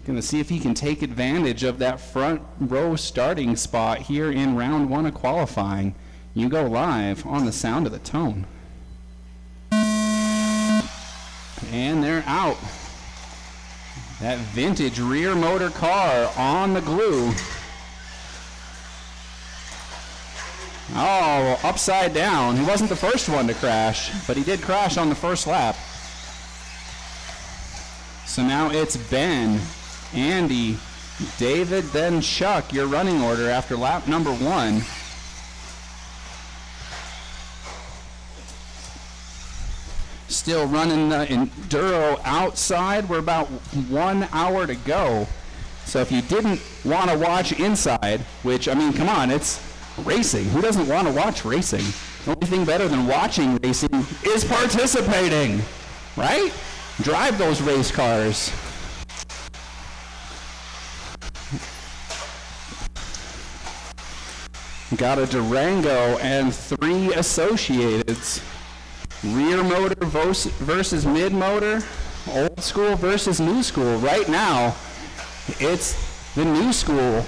Going to see if he can take advantage of that front row starting spot here in round 1 of qualifying. You go live on the sound of the tone. And they're out. That vintage rear motor car on the glue. Oh, upside down. He wasn't the first one to crash, but he did crash on the first lap. So now it's Ben, Andy, David, then Chuck, your running order after lap number 1. Still running the Enduro outside. We're about 1 hour to go. So if you didn't want to watch inside, which, I mean, come on, it's racing. Who doesn't want to watch racing? The only thing better than watching racing is participating, right? Drive those race cars. Got a Durango and 3 Associateds. Rear motor versus mid motor, old school versus new school. Right now, it's the new school.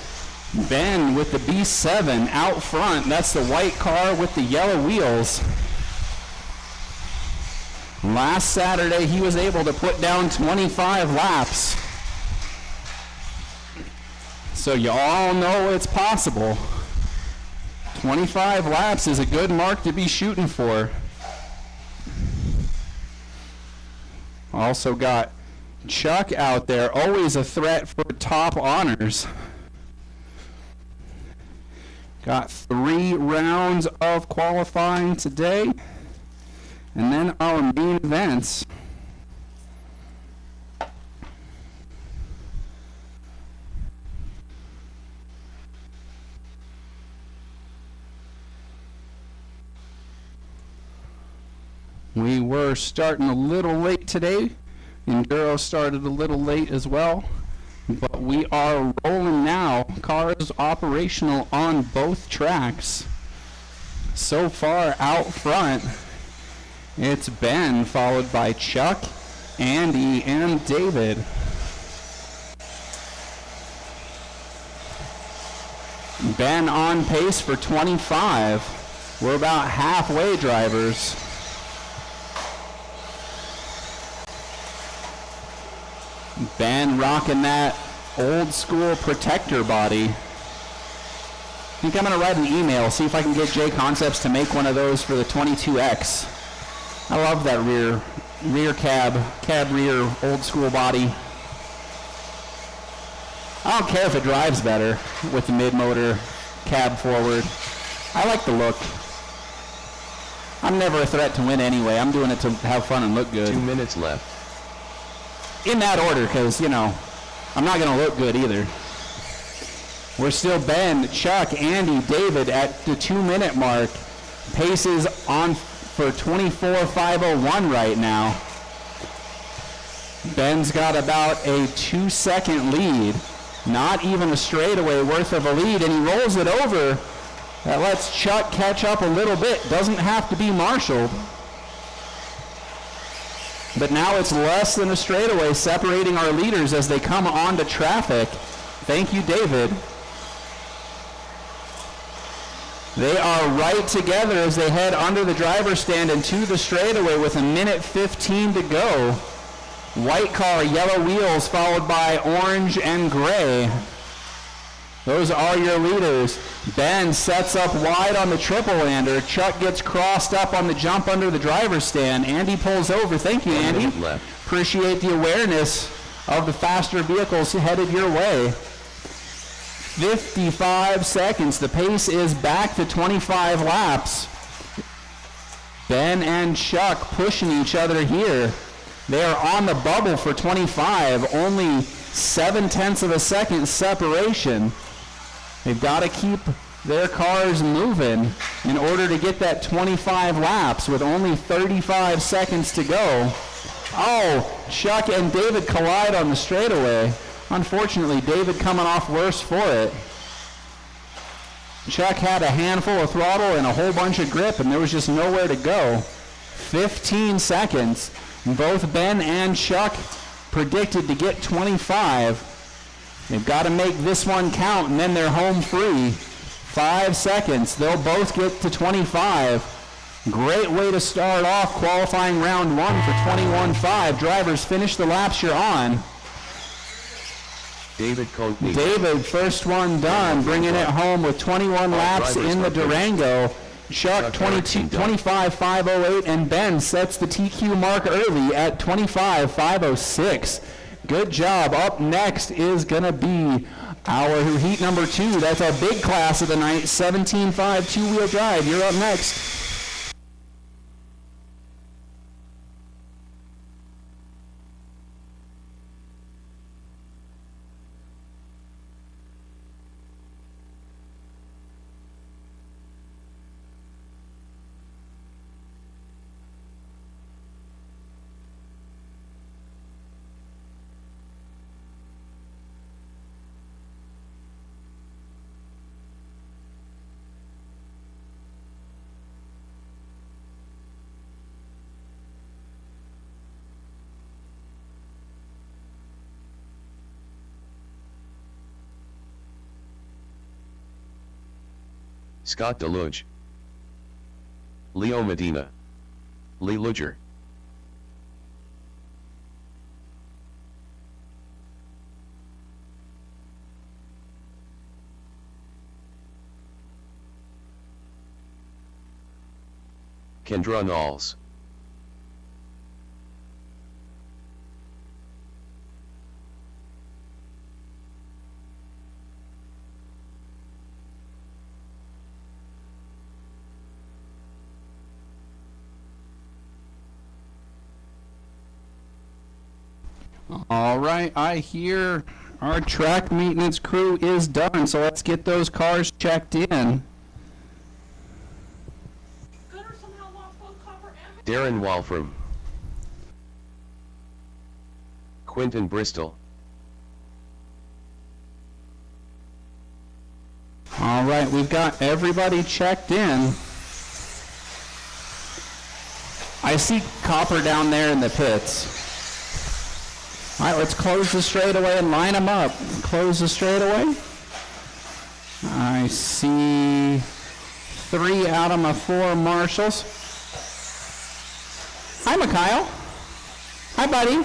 Ben with the B7 out front. That's the white car with the yellow wheels. Last Saturday, he was able to put down 25 laps. So you all know it's possible. 25 laps is a good mark to be shooting for. Also got Chuck out there, always a threat for top honors. Got 3 rounds of qualifying today, and then our main events. We were starting a little late today. Enduro started a little late as well. But we are rolling now. Cars operational on both tracks. So far out front, it's Ben, followed by Chuck, Andy, and David. Ben on pace for 25. We're about halfway, drivers. Ben rocking that old school protector body. I think I'm going to write an email, see if I can get J Concepts to make one of those for the 22X. I love that rear cab rear old school body. I don't care if it drives better with the mid-motor cab forward. I like the look. I'm never a threat to win anyway. I'm doing it to have fun and look good. 2 minutes left. In that order, because, you know, I'm not going to look good either. We're still Ben, Chuck, Andy, David at the 2-minute mark. Pace is on for 24.501 right now. Ben's got about a 2-second lead. Not even a straightaway worth of a lead, and he rolls it over. That lets Chuck catch up a little bit. Doesn't have to be marshaled. But now it's less than a straightaway separating our leaders as they come onto traffic. Thank you, David. They are right together as they head under the driver's stand and to the straightaway with 1:15 to go. White car, yellow wheels, followed by orange and gray. Those are your leaders. Ben sets up wide on the triple lander. Chuck gets crossed up on the jump under the driver's stand. Andy pulls over. Thank you, Andy. Appreciate the awareness of the faster vehicles headed your way. 55 seconds. The pace is back to 25 laps. Ben and Chuck pushing each other here. They are on the bubble for 25. Only 0.7 of a second separation. They've got to keep their cars moving in order to get that 25 laps with only 35 seconds to go. Oh, Chuck and David collide on the straightaway. Unfortunately, David coming off worse for it. Chuck had a handful of throttle and a whole bunch of grip, and there was just nowhere to go. 15 seconds. Both Ben and Chuck predicted to get 25. They've got to make this one count, and then they're home free. 5 seconds. They'll both get to 25. Great way to start off qualifying round 1 for 21.5. Drivers, finish the laps you're on. David Contney. David, first one done, bringing it home with 21 laps in the Durango. Chuck, 25.508, and Ben sets the TQ mark early at 25.506. Good job. Up next is going to be our heat number 2. That's our big class of the night, 17.5 two-wheel drive. You're up next. Scott DeLuge, Leo Medina, Lee Luger, Kendra Knowles, All right, I hear our track maintenance crew is done, so let's get those cars checked in. Darren Walfram, Quentin Bristol, All right, we've got everybody checked in. I see Copper down there in the pits. All right, let's close the straightaway and line them up. Close the straightaway. I see 3 out of my 4 marshals. Hi, Mikhail. Hi, buddy.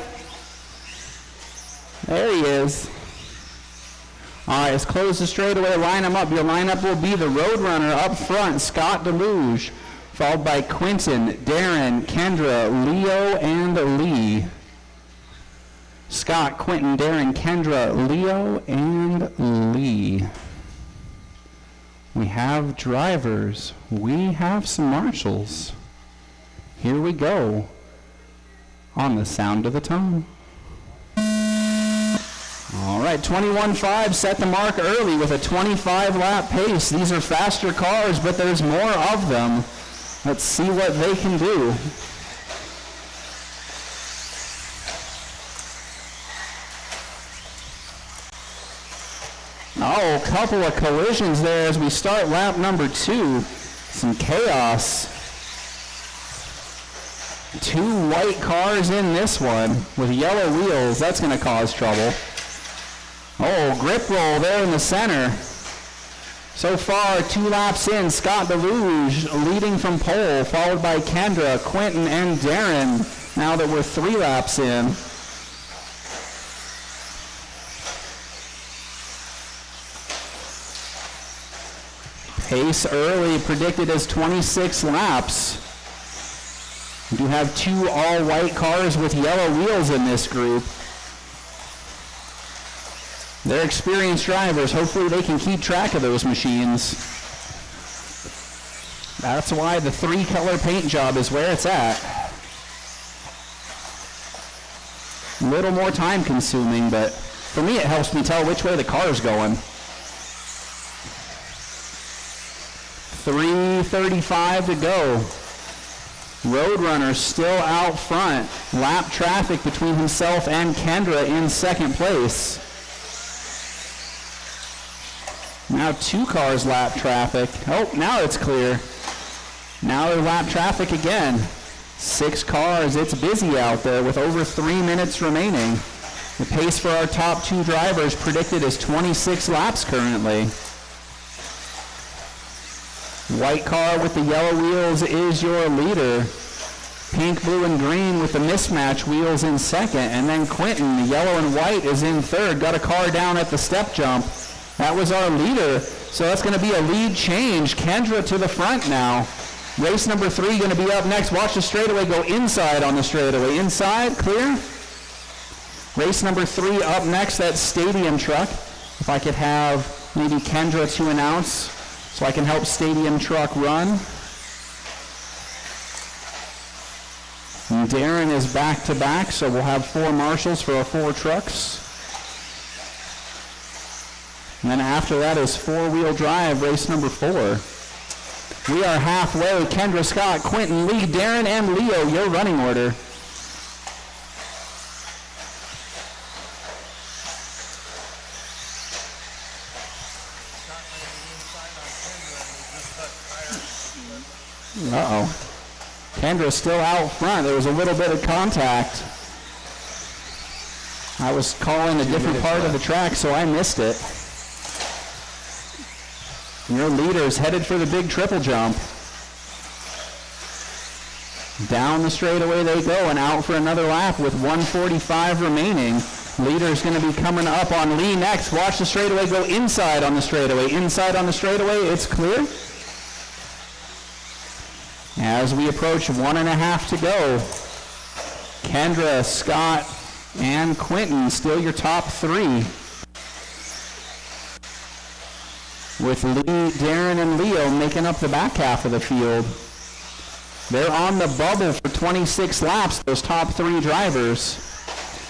There he is. All right, let's close the straightaway, line them up. Your lineup will be the Roadrunner up front, Scott DeLuge, followed by Quentin, Darren, Kendra, Leo, and Lee. Scott, Quentin, Darren, Kendra, Leo, and Lee. We have drivers. We have some marshals. Here we go on the sound of the tongue. All right, 21.5 set the mark early with a 25-lap pace. These are faster cars, but there's more of them. Let's see what they can do. Oh, a couple of collisions there as we start lap number 2. Some chaos. 2 white cars in this one with yellow wheels. That's going to cause trouble. Oh, grip roll there in the center. So far, 2 laps in, Scott DeLuge leading from pole, followed by Kendra, Quentin, and Darren, now that we're 3 laps in. Pace early predicted as 26 laps. We do have 2 all-white cars with yellow wheels in this group. They're experienced drivers. Hopefully they can keep track of those machines. That's why the 3-color paint job is where it's at. A little more time consuming, but for me it helps me tell which way the car's going. 3:35 to go. Roadrunner still out front. Lap traffic between himself and Kendra in second place. Now 2 cars lap traffic. Oh, now it's clear. Now they're lap traffic again. 6 cars. It's busy out there with over 3 minutes remaining. The pace for our top two drivers predicted is 26 laps currently. White car with the yellow wheels is your leader. Pink, blue, and green with the mismatch wheels in second. And then Quentin, the yellow and white, is in third. Got a car down at the step jump. That was our leader. So that's going to be a lead change. Kendra to the front now. Race number 3 going to be up next. Watch the straightaway go inside on the straightaway. Inside, clear. Race number 3 up next, that stadium truck. If I could have maybe Kendra to announce so I can help stadium truck run. And Darren is back to back, so we'll have 4 marshals for our 4 trucks. And then after that is 4-wheel drive, race number 4. We are halfway. Kendra, Scott, Quentin, Lee, Darren, and Leo, your running order. Uh-oh. Kendra's still out front. There was a little bit of contact. I was calling a different part of the track, so I missed it. Your leader's headed for the big triple jump. Down the straightaway they go and out for another lap with 1:45 remaining. Leader's going to be coming up on Lee next. Watch the straightaway go inside on the straightaway. Inside on the straightaway, it's clear. As we approach 1.5 to go, Kendra, Scott, and Quentin still your top 3. With Lee, Darren, and Leo making up the back half of the field. They're on the bubble for 26 laps, those top 3 drivers.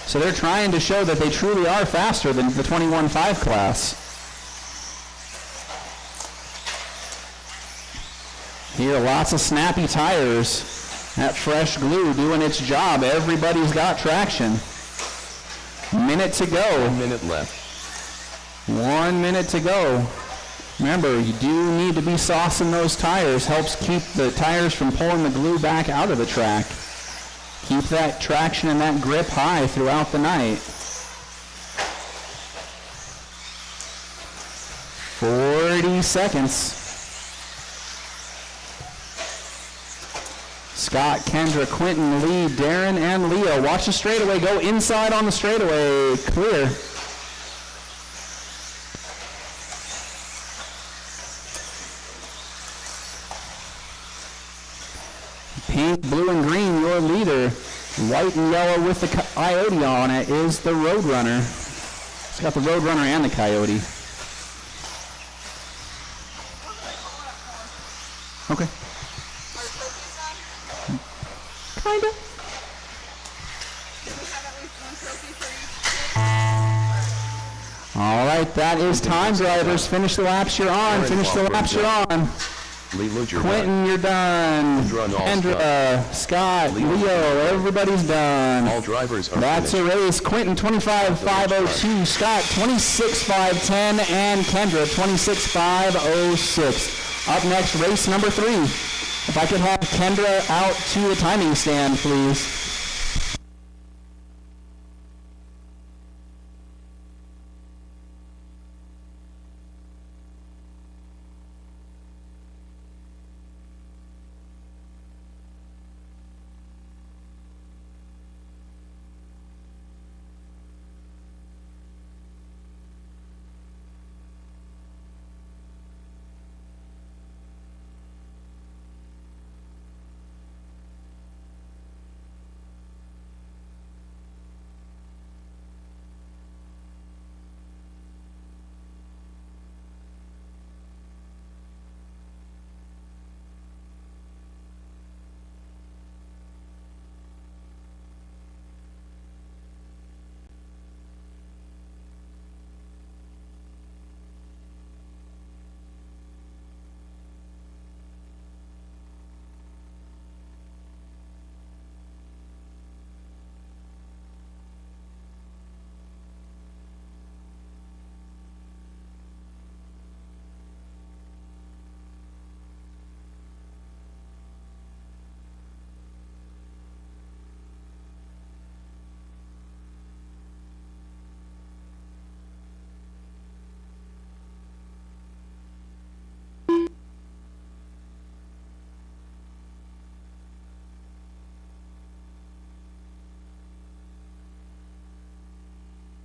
So they're trying to show that they truly are faster than the 21.5 class. Here, lots of snappy tires. That fresh glue doing its job. Everybody's got traction. Minute to go. 1 minute left. 1 minute to go. Remember, you do need to be saucing those tires. Helps keep the tires from pulling the glue back out of the track. Keep that traction and that grip high throughout the night. 40 seconds. Scott, Kendra, Quentin, Lee, Darren, and Leo. Watch the straightaway. Go inside on the straightaway. Clear. Pink, blue, and green, your leader. White and yellow with the coyote on it is the Roadrunner. It's got the Roadrunner and the coyote. Okay. Kinda. All right, that is time, drivers. Finish the laps you're on. Finish the laps you're on. Lee Luger Quentin, you're done. Kendra, Scott, Leo, everybody's done. All drivers are That's finished. a race. Quentin 25.502, Scott 26.510, and Kendra 26.506. Up next, race number 3. If I could have Kendra out to the timing stand, please.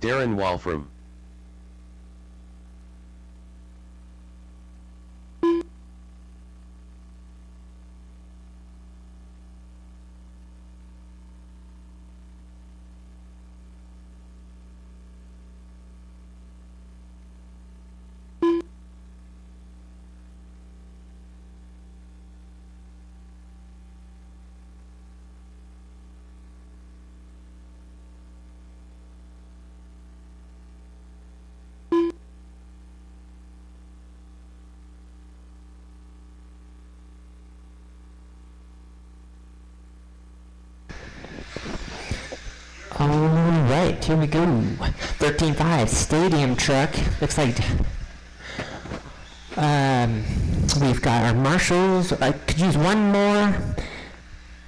Darren Wolfram. Alright, here we go. 13.5 stadium truck. Looks like we've got our marshals. I could use one more.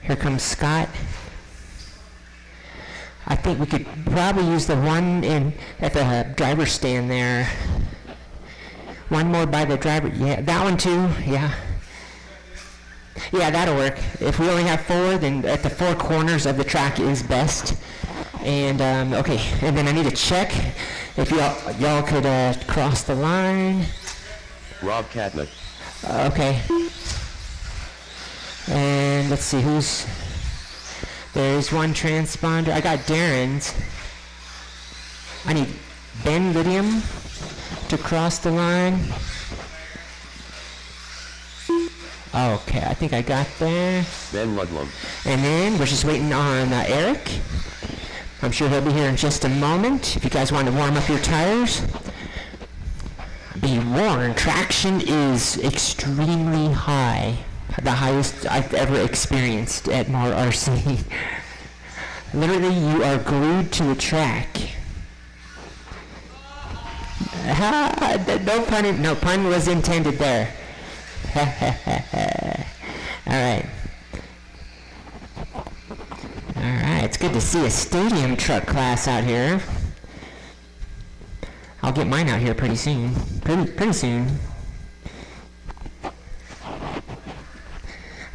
Here comes Scott. I think we could probably use the one at the driver's stand there. One more by the driver. Yeah, that one too. Yeah. Yeah, that'll work. If we only have 4, then at the 4 corners of the track is best. And okay, and then I need to check if y'all could cross the line. Rob Katnick. Okay. And let's see there's one transponder. I got Darren's. I need Ben Lydium to cross the line. Okay, I think I got there. Ben Ludlam. And then we're just waiting on Eric. I'm sure he'll be here in just a moment. If you guys want to warm up your tires, be warned, traction is extremely high. The highest I've ever experienced at MHOR RC. Literally, you are glued to the track. No pun was intended there. Alright. Alright, it's good to see a stadium truck class out here. I'll get mine out here pretty soon. Pretty soon.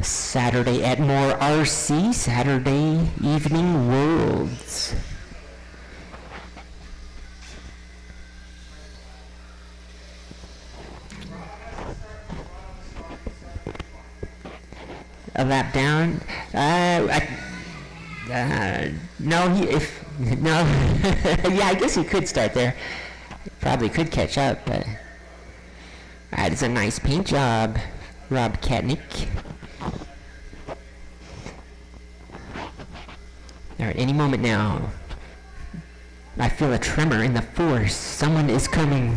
Saturday at MHOR RC, Saturday Evening Worlds. A lap down. No, yeah, I guess he could start there. Probably could catch up, but that is a nice paint job, Rob Katnick. Alright, any moment now. I feel a tremor in the force. Someone is coming.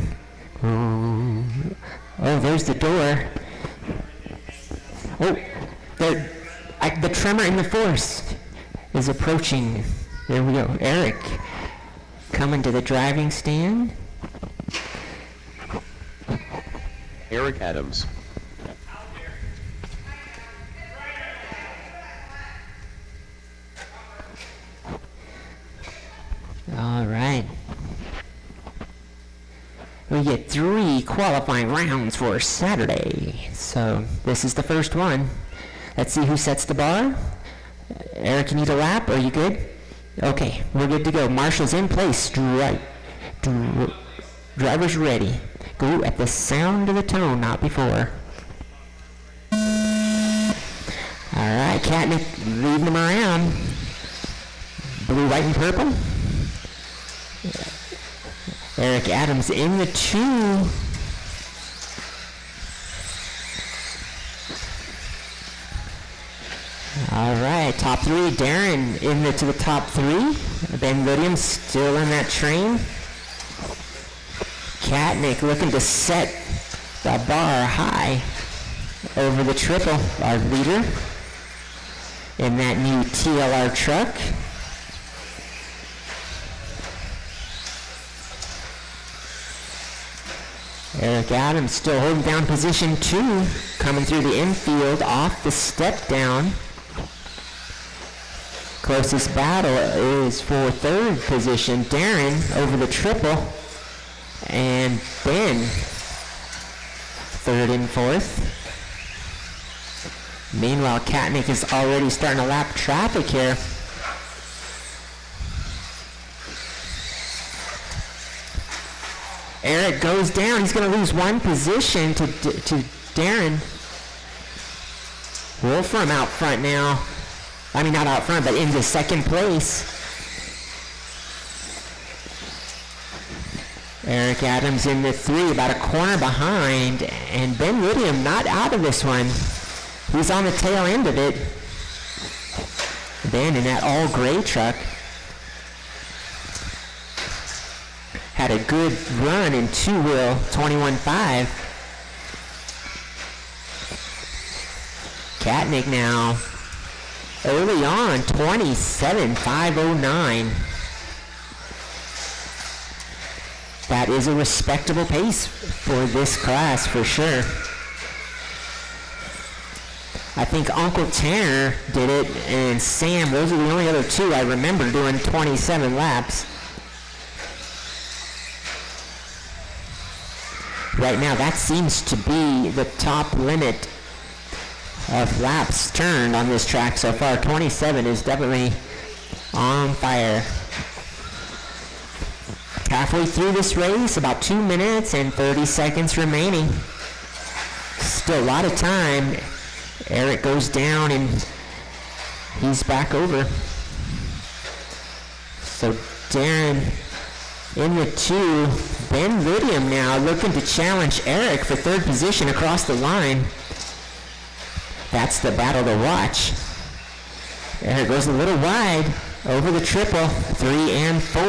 Oh, there's the door. Oh, the tremor in the force is approaching. There we go. Eric coming to the driving stand. Eric Adams. All right. We get 3 qualifying rounds for Saturday. So this is the first one. Let's see who sets the bar. Eric, you need a lap? Are you good? Okay, we're good to go. Marshall's in place. Driver's ready. Go at the sound of the tone, not before. Alright, Katnick leading them around. Blue, white, and purple. Eric Adams in the 2. Alright, top 3. Darren to the top 3. Ben Lydium still in that train. Katnick looking to set the bar high over the triple. Our leader in that new TLR truck. Eric Adams still holding down position 2, coming through the infield off the step down. Closest battle is for 3rd position. Darren over the triple, and Ben 3rd and 4th. Meanwhile, Katnick is already starting to lap traffic here. Eric goes down. He's going to lose one position to Darren. Wolfram out front now. I mean, not out front, but into second place. Eric Adams in the 3, about a corner behind. And Ben William not out of this one. He's on the tail end of it. Ben in that all-gray truck. Had a good run in two-wheel, 21.5. Katnick now, early on, 27.509. That is a respectable pace for this class, for sure. I think Uncle Tanner did it, and Sam, those are the only other two I remember doing 27 laps. Right now, that seems to be the top limit of laps turned on this track so far. 27 is definitely on fire. Halfway through this race, about 2 minutes and 30 seconds remaining. Still a lot of time. Eric goes down and he's back over. So Darren in the 2. Ben Lydium now looking to challenge Eric for third position across the line. That's the battle to watch. Eric goes a little wide over the triple, 3 and 4.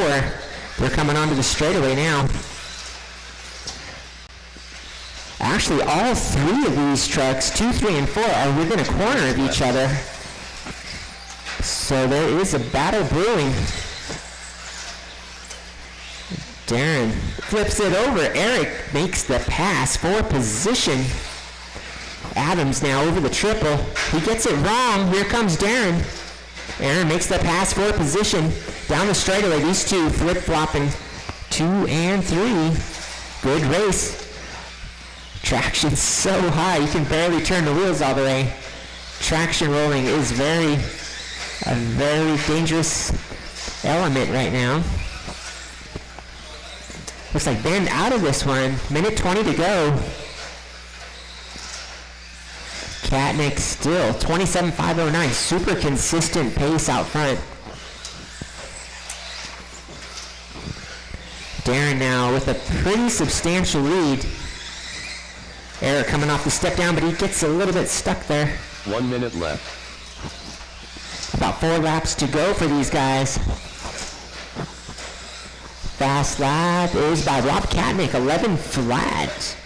They're coming onto the straightaway now. Actually, all 3 of these trucks, 2, 3, and 4, are within a corner of each other. So there is a battle brewing. Darren flips it over. Eric makes the pass for position. Adams now over the triple. He gets it wrong. Here comes Darren. Aaron makes the pass for position. Down the straightaway, these two flip-flopping 2 and 3. Good race. Traction's so high, you can barely turn the wheels all the way. Traction rolling is a very dangerous element right now. Looks like Ben out of this one. Minute 20 to go. Katnick still 27.509. Super consistent pace out front. Darren now with a pretty substantial lead. Eric coming off the step down, but he gets a little bit stuck there. 1 minute left. About 4 laps to go for these guys. Fast lap is by Rob Katnick, 11 flat.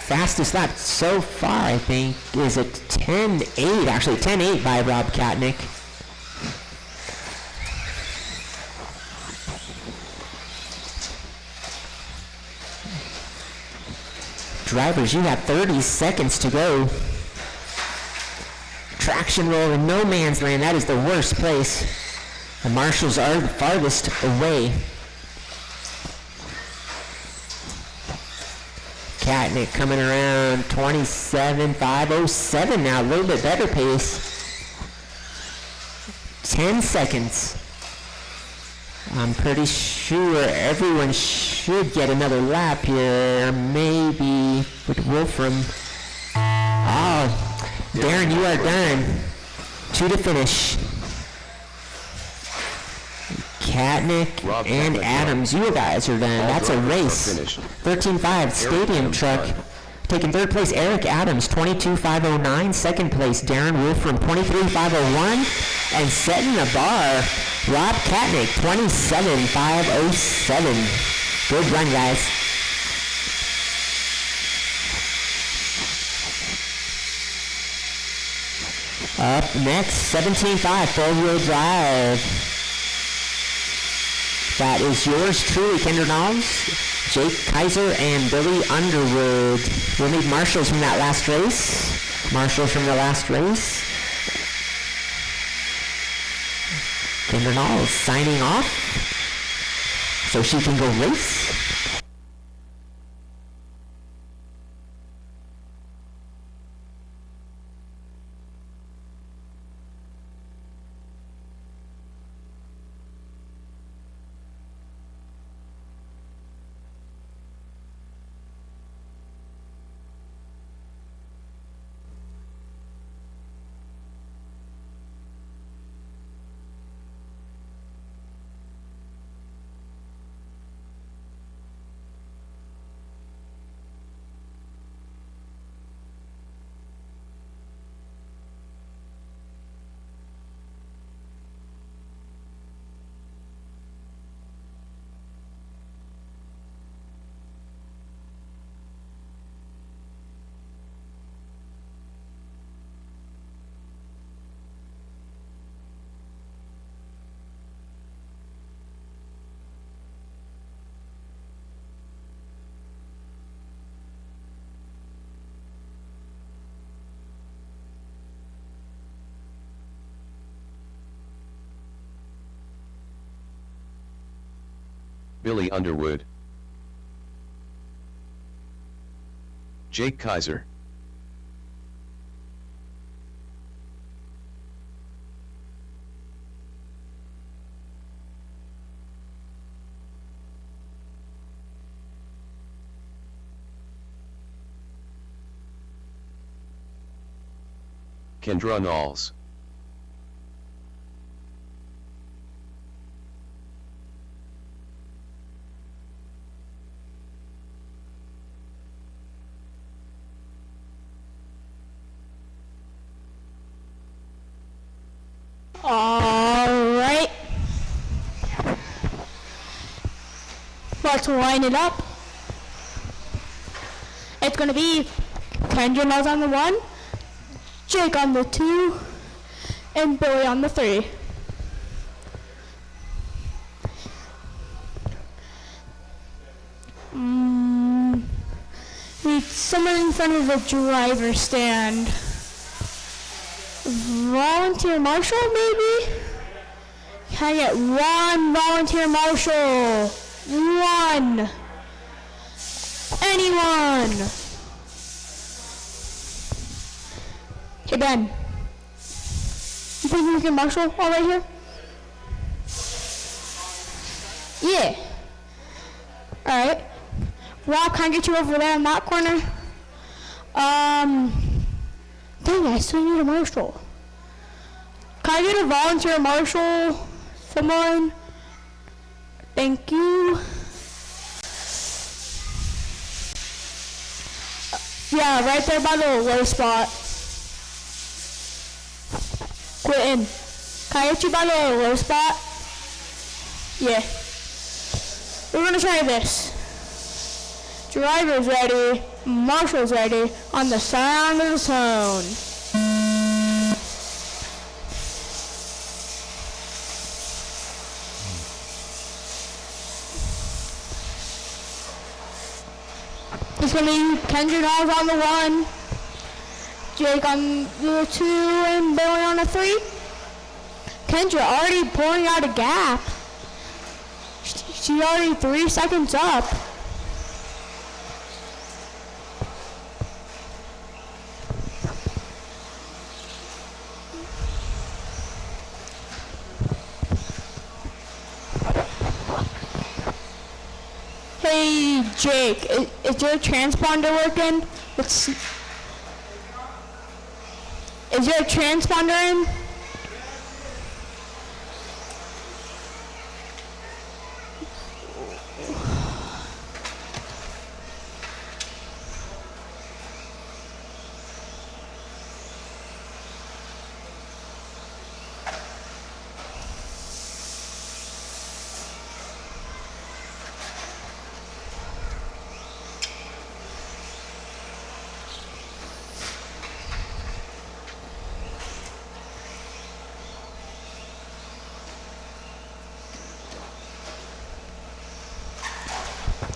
Fastest lap so far, I think, is a 10.8, actually 10.8 by Rob Katnick. Drivers, you have 30 seconds to go. Traction roll in no man's land, that is the worst place. The marshals are the farthest away. Katnick coming around 27.507 now, a little bit better pace. 10 seconds. I'm pretty sure everyone should get another lap here, maybe with Wolfram. Oh, Darren, you are done. 2 to finish. Katnick Rob and Katnick Adams, you guys are done. That's a race. 13.5 stadium truck. Taking third place, Eric Adams, 22.509. Second place, Darren Wolfram, 23.501. And setting the bar, Rob Katnick, 27.507. Good run, guys. Up next, 17.5 four-wheel drive. That is yours truly, Kendra Knowles, Jake Kaiser, and Billy Underwood. We'll need marshals from that last race. Marshals from the last race. Kendra Knowles signing off so she can go race. Billy Underwood. Jake Kaiser. Kendra Knowles. All right. Let's line it up. It's going to be Kendra Knowles on the 1, Jake on the 2, and Billy on the 3. Need someone in front of the driver's stand. Volunteer marshal, maybe? Can I get one volunteer marshal? One. Anyone? Hey, Ben. You think we can marshal all right here? Yeah. All right. Rob, can I get you over there in that corner? Dang, I still need a marshal. Can I get a volunteer marshal? Someone? Thank you. Yeah, right there by the low spot. Quentin, can I get you by the low spot? Yeah. We're gonna try this. Driver's ready, marshal's ready, on the sound of the tone. It's gonna be Kendra Knowles on the 1, Jake on the 2, and Billy on the 3. Kendra already pulling out a gap. She's already 3 seconds up. Hey Jake, is your transponder working? Is your transponder in?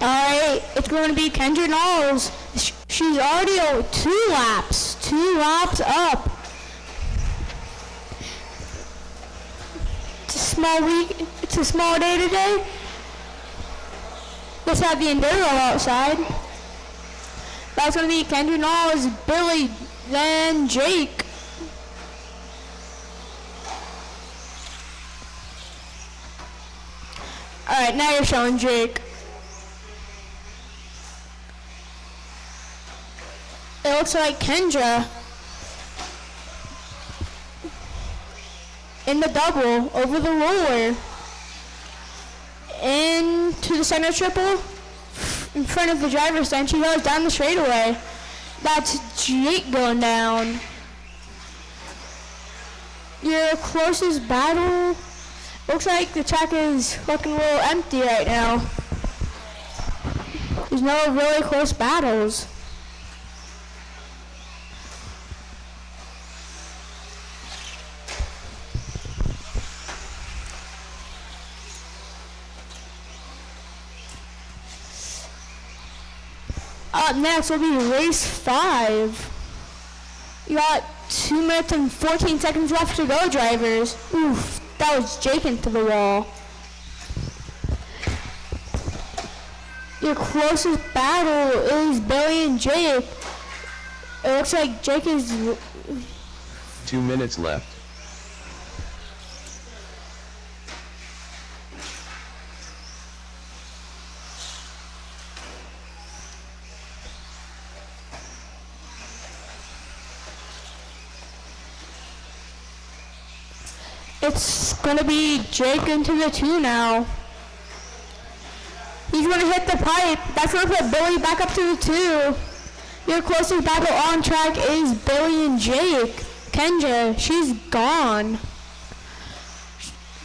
Alright, it's going to be Kendra Knowles. She's already 2 laps. 2 laps up. It's a small week. It's a small day today. Let's have the Enduro outside. That's going to be Kendra Knowles, Billy, then Jake. Alright, now you're showing Jake. It looks like Kendra in the double over the roller into the center triple in front of the driver's stand. She goes down the straightaway. That's Jake going down. Your closest battle looks like the track is looking a little empty right now. There's no really close battles. Up next will be race 5. You got 2 minutes and 14 seconds left to go, drivers. Oof, that was Jake into the wall. Your closest battle is Billy and Jake. It looks like Jake is... 2 minutes left. It's gonna be Jake into the 2 now. He's gonna hit the pipe. That's gonna put Billy back up to the 2. Your closest battle on track is Billy and Jake. Kendra, she's gone.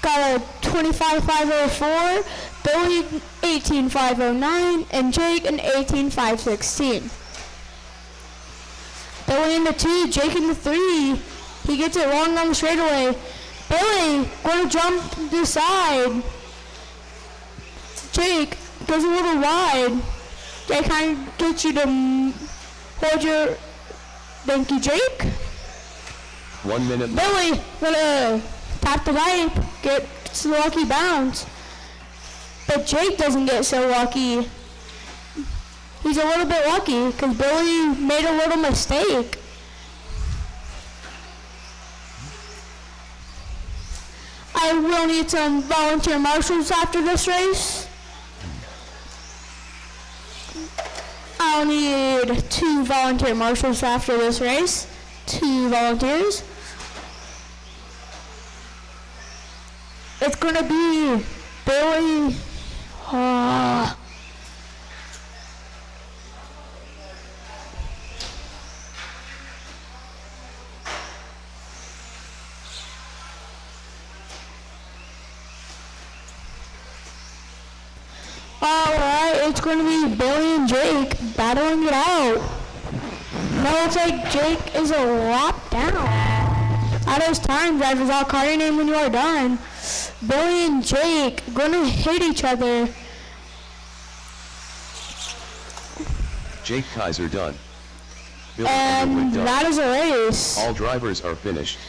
Got a 25.504, Billy 18.509, and Jake an 18.516. Billy in the 2, Jake in the 3. He gets it wrong on the straightaway. Billy gonna jump the side. Jake goes a little wide. That kind of gets you to hold your... Thank you, Jake. 1 minute left. Billy gonna tap the pipe, get the lucky bounce. But Jake doesn't get so lucky. He's a little bit lucky because Billy made a little mistake. I will need some volunteer marshals after this race. I'll need 2 volunteer marshals after this race. 2 volunteers. It's gonna be Billy. Alright, it's going to be Billy and Jake battling it out. Now looks like Jake is a lap down. At those time drivers, I'll call your name when you are done. Billy and Jake going to hit each other. Jake Kaiser done. Billy And Underwood done. that is a race. All drivers are finished.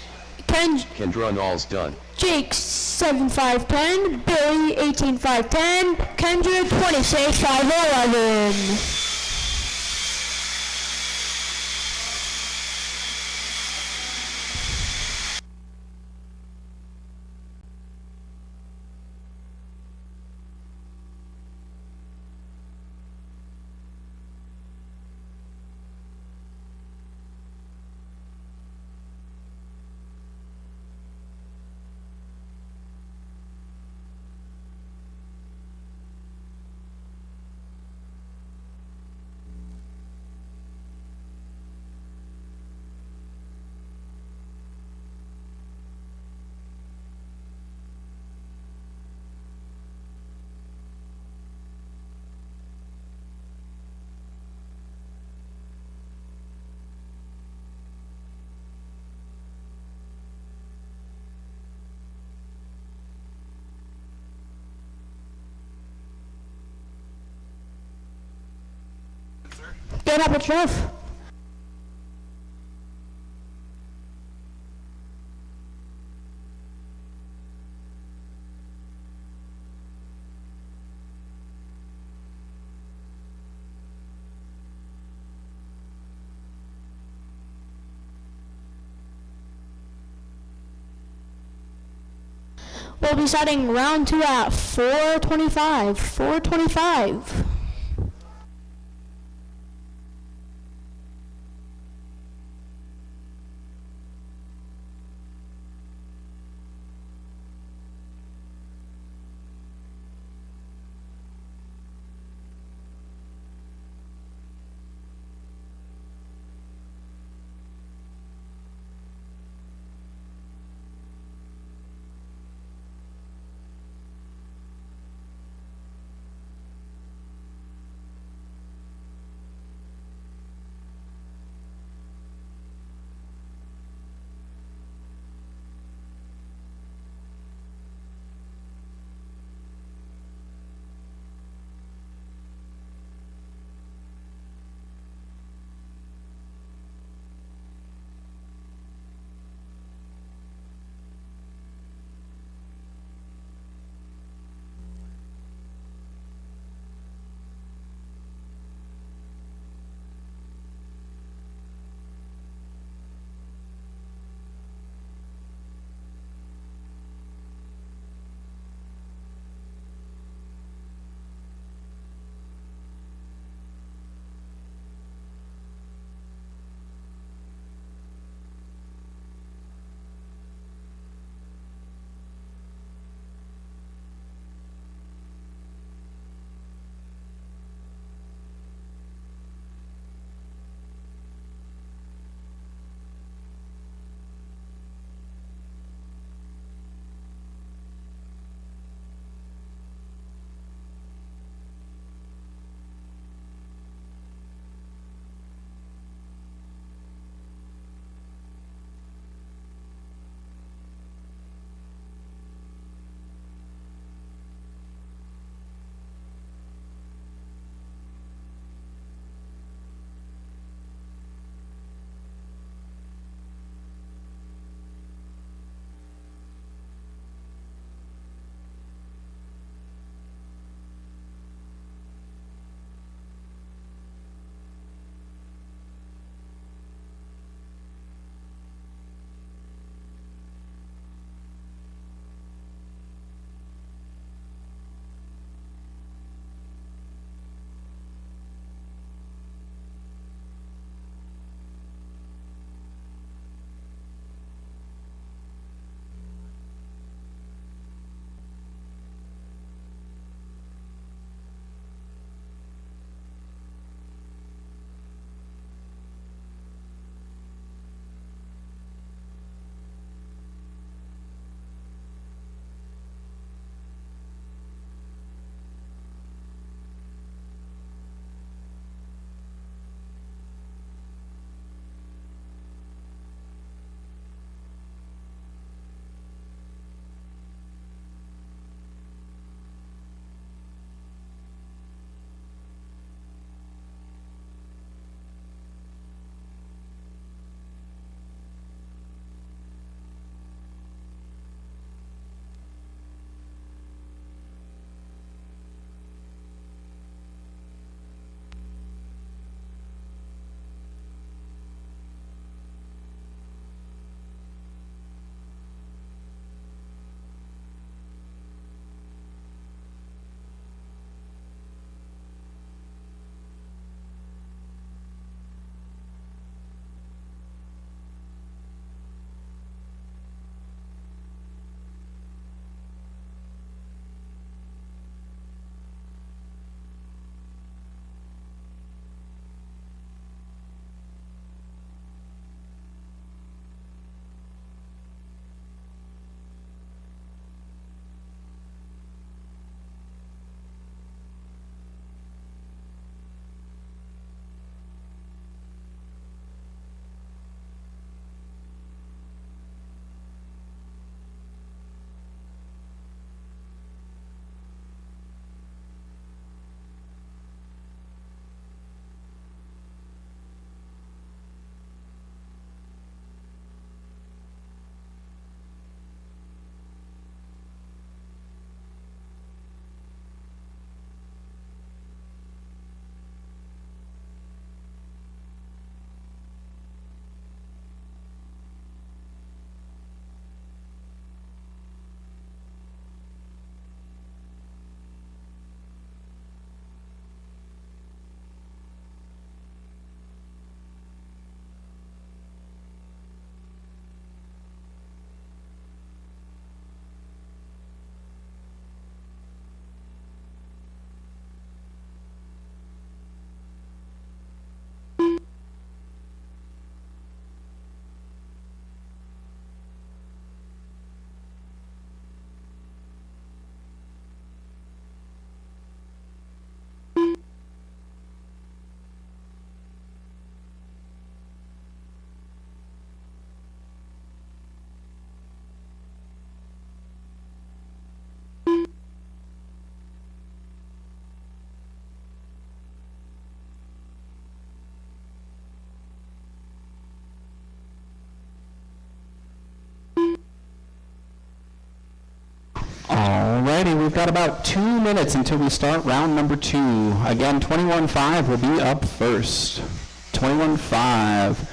Kendra Nall's done. Jake 7.510, Billy 18.510, Kendra 26.511. Get up, it's rough. We'll be starting round 2 at 4:25. 4:25. righty, we've got about 2 minutes until we start round number 2. Again, 21-5 will be up first. 21-5.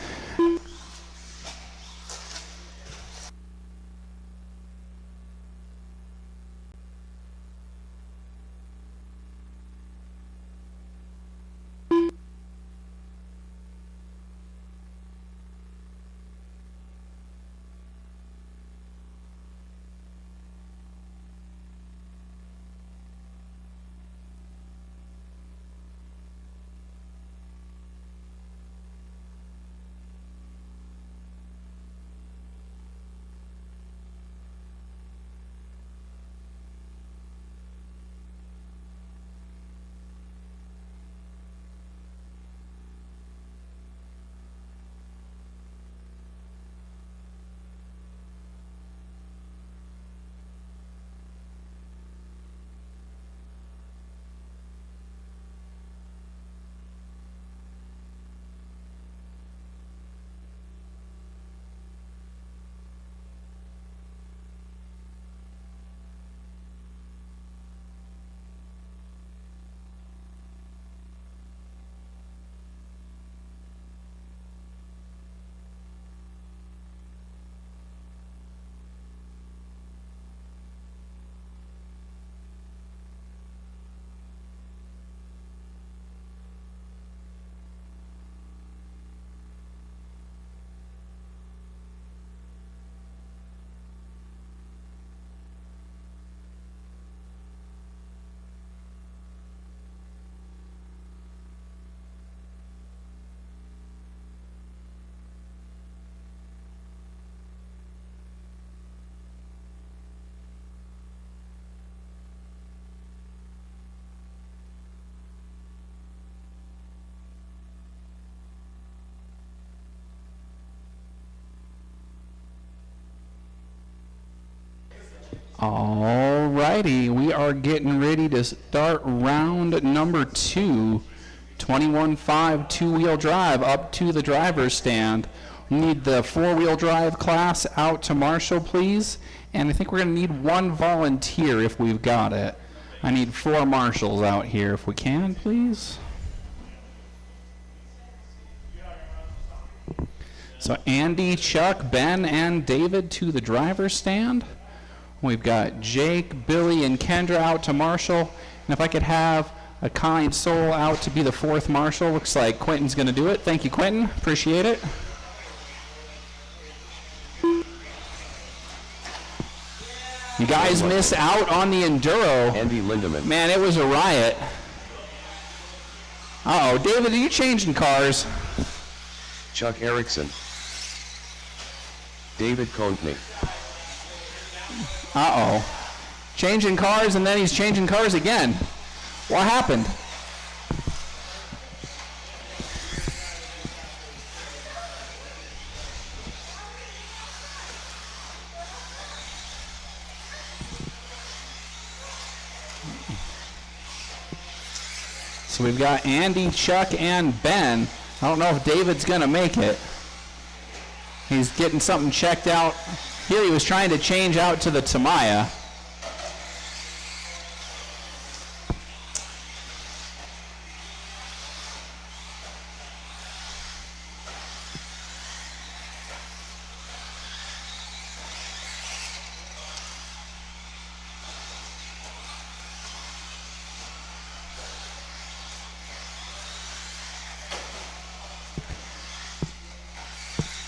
All righty, we are getting ready to start round number 2. 21-5 two-wheel drive up to the driver's stand. We need the four-wheel drive class out to Marshall, please. And I think we're going to need one volunteer if we've got it. I need 4 marshals out here if we can, please. So Andy, Chuck, Ben, and David to the driver's stand. We've got Jake, Billy, and Kendra out to Marshall. And if I could have a kind soul out to be the 4th marshal. Looks like Quentin's going to do it. Thank you, Quentin. Appreciate it. You guys miss out on the Enduro. Andy Lindemann. Man, it was a riot. Uh-oh, David, are you changing cars? Chuck Erickson. David Contney. Uh-oh. Changing cars, and then he's changing cars again. What happened? So we've got Andy, Chuck, and Ben. I don't know if David's going to make it. He's getting something checked out. Here he was trying to change out to the Tamiya.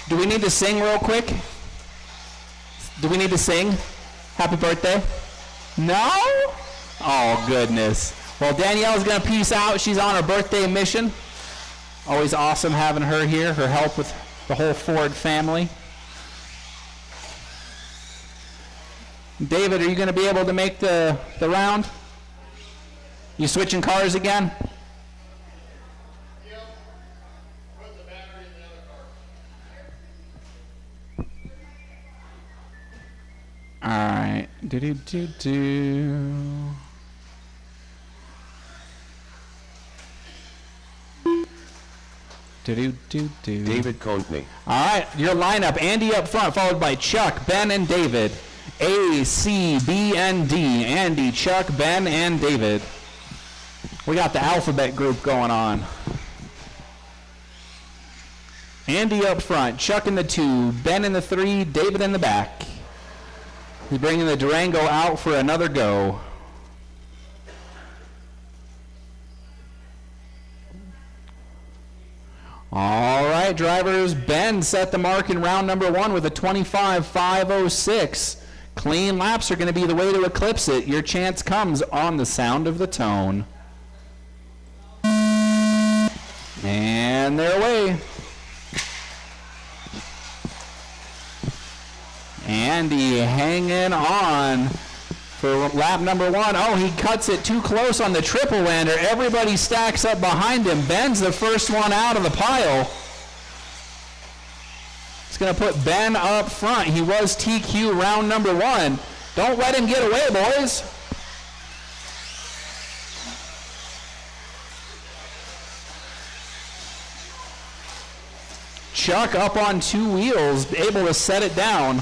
Do we need to sing real quick? Do we need to sing? Happy birthday? No? Oh, goodness. Well, Danielle's going to peace out. She's on her birthday mission. Always awesome having her here, her help with the whole Ford family. David, are you going to be able to make the round? You switching cars again? All right. Do-do-do-do. Do-do-do-do. David Contney. All right, your lineup. Andy up front, followed by Chuck, Ben, and David. A, C, B, and D. Andy, Chuck, Ben, and David. We got the alphabet group going on. Andy up front, Chuck in the 2, Ben in the 3, David in the back. He's bringing the Durango out for another go. All right, drivers. Ben set the mark in round number 1 with a 25.506. Clean laps are going to be the way to eclipse it. Your chance comes on the sound of the tone. And they're away. Andy hanging on for lap number 1. Oh, he cuts it too close on the triple lander. Everybody stacks up behind him. Ben's the first one out of the pile. It's going to put Ben up front. He was TQ round number 1. Don't let him get away, boys. Chuck up on 2 wheels, able to set it down.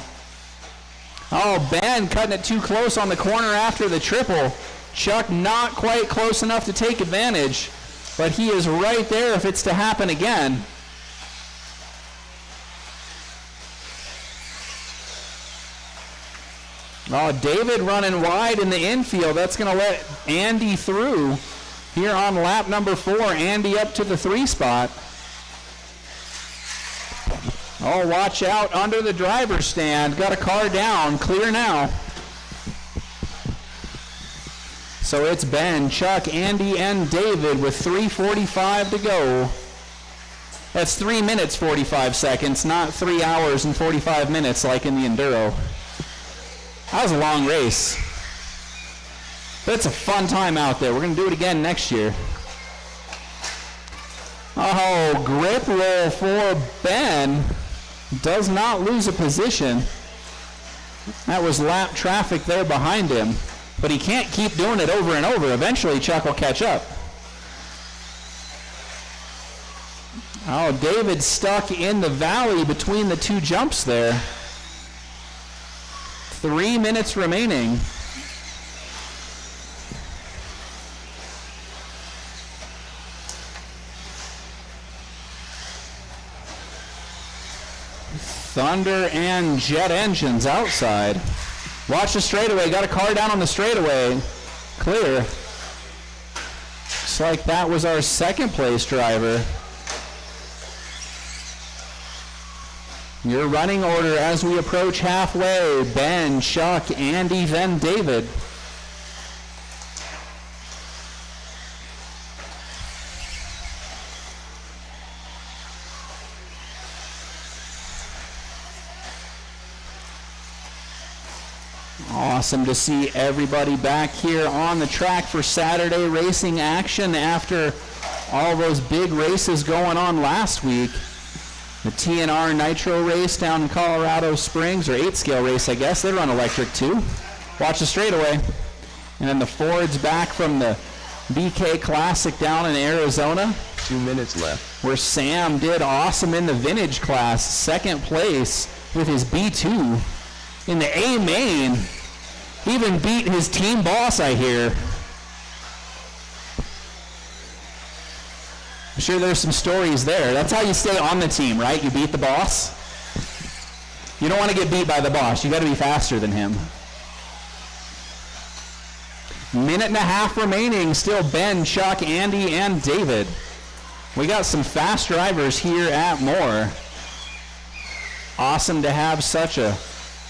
Oh, Ben cutting it too close on the corner after the triple. Chuck not quite close enough to take advantage, but he is right there if it's to happen again. Oh, David running wide in the infield. That's going to let Andy through here on lap number 4. Andy up to the 3 spot. Oh, watch out under the driver's stand. Got a car down. Clear now. So it's Ben, Chuck, Andy, and David with 3:45 to go. That's 3 minutes, 45 seconds, not 3 hours and 45 minutes like in the Enduro. That was a long race. But it's a fun time out there. We're going to do it again next year. Oh, grip roll for Ben. Does not lose a position. That was lap traffic there behind him. But he can't keep doing it over and over. Eventually, Chuck will catch up. Oh, David stuck in the valley between the 2 jumps there. 3 minutes remaining. Thunder and jet engines outside. Watch the straightaway. Got a car down on the straightaway. Clear. Looks like that was our second place driver. Your running order as we approach halfway. Ben, Chuck, Andy, then David. Awesome to see everybody back here on the track for Saturday racing action after all those big races going on last week. The TNR Nitro race down in Colorado Springs, or 8-scale race, I guess. They run electric too. Watch the straightaway. And then the Fords back from the BK Classic down in Arizona. 2 minutes left. Where Sam did awesome in the vintage class. Second place with his B2 in the A main. Even beat his team boss, I hear. I'm sure there's some stories there. That's how you stay on the team, right? You beat the boss. You don't want to get beat by the boss. You got to be faster than him. Minute and a half remaining. Still Ben, Chuck, Andy, and David. We got some fast drivers here at MHOR. Awesome to have such a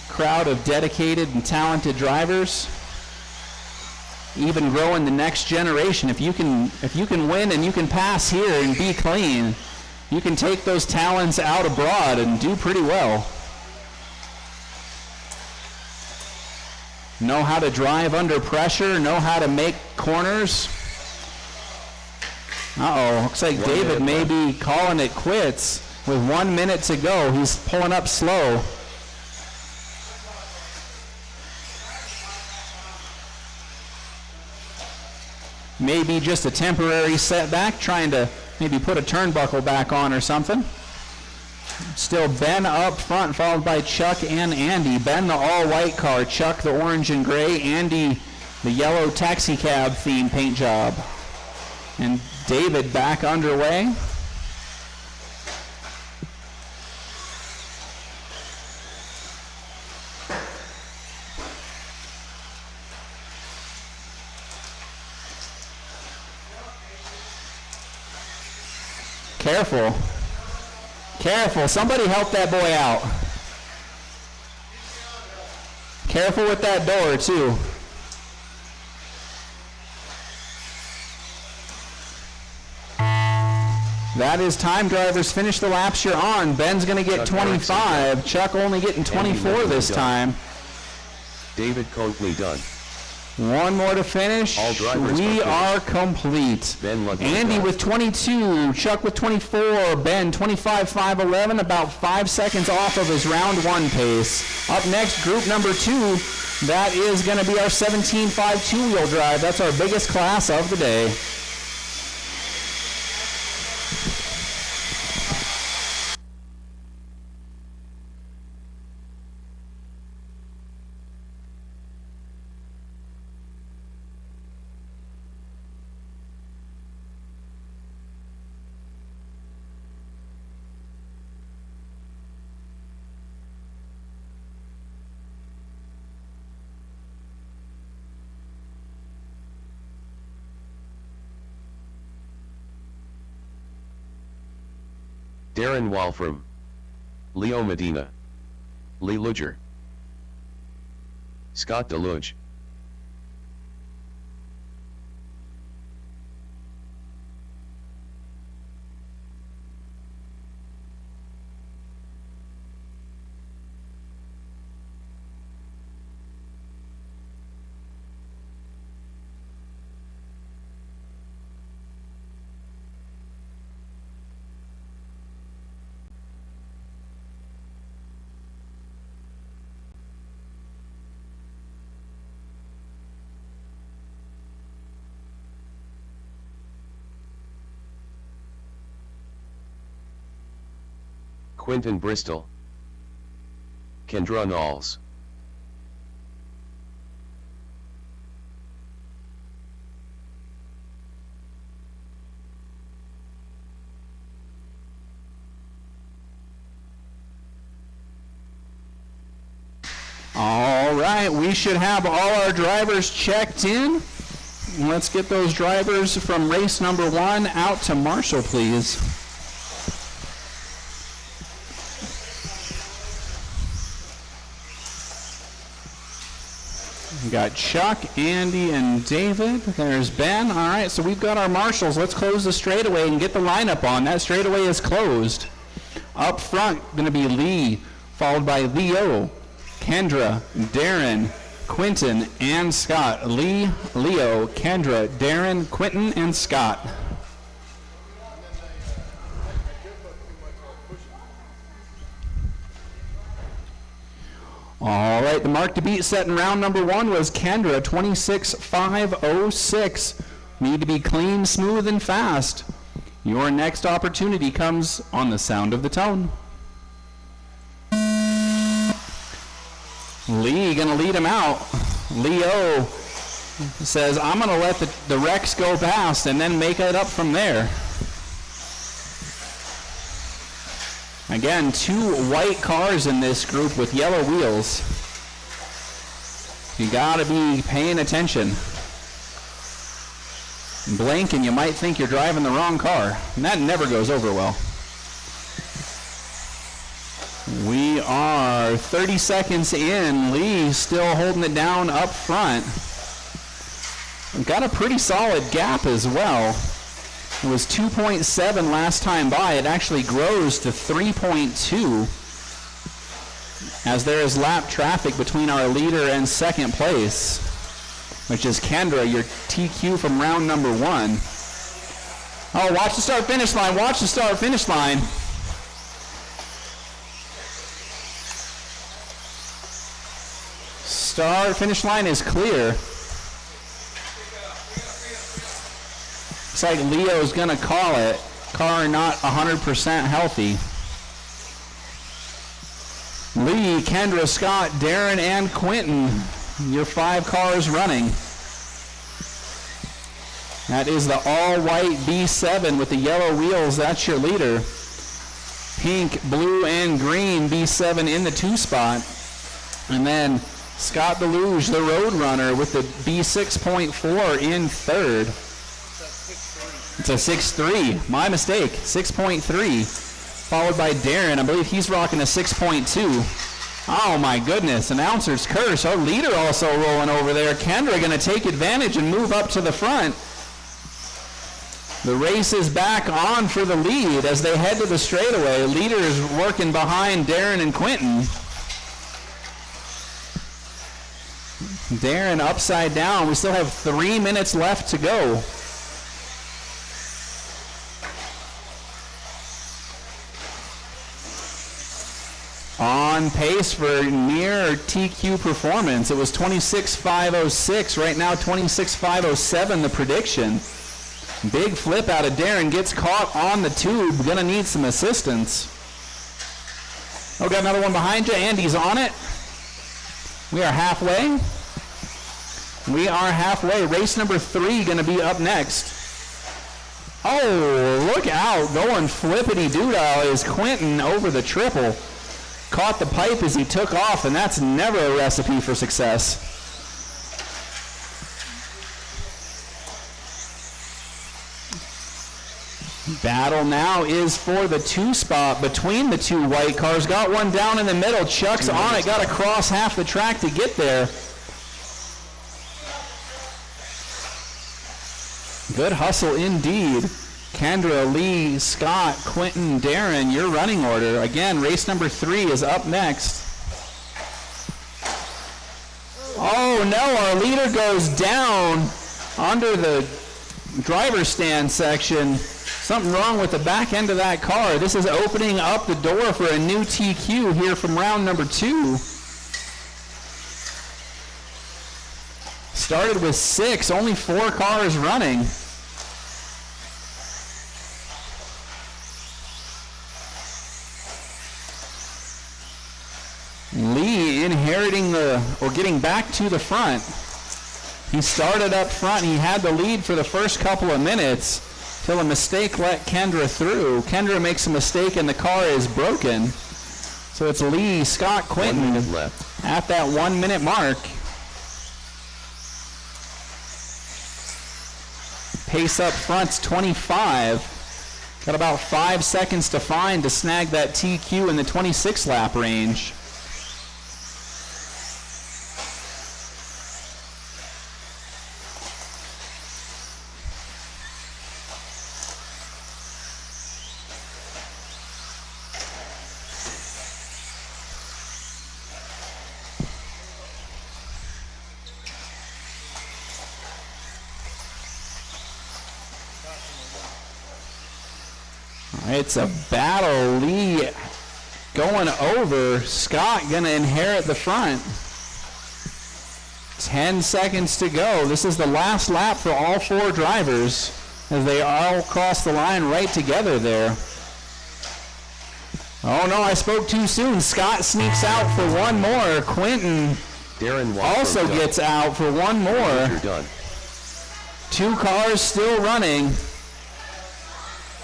crowd of dedicated and talented drivers. Even growing the next generation. If you can win and you can pass here and be clean, you can take those talents out abroad and do pretty well. Know how to drive under pressure, know how to make corners. Uh-oh, looks like David may be calling it quits with 1 minute to go. He's pulling up slow. Maybe just a temporary setback, trying to maybe put a turnbuckle back on or something. Still Ben up front, followed by Chuck and Andy. Ben, the all-white car. Chuck, the orange and gray. Andy, the yellow taxi cab theme paint job. And David back underway. Careful. Careful. Somebody help that boy out. Careful with that door, too. That is time, drivers. Finish the laps you're on. Ben's going to get 25. Chuck only getting 24 this time. David Coakley done. One more to finish. All drivers we are are complete. Ben Ludwig Andy done. with 22, Chuck with 24, Ben 25.511, about 5 seconds off of his round 1 pace. Up next, group number 2. That is going to be our 17.5 two-wheel drive. That's our biggest class of the day. Darren Walfram, Leo Medina, Lee Luger, Scott DeLuge, Quentin Bristol, Kendra Knowles, All right, we should have all our drivers checked in. Let's get those drivers from race number 1 out to Marshall, please. We got Chuck, Andy, and David. There's Ben. All right, so we've got our marshals. Let's close the straightaway and get the lineup on. That straightaway is closed. Up front, going to be Lee, followed by Leo, Kendra, Darren, Quentin, and Scott. Lee, Leo, Kendra, Darren, Quentin, and Scott. All right, the mark to beat set in round number 1 was Kendra, 26.506. Need to be clean, smooth, and fast. Your next opportunity comes on the sound of the tone. Lee gonna lead him out. Leo says, I'm gonna let the wrecks go past and then make it up from there. Again, 2 white cars in this group with yellow wheels. You gotta be paying attention. Blink and you might think you're driving the wrong car. And that never goes over well. We are 30 seconds in. Lee still holding it down up front. Got a pretty solid gap as well. It was 2.7 last time by. It actually grows to 3.2 as there is lap traffic between our leader and second place, which is Kendra, your TQ from round number 1. Oh, watch the start-finish line. Watch the start-finish line. Start-finish line is clear. Looks like Leo's going to call it. Car not 100% healthy. Lee, Kendra, Scott, Darren, and Quentin, your 5 cars running. That is the all-white B7 with the yellow wheels. That's your leader. Pink, blue, and green B7 in the 2 spot. And then Scott Deluge, the Roadrunner, with the B6.4 in 3rd. It's a 6.3. My mistake. 6.3. Followed by Darren. I believe he's rocking a 6.2. Oh my goodness. Announcer's curse. Our leader also rolling over there. Kendra going to take advantage and move up to the front. The race is back on for the lead as they head to the straightaway. Leader is working behind Darren and Quentin. Darren upside down. We still have 3 minutes left to go. On pace for near TQ performance. It was 26.506. Right now 26.507 the prediction. Big flip out of Darren. Gets caught on the tube. Gonna need some assistance. Oh, got another one behind you. Andy's on it. We are halfway. We are halfway. Race number 3 gonna be up next. Oh, look out. Going flippity-doodle is Quentin over the triple. Caught the pipe as he took off, and that's never a recipe for success. Battle now is for the 2 spot between the 2 white cars. Got one down in the middle. Chuck's on it. Got to cross half the track to get there. Good hustle indeed. Kendra, Lee, Scott, Quentin, Darren, your running order. Again, race number 3 is up next. Oh no, our leader goes down under the driver's stand section. Something wrong with the back end of that car. This is opening up the door for a new TQ here from round number 2. Started with 6, only 4 cars running. Lee inheriting getting back to the front. He started up front. He had the lead for the first couple of minutes till a mistake let Kendra through. Kendra makes a mistake and the car is broken. So it's Lee, Scott, Quentin 1 minute left at that 1 minute mark. Pace up front's 25. Got about 5 seconds to find to snag that TQ in the 26 lap range. It's a battle. Lee going over. Scott going to inherit the front. 10 seconds to go. This is the last lap for all 4 drivers as they all cross the line right together there. Oh no, I spoke too soon. Scott sneaks out for one more. Quentin Darren also gets out for one more. You're done. 2 cars still running.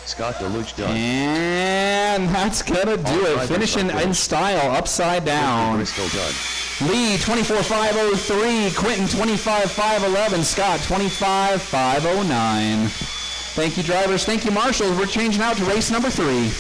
Scott Deluge done. And that's gonna do it. Finishing in style, upside down. Bristol done. Lee 24.503, Quentin 25.511, Scott 25.509. Thank you, drivers. Thank you, marshals. We're changing out to race number 3.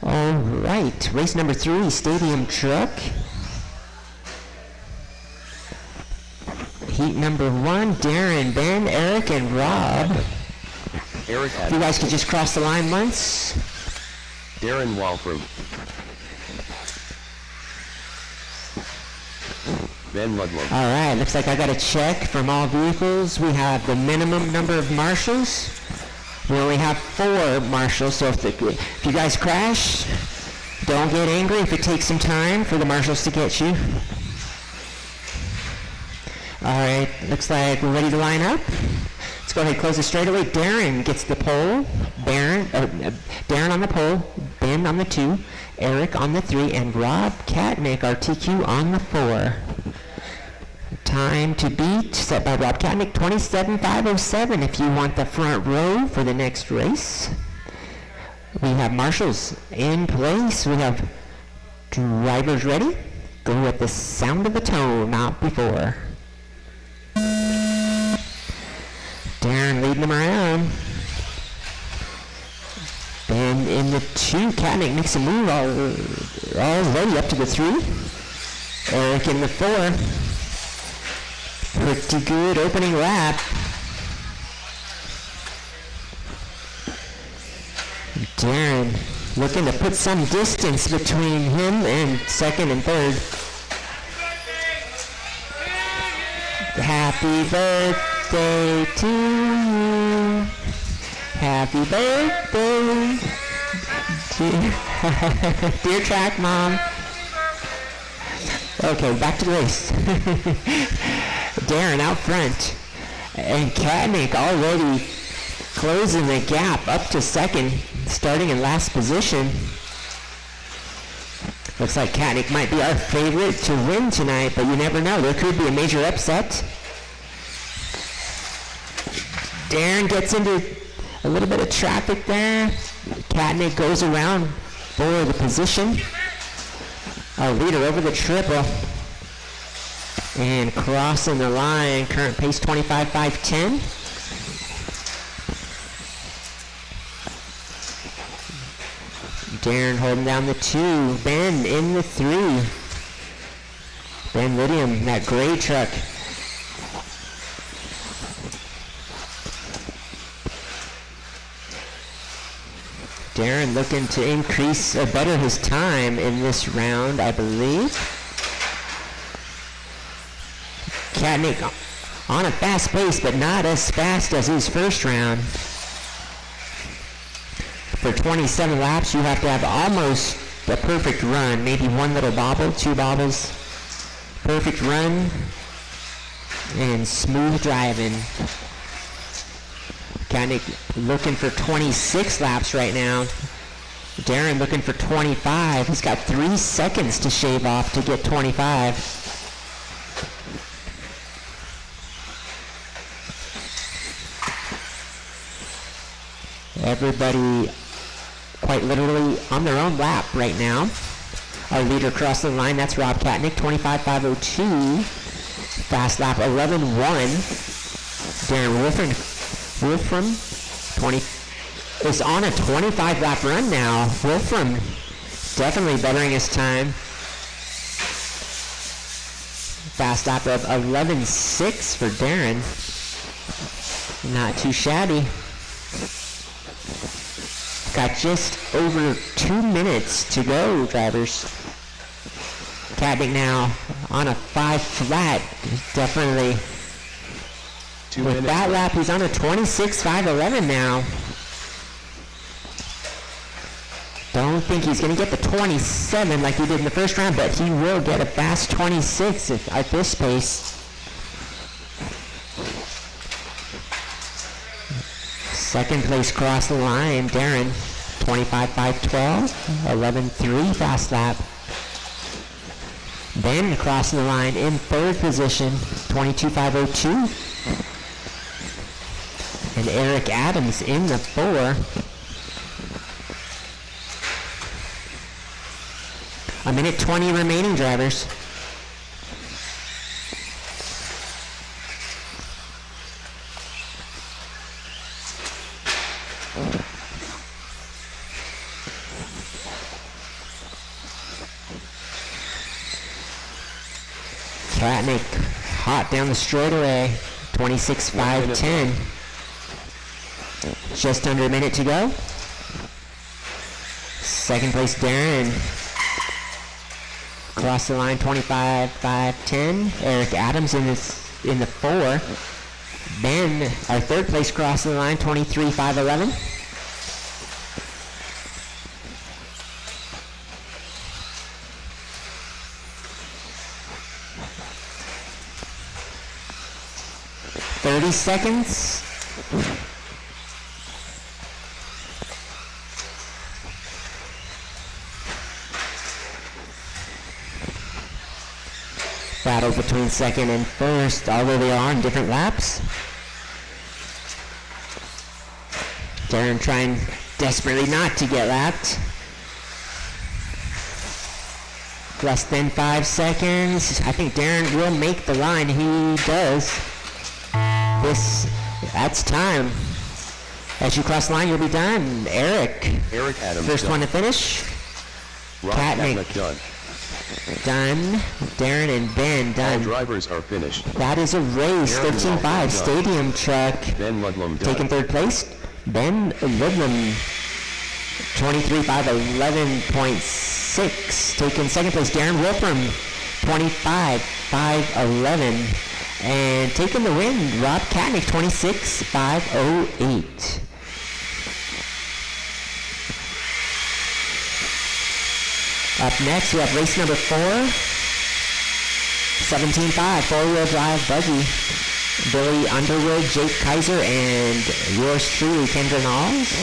All right, race number 3, Stadium Truck. Heat number 1, Darren, Ben, Eric, and Rob. Eric If you guys could just cross the line once. Darren Walford. Ben Ludlow. All right, looks like I got a check from all vehicles. We have the minimum number of marshals. We only have 4 marshals, so if you guys crash, don't get angry if it takes some time for the marshals to get you. All right, looks like we're ready to line up. Let's go ahead and close the straightaway. Darren gets the pole. Darren on the pole, Ben on the 2, Eric on the 3, and Rob Katnick, our TQ, on the 4. Time to beat, set by Rob Katnick, 27,507 if you want the front row for the next race. We have marshals in place. We have drivers ready. Go with the sound of the tone, not before. Darren leading them around. Ben in the 2. Katnick makes a move already up to the 3. Eric in the 4. Pretty good opening lap. Darren looking to put some distance between him and second and third. Happy birthday to you. Happy birthday, dear track mom. Okay, back to the race. Darren out front, and Katnick already closing the gap up to second, starting in last position. Looks like Katnick might be our favorite to win tonight, but you never know. There could be a major upset. Darren gets into a little bit of traffic there. Katnick goes around for the position. Our leader over the triple. And crossing the line, current pace 25.510. Darren holding down the 2. Ben in the 3. Ben Lydium, that gray truck. Darren looking to increase or better his time in this round, I believe. Katnick on a fast pace, but not as fast as his first round. For 27 laps, you have to have almost a perfect run. Maybe one little bobble, 2 bobbles. Perfect run and smooth driving. Katnick looking for 26 laps right now. Darren looking for 25. He's got 3 seconds to shave off to get 25. Everybody quite literally on their own lap right now. Our leader crossing the line, that's Rob Katnick, 25.502. Fast lap 11.1. Darren Wolfram 20, is on a 25 lap run now. Wolfram definitely bettering his time. Fast lap of 11.6 for Darren. Not too shabby. Got just over 2 minutes to go, drivers. Katnick now on a 5 flat. Definitely. 2 With minutes. that lap, he's on a 26.511 now. Don't think he's going to get the 27 like he did in the first round, but he will get a fast 26 at this pace. Second place cross the line, Darren, 25.512, 11.3 fast lap. Ben crossing the line in third position, 22.502. And Eric Adams in the 4. A minute 20 remaining, drivers. Katnick hot down the straightaway. 26-5-10. Just under a minute to go. Second place, Darren. Across the line, 25-5-10. Eric Adams in the 4. Ben, our third place, crossing the line, 23-5-11. Seconds. Battle between second and first, although they are on different laps. Darren trying desperately not to get lapped. Less than 5 seconds. I think Darren will make the line. He does. That's time. As you cross the line, you'll be done. Eric Adams first done. one to finish. Katnick done. Done. Darren and Ben done. All drivers are finished. That is a race. 13-5 stadium truck. Ben Ludlam done. Taking third place. Ben Ludlam 23-5-11.6. Taking second place. Darren Wolfram 25-5-11. And taking the win, Rob Katnick, 26-5-08. Up next, we have race number 4. 17-5, four-wheel drive buggy. Billy Underwood, Jake Kaiser, and yours truly, Kendra Knowles.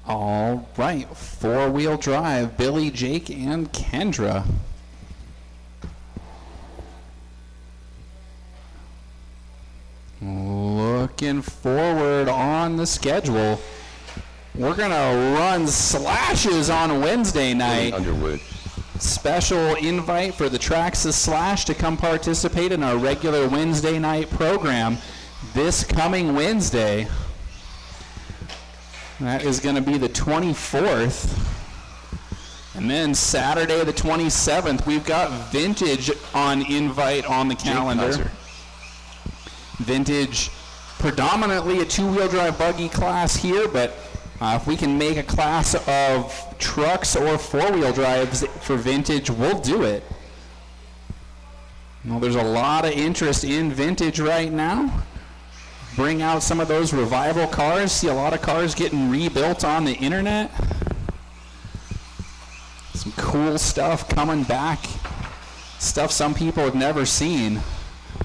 All right, four-wheel drive, Billy, Jake, and Kendra. Looking forward on the schedule. We're going to run slashes on Wednesday night. Underwood. Special invite for the Traxxas Slash to come participate in our regular Wednesday night program this coming Wednesday. That is going to be the 24th. And then Saturday the 27th, we've got Vintage on invite on the calendar. Vintage, predominantly a two-wheel drive buggy class here, but if we can make a class of trucks or four-wheel drives for Vintage, we'll do it. Well, there's a lot of interest in Vintage right now. Bring out some of those revival cars. See a lot of cars getting rebuilt on the internet. Some cool stuff coming back. Stuff some people have never seen.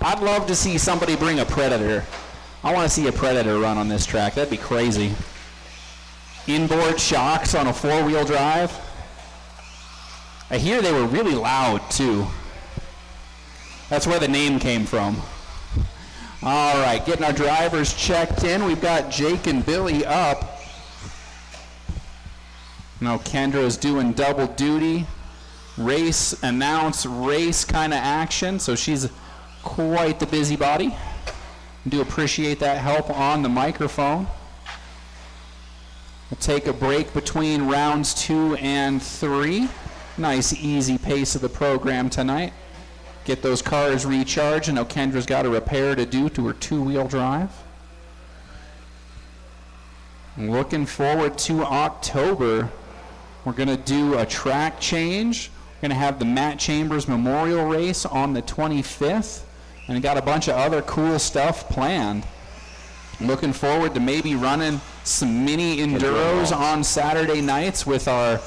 I'd love to see somebody bring a Predator. I want to see a Predator run on this track. That'd be crazy. Inboard shocks on a four-wheel drive. I hear they were really loud too. That's where the name came from. All right, getting our drivers checked in. We've got Jake and Billy up. Now Kendra is doing double duty. Race, announce, race kind of action. So she's quite the busybody. Do appreciate that help on the microphone. We'll take a break between rounds 2 and 3. Nice easy pace of the program tonight. Get those cars recharged. I know Kendra's got a repair to do to her two-wheel drive. Looking forward to October. We're going to do a track change. We're going to have the Matt Chambers Memorial Race on the 25th. and got a bunch of other cool stuff planned. Looking forward to maybe running some mini enduros on Saturday nights with our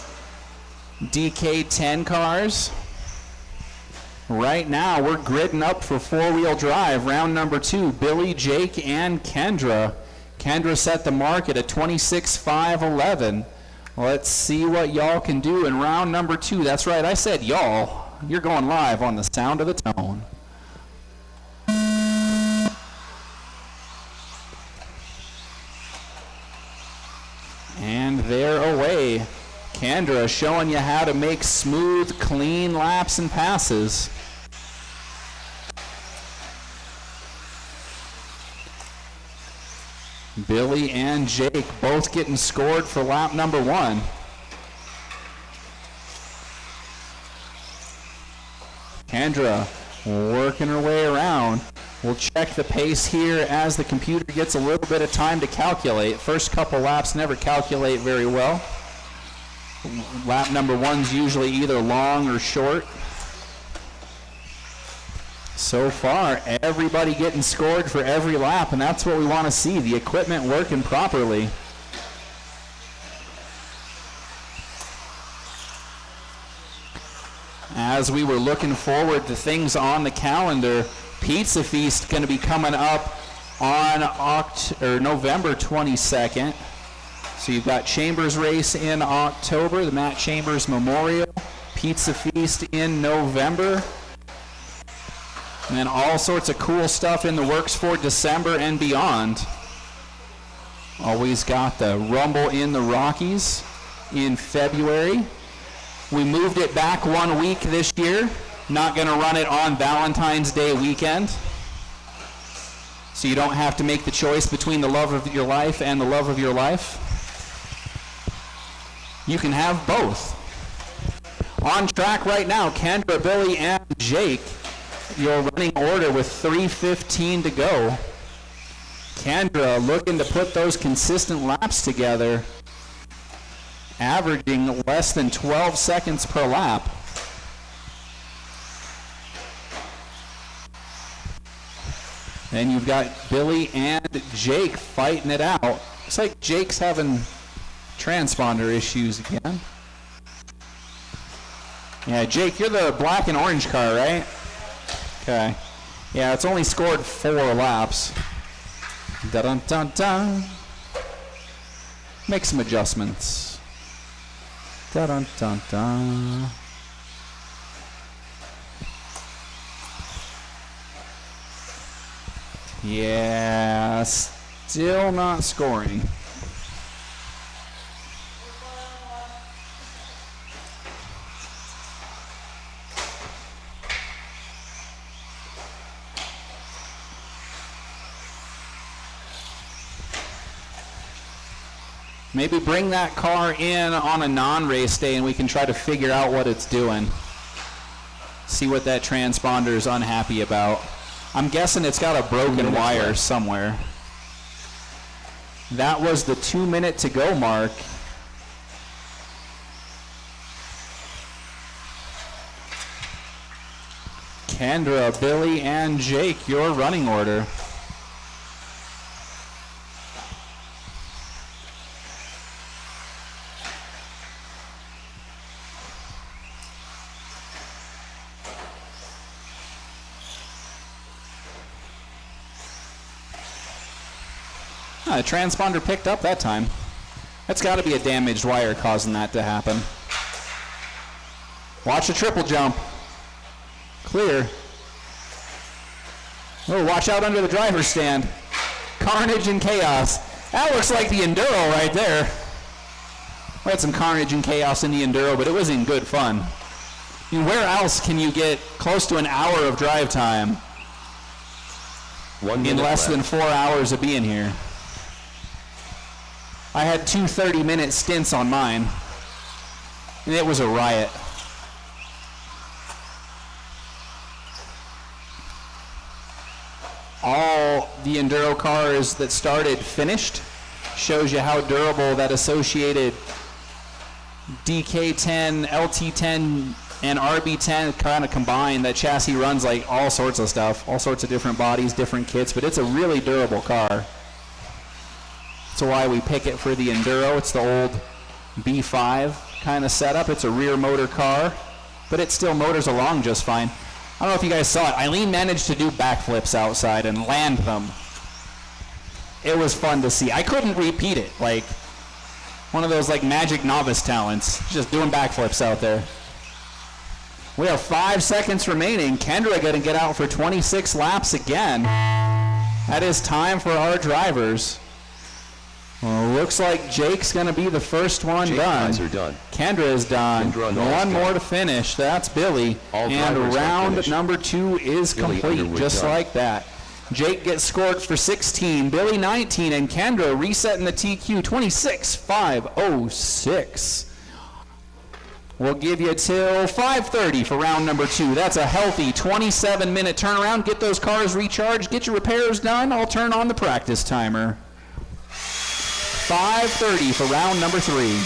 DK10 cars. Right now, we're gridding up for four-wheel drive, round number 2, Billy, Jake, and Kendra. Kendra set the mark at a 26.511. Let's see what y'all can do in round number 2. That's right, I said y'all. You're going live on the sound of the tone. And they're away. Kendra showing you how to make smooth, clean laps and passes. Billy and Jake both getting scored for lap number 1. Kendra working her way around. We'll check the pace here as the computer gets a little bit of time to calculate. First couple laps never calculate very well. Lap number 1's usually either long or short. So far, everybody getting scored for every lap, and that's what we want to see, the equipment working properly. As we were looking forward to things on the calendar, Pizza Feast going to be coming up on November 22nd. So you've got Chambers Race in October, the Matt Chambers Memorial, Pizza Feast in November, and then all sorts of cool stuff in the works for December and beyond. Always got the Rumble in the Rockies in February. We moved it back 1 week this year. Not going to run it on Valentine's Day weekend. So you don't have to make the choice between the love of your life and the love of your life. You can have both. On track right now, Kendra, Billy, and Jake. Your running order with 3:15 to go. Kendra looking to put those consistent laps together, averaging less than 12 seconds per lap. Then you've got Billy and Jake fighting it out. Looks like Jake's having transponder issues again. Yeah, Jake, you're the black and orange car, right? Okay. Yeah, it's only scored 4 laps. Dun-dun-dun-dun. Make some adjustments. Dun-dun-dun-dun. Yeah, still not scoring. Maybe bring that car in on a non-race day and we can try to figure out what it's doing. See what that transponder is unhappy about. I'm guessing it's got a broken wire somewhere. That was the 2 minute to go mark. Kendra, Billy, and Jake, your running order. The transponder picked up that time. That's got to be a damaged wire causing that to happen. Watch the triple jump. Clear. Oh, watch out under the driver's stand. Carnage and chaos. That looks like the Enduro right there. We had some carnage and chaos in the Enduro, but it was in good fun. I mean, where else can you get close to an hour of drive time in less than 4 hours of being here? I had 2 30-minute stints on mine, and it was a riot. All the Enduro cars that started finished. Shows you how durable that associated DK10, LT10 and RB10 kind of combined. That chassis runs like all sorts of stuff, all sorts of different bodies, different kits, but it's a really durable car. That's why we pick it for the Enduro. It's the old B5 kind of setup. It's a rear motor car, but it still motors along just fine. I don't know if you guys saw it. Eileen managed to do backflips outside and land them. It was fun to see. I couldn't repeat it. Like one of those like magic novice talents, just doing backflips out there. We have 5 seconds remaining. Kendra going to get out for 26 laps again. That is time for our drivers. Well, looks like Jake's going to be the first one Jake done. Guys are done. Kendra is done. One more to finish. That's Billy. And round number 2 is Billy complete, Underwood just done. like that. Jake gets scored for 16, Billy 19, and Kendra resetting the TQ 26.506. We'll give you till 5:30 for round number 2. That's a healthy 27-minute turnaround. Get those cars recharged. Get your repairs done. I'll turn on the practice timer. 5:30 for round number 3.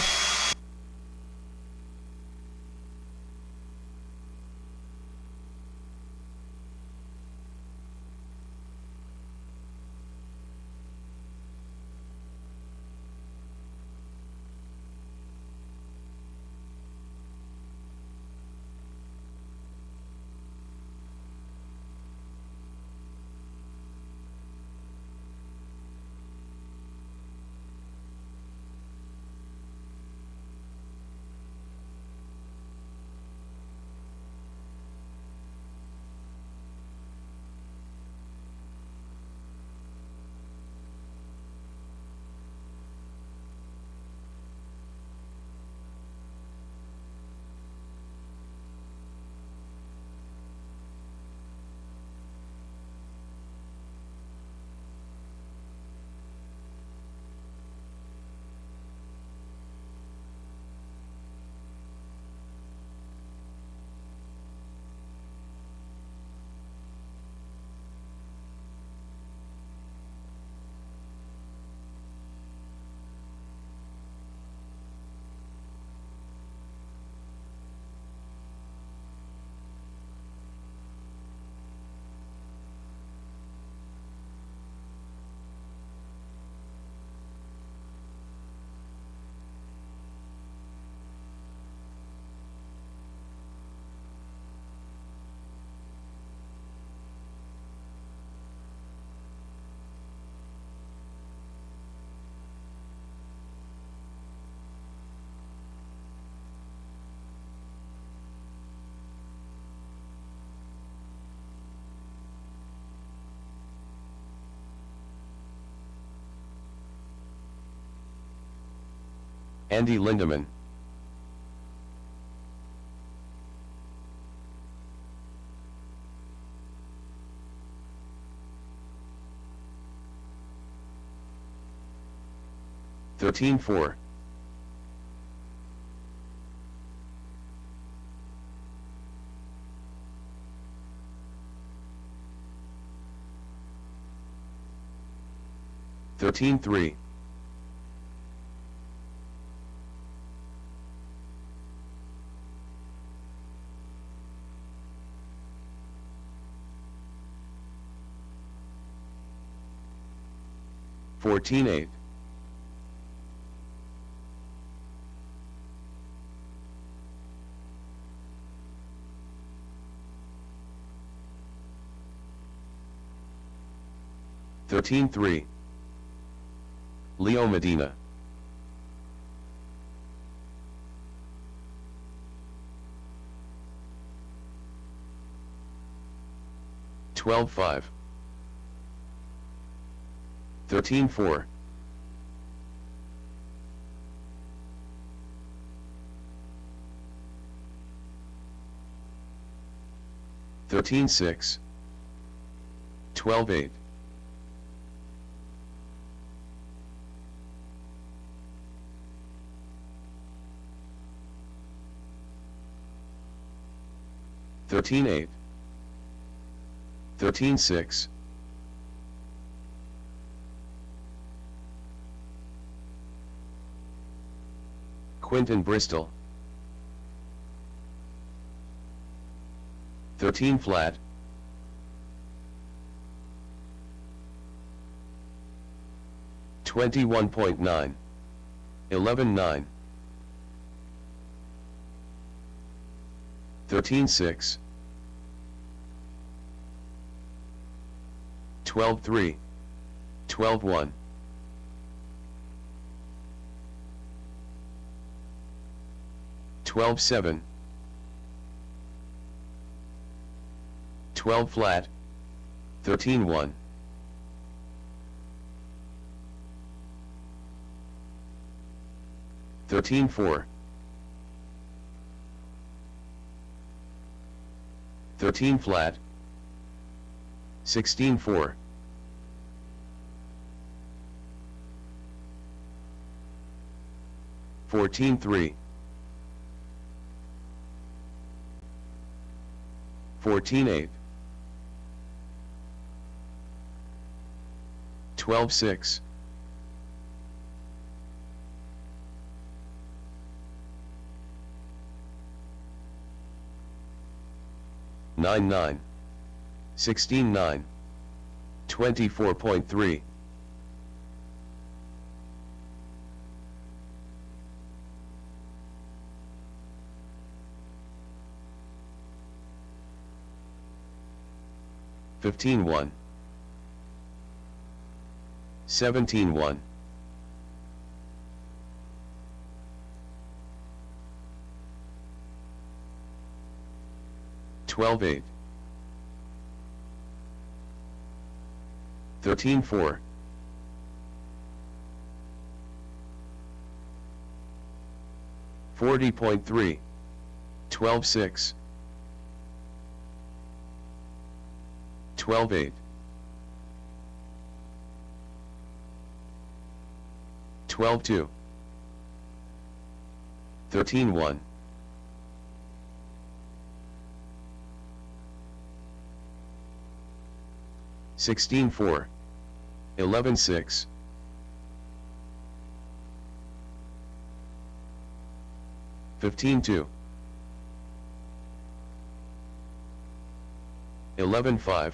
Andy Lindemann. Thirteen 4. Thirteen 3. 14-8. 13-3. Leo Medina. 12-5. 13-4. 13-6. 12-8. 13-8. 13-6. 'Quinton Bristol. 13 flat, 21.9, 11.9, 13.6, 12.3, 12.1, 12.7, 12 flat, 13.1, 13.4, 13 flat, 16.4, 14.3, 14.8, 12.6, 9.9, 16.9, 24.3, 15.1, 17.1, 12.8, 13.4, 40.3, 12.6, 12.8, 12.2, 13.1, 16.4, 11.6, 15.2, 11.5,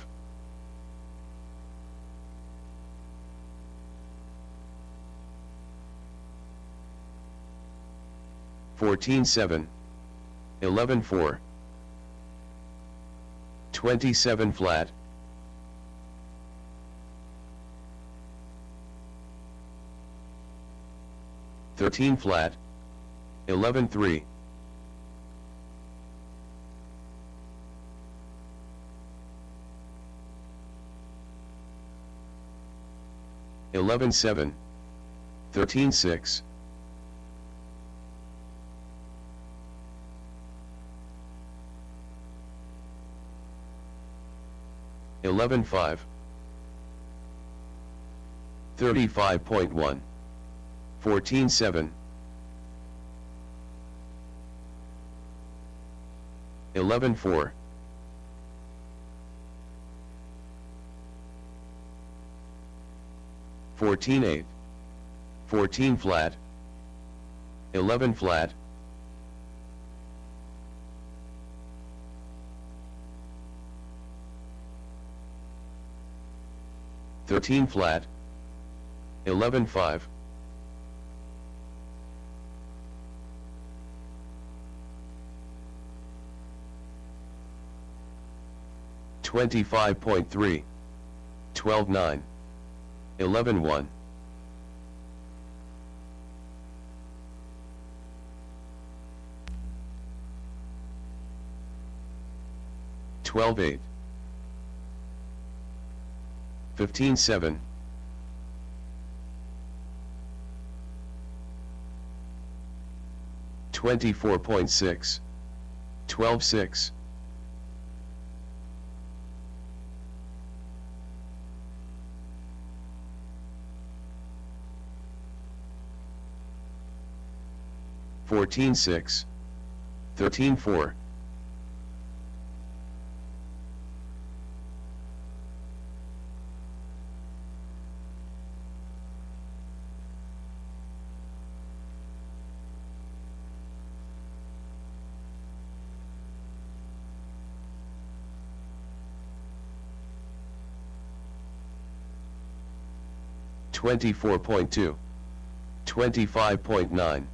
14.7, 11.4, 27 flat, 13 flat, 11.3, 11.7, 13.6, 11.5, 35.1, 14.7, 11.4, 14.8, 14 flat, 11 flat, 13 flat, 11.5, 25.3, 12.9, 11.1, 12.8, 15.7, 24.6, 12.6, 14.6, 13.4, 14.5, 24.2, 25.9,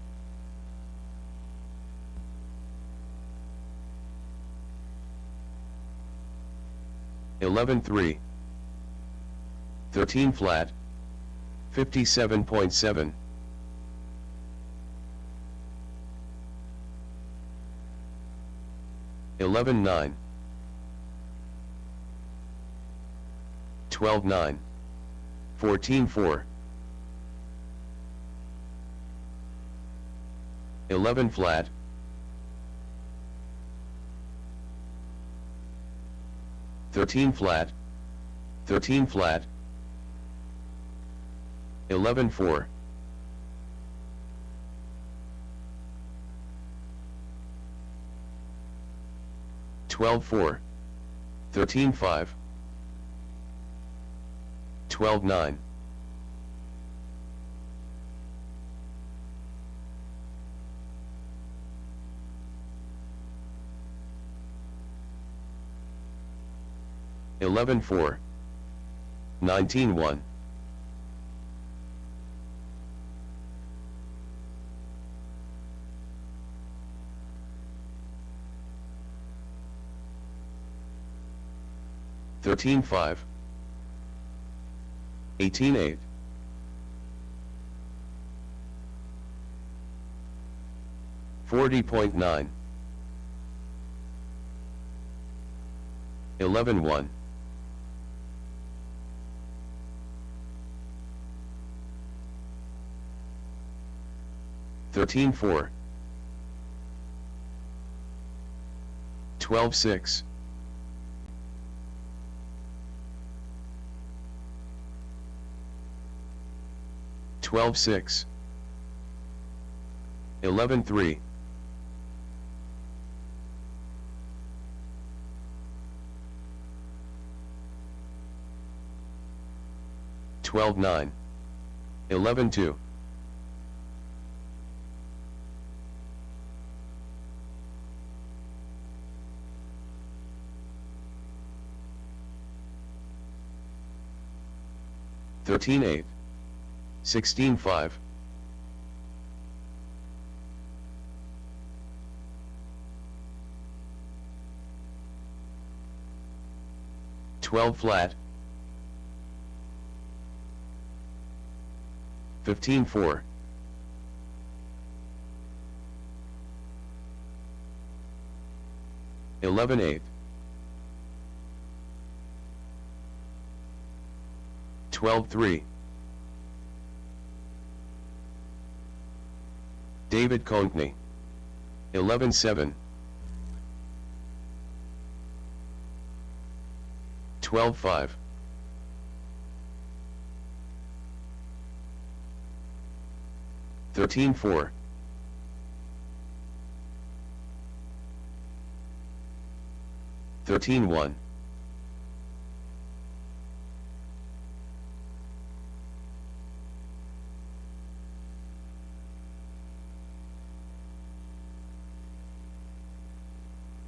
11.3, 13 flat, 57.7, 11.9, 12.9, 14.4, 11 flat, 13 flat, 13 flat, 11.4, 12.4, 13.5, 12.9, 11.4, 19.1, 13.5, 18.8, 40.9, 11.1, 13.4, 12.6, 12.6, 11.3, 12.9, 11.2, 13.8, 16.5, 12 flat, 15.4, 11.8, 12.3, David Conkney, 11.7, 12.5, 13.4, 13.1,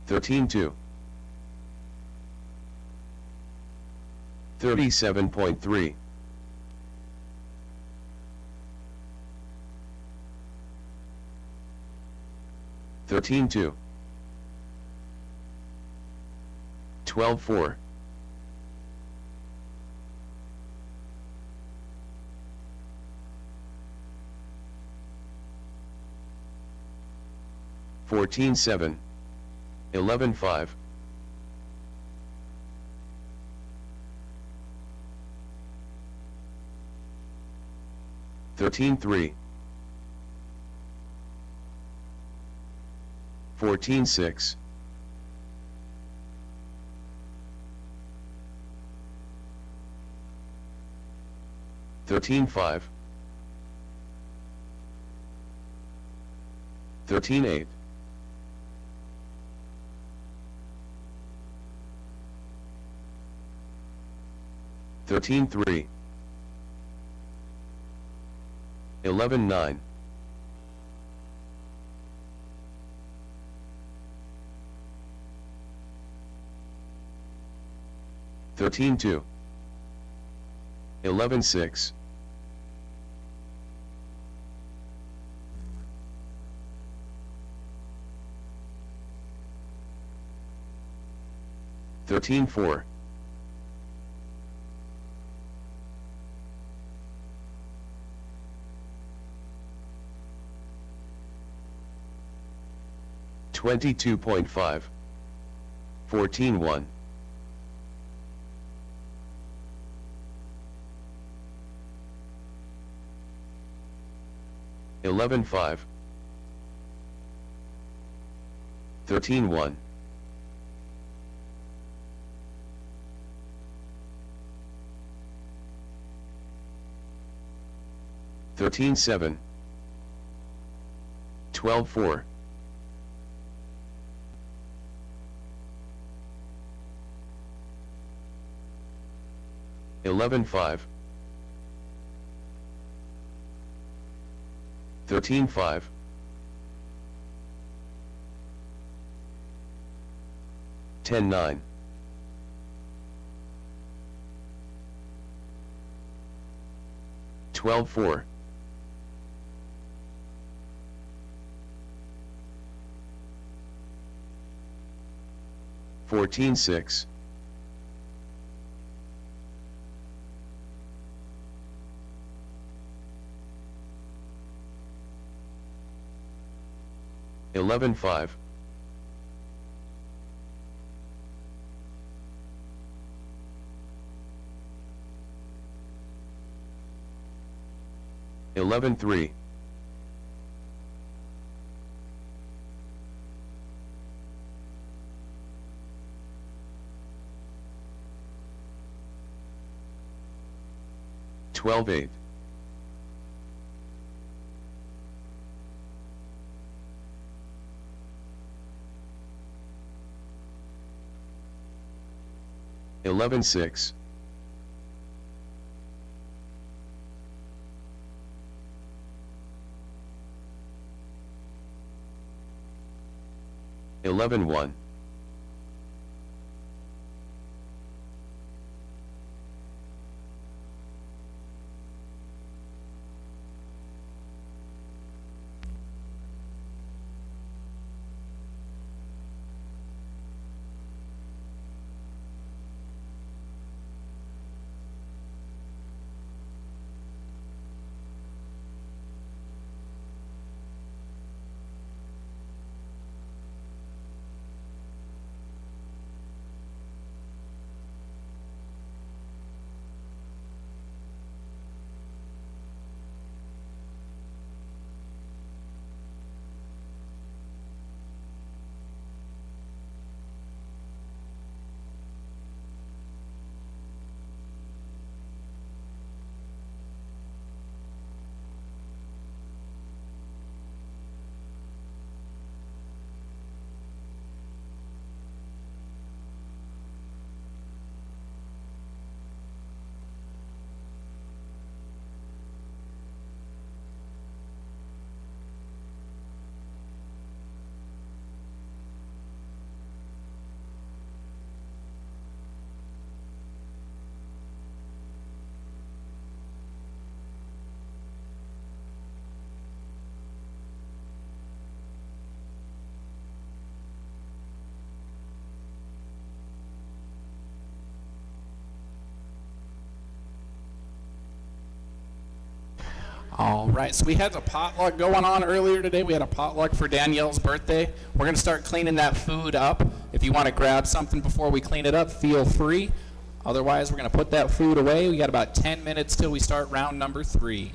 13.2, 37.3, 13.2, 12.4, 14.7, 11.5, 13.3, 14.6, 13.5, 13.8, 13.3, 11.9, 13.2, 11.6, 13-4. 22.5. 14-1. 11-5. 13-1. 13-7. 12-4. 11-5. 13-5. 10-9. 12-4. 14-6. 11-5. 11-3. 12-8. 11-6. 11-1. All right, so we had a potluck going on earlier today. We had a potluck for Danielle's birthday. We're going to start cleaning that food up. If you want to grab something before we clean it up, feel free. Otherwise, we're going to put that food away. We got about 10 minutes till we start round number 3.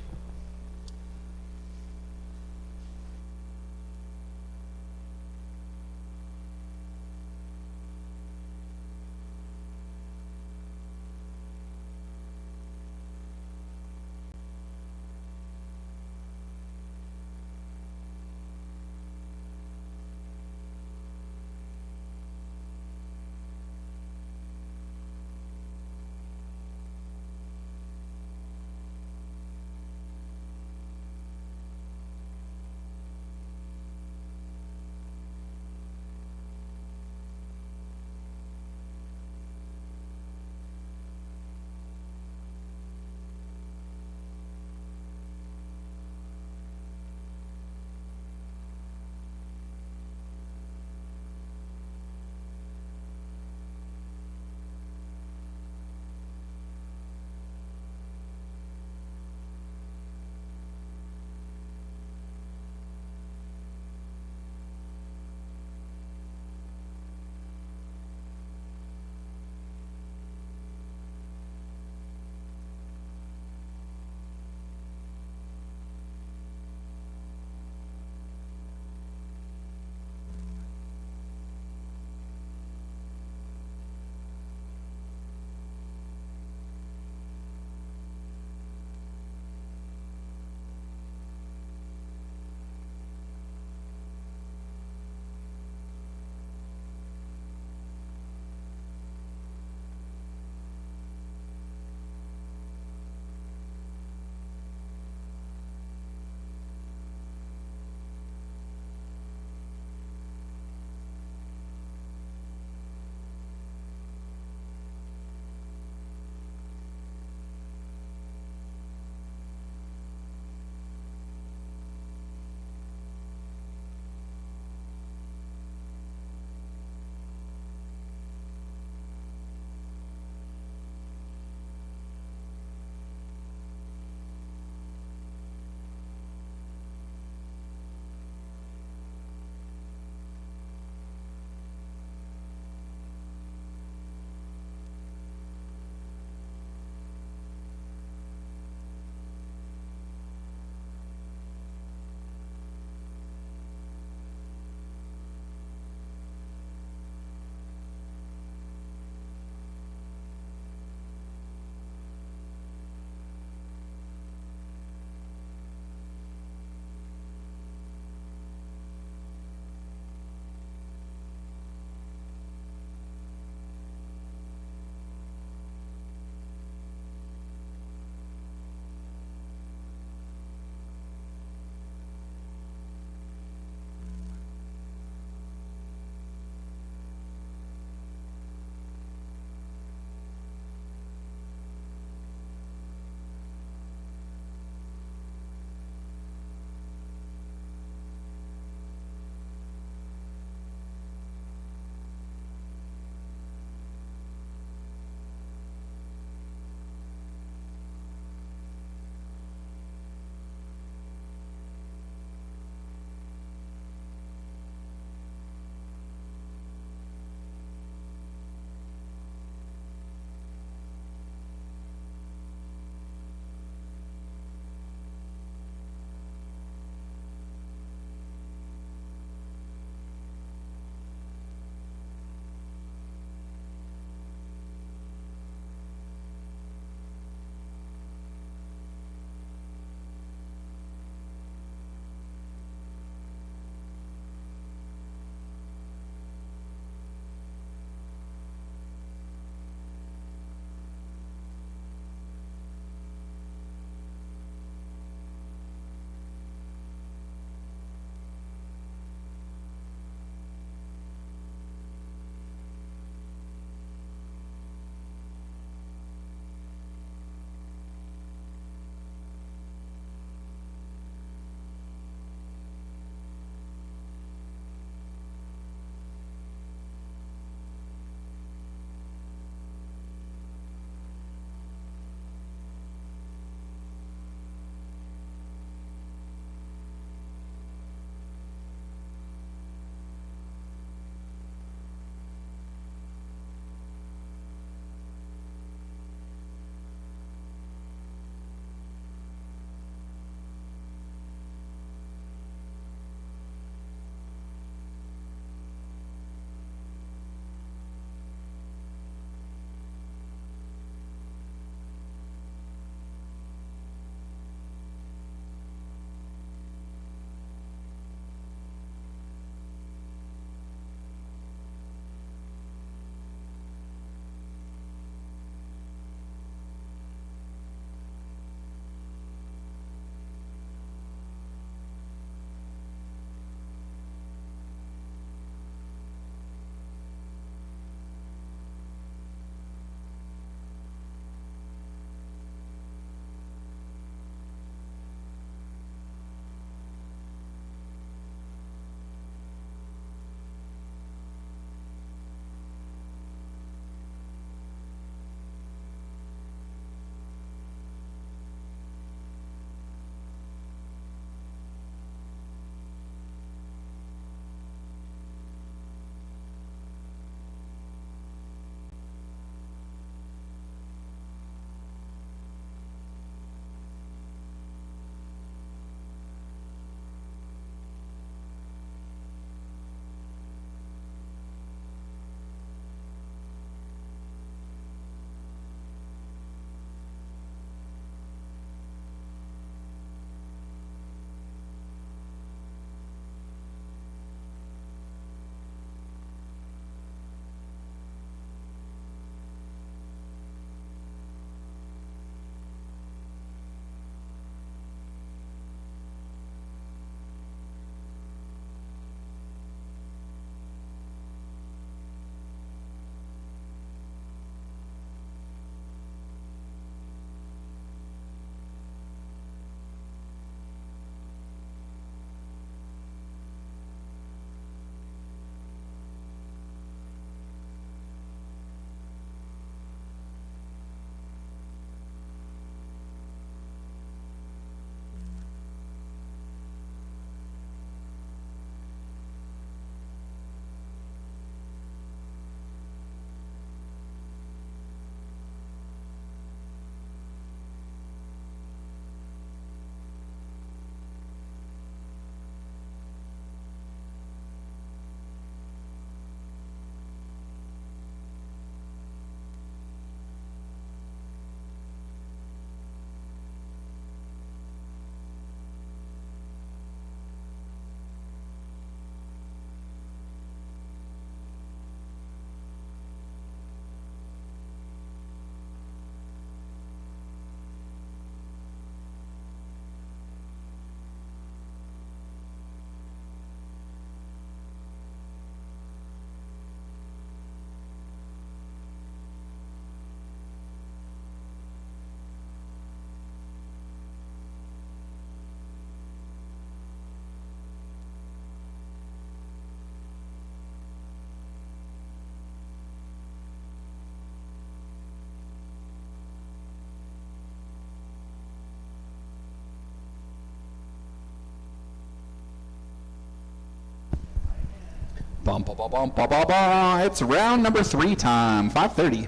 Bum, ba, ba, bum, ba, ba, ba. It's round number 3 time, 5:30.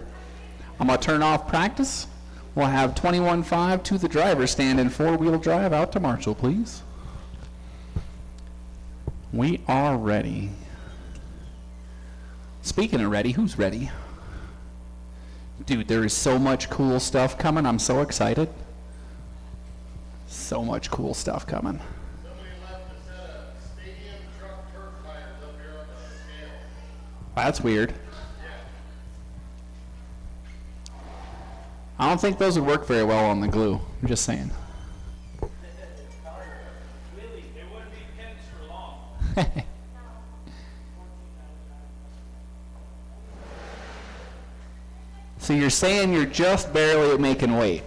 I'm going to turn off practice. We'll have 21-5 to the driver stand in 4-wheel drive out to Marshall, please. We are ready. Speaking of ready, who's ready? Dude, there is so much cool stuff coming. I'm so excited. So much cool stuff coming. Somebody left a set of stadium truck turf tires up here on the scale. That's weird. I don't think those would work very well on the glue. I'm just saying. Really, they wouldn't be pins for long. So you're saying you're just barely making weight?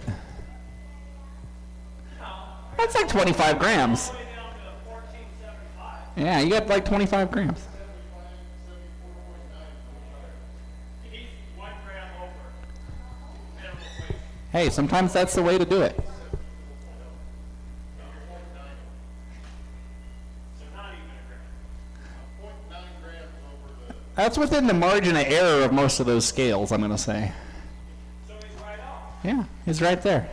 That's like 25 grams. Way down to 1475. Yeah, you got like 25 grams. He's 1 gram over minimum weight. Hey, sometimes that's the way to do it. So not even a gram. 0.9 grams over the. That's within the margin of error of most of those scales, I'm going to say. So he's right off. Yeah, he's right there.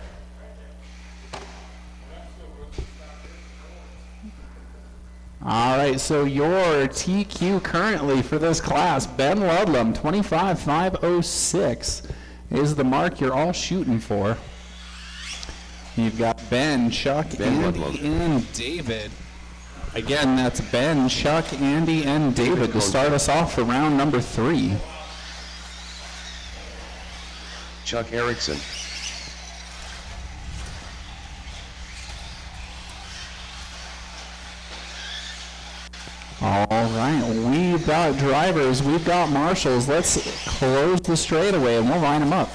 All right, so your TQ currently for this class, Ben Ludlam, 25,506 is the mark you're all shooting for. You've got Ben, Chuck, Ben Andy, Ludlam. and David. Again, that's Ben, Chuck, Andy, and David to start us off for round number 3. Chuck Erickson. All right, we've got drivers, we've got marshals. Let's close the straightaway and we'll line them up.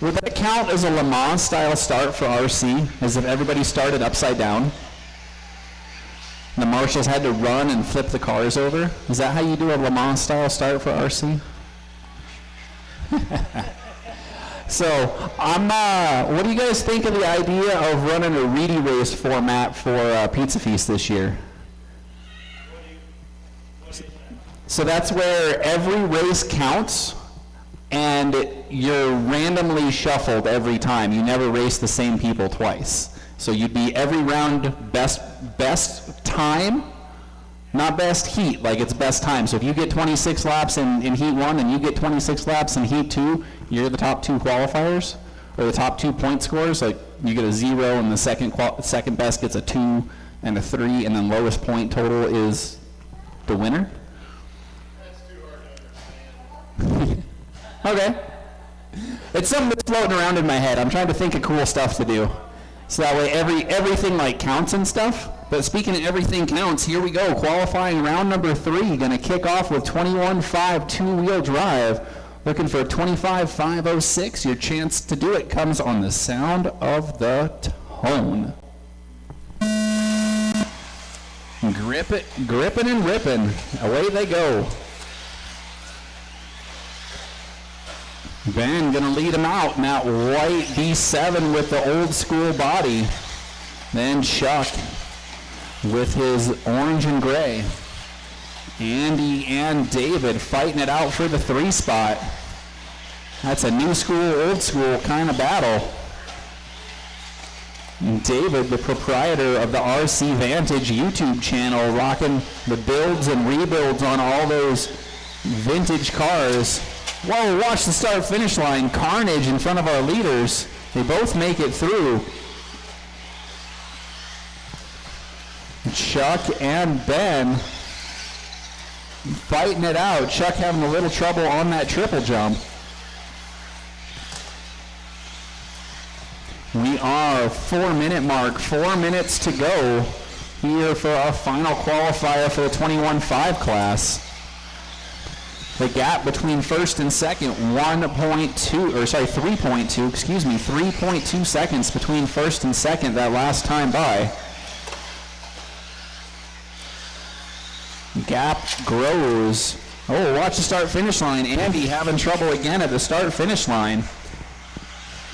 Would that count as a Le Mans style start for RC, as if everybody started upside down? The marshals had to run and flip the cars over? Is that how you do a Le Mans style start for RC? So, what do you guys think of the idea of running a Reedy race format for Pizza Feast this year? So that's where every race counts, and you're randomly shuffled every time. You never race the same people twice. So you'd be every round best time, not best heat, like it's best time. So if you get 26 laps in heat 1 and you get 26 laps in heat 2, you're the top 2 qualifiers, or the top 2 point scorers. Like you get a 0 and the second best gets a 2 and a 3, and then lowest point total is the winner. That's too hard to understand. Okay. It's something that's floating around in my head. I'm trying to think of cool stuff to do. So that way everything like counts and stuff. But speaking of everything counts, here we go. Qualifying round number 3. Going to kick off with 21.5 two-wheel drive. Looking for 25.506. Your chance to do it comes on the sound of the tone. Gripping and ripping. Away they go. Ben gonna lead him out in that white B7 with the old school body. Then Chuck with his orange and gray. Andy and David fighting it out for the 3 spot. That's a new school, old school kind of battle. And David, the proprietor of the RC Vantage YouTube channel, rocking the builds and rebuilds on all those vintage cars. Whoa, watch the start-finish line. Carnage in front of our leaders. They both make it through. Chuck and Ben fighting it out. Chuck having a little trouble on that triple jump. We are 4-minute mark. 4 minutes to go here for our final qualifier for the 21.5 class. The gap between first and second, 3.2 seconds between first and second that last time by. Gap grows. Oh, watch the start-finish line. Andy having trouble again at the start-finish line.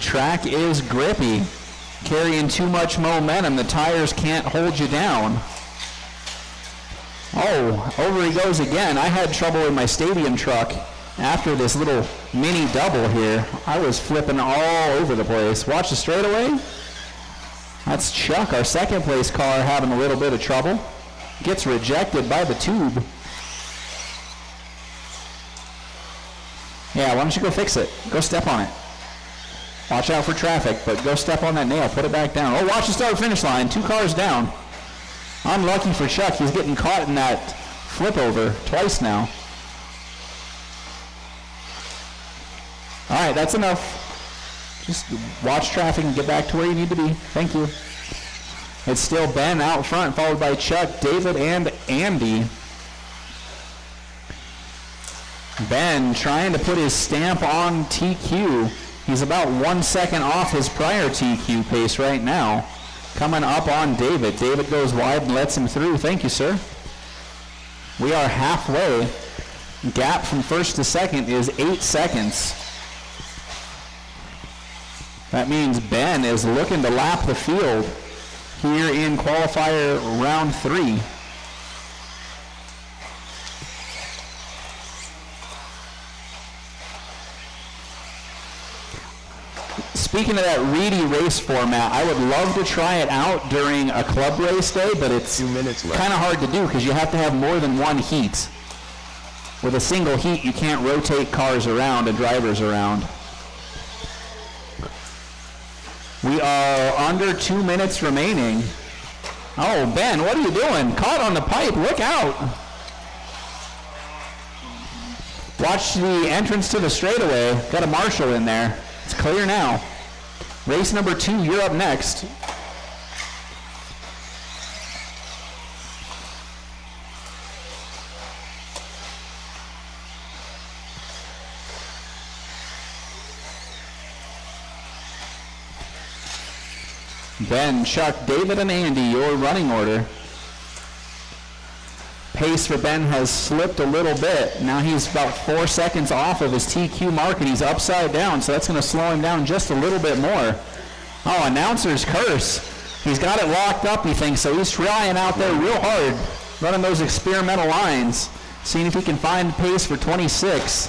Track is grippy. carrying too much momentum. The tires can't hold you down. Oh, over he goes again. I had trouble in my stadium truck after this little mini double here. I was flipping all over the place. Watch the straightaway. That's Chuck, our second place car, having a little bit of trouble. Gets rejected by the tube. Yeah, why don't you go fix it? Go step on it. Watch out for traffic, but go step on that nail. Put it back down. Oh, watch the start-finish line. 2 cars down. Unlucky for Chuck. He's getting caught in that flip over twice now. All right, that's enough. Just watch traffic and get back to where you need to be. Thank you. It's still Ben out front, followed by Chuck, David, and Andy. Ben trying to put his stamp on TQ. He's about 1 second off his prior TQ pace right now. Coming up on David. David goes wide and lets him through. Thank you, sir. We are halfway. Gap from first to second is 8 seconds. That means Ben is looking to lap the field here in qualifier round 3. Speaking of that Reedy race format, I would love to try it out during a club race day, but it's 2 minutes left. kind of hard to do because you have to have more than one heat. With a single heat, you can't rotate cars around and drivers around. We are under 2 minutes remaining. Oh, Ben, what are you doing? Caught on the pipe. Look out. Watch the entrance to the straightaway. Got a marshal in there. It's clear now. Race number 2, you're up next. Ben, Chuck, David, and Andy, your running order. Pace for Ben has slipped a little bit. Now he's about 4 seconds off of his TQ mark, and he's upside down, so that's going to slow him down just a little bit more. Oh, announcer's curse. He's got it locked up, he thinks, so he's trying out there real hard, running those experimental lines, seeing if he can find pace for 26.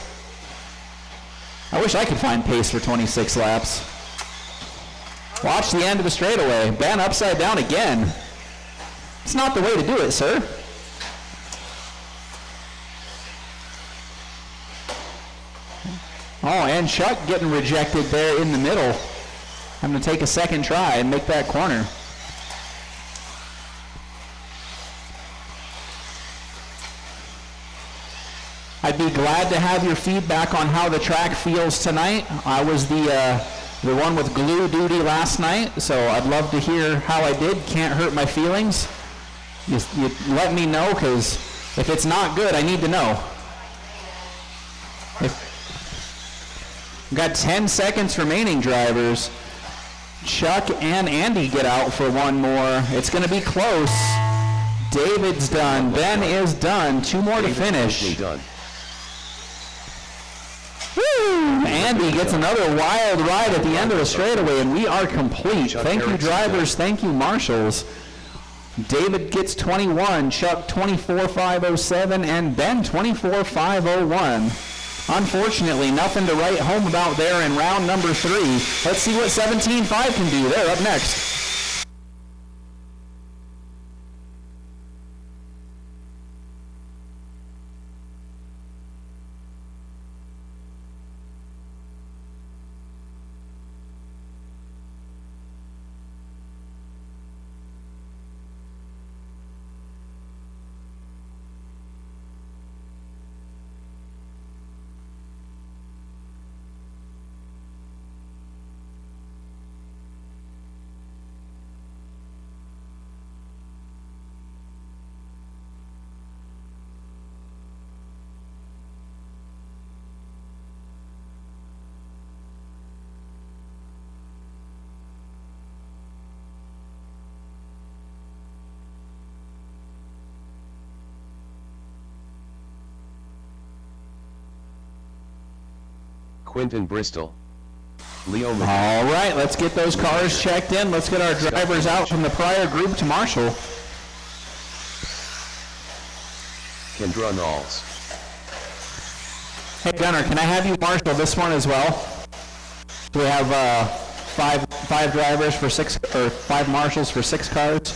I wish I could find pace for 26 laps. Watch the end of the straightaway. Ben upside down again. It's not the way to do it, sir. Oh, and Chuck getting rejected there in the middle. I'm going to take a second try and make that corner. I'd be glad to have your feedback on how the track feels tonight. I was the one with glue duty last night, so I'd love to hear how I did. Can't hurt my feelings. You let me know, because if it's not good, I need to know. We've got 10 seconds remaining, drivers. Chuck and Andy get out for one more. It's going to be close. David's done. Ben is done. 2 more to finish. Done. Woo! Andy gets another wild ride at the end of the straightaway, and we are complete. Thank you, drivers. Thank you, marshals. David gets 21, Chuck 24,507, and Ben 24,501. Unfortunately, nothing to write home about there in round number 3. Let's see what 17.5 can do. They're up next. Quinton Bristol. Leo Mc- All right, let's get those cars checked in. Let's get our drivers out from the prior group to marshal. Kendra Knowles. Hey, Gunnar, can I have you marshal this one as well? We have five drivers for six, or 5 marshals for 6 cars.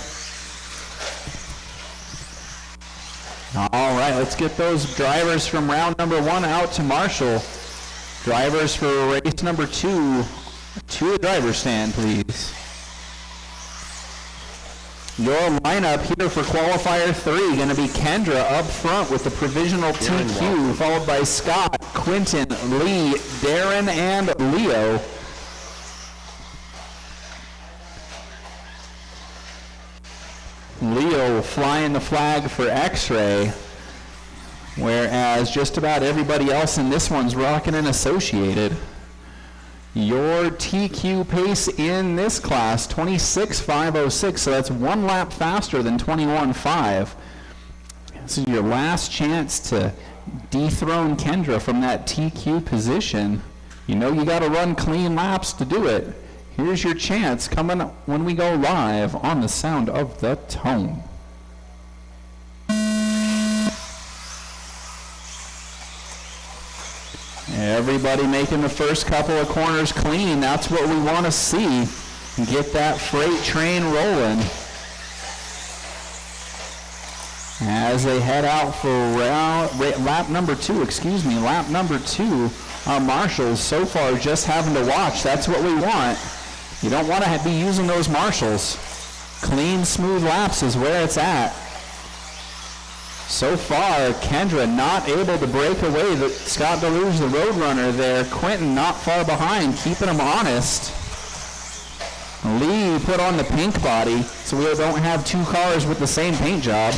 All right, let's get those drivers from round number 1 out to marshal. Drivers for race number 2 to the driver's stand, please. Your lineup here for qualifier 3 going to be Kendra up front with the provisional TQ, followed by Scott, Quentin, Lee, Darren, and Leo. Leo flying the flag for X-Ray, whereas just about everybody else in this one's rocking an Associated. Your TQ pace in this class, 26.506, so that's 1 lap faster than 21.5. This is your last chance to dethrone Kendra from that TQ position. You know you got to run clean laps to do it. Here's your chance coming when we go live on the Sound of the Tone. Everybody making the first couple of corners clean. That's what we want to see. Get that freight train rolling. As they head out for lap number 2, lap number 2, our marshals so far just having to watch. That's what we want. You don't want to be using those marshals. Clean, smooth laps is where it's at. So far, Kendra not able to break away. Scott Deluge, the Roadrunner there. Quentin not far behind, keeping him honest. Lee put on the pink body, so we don't have 2 cars with the same paint job.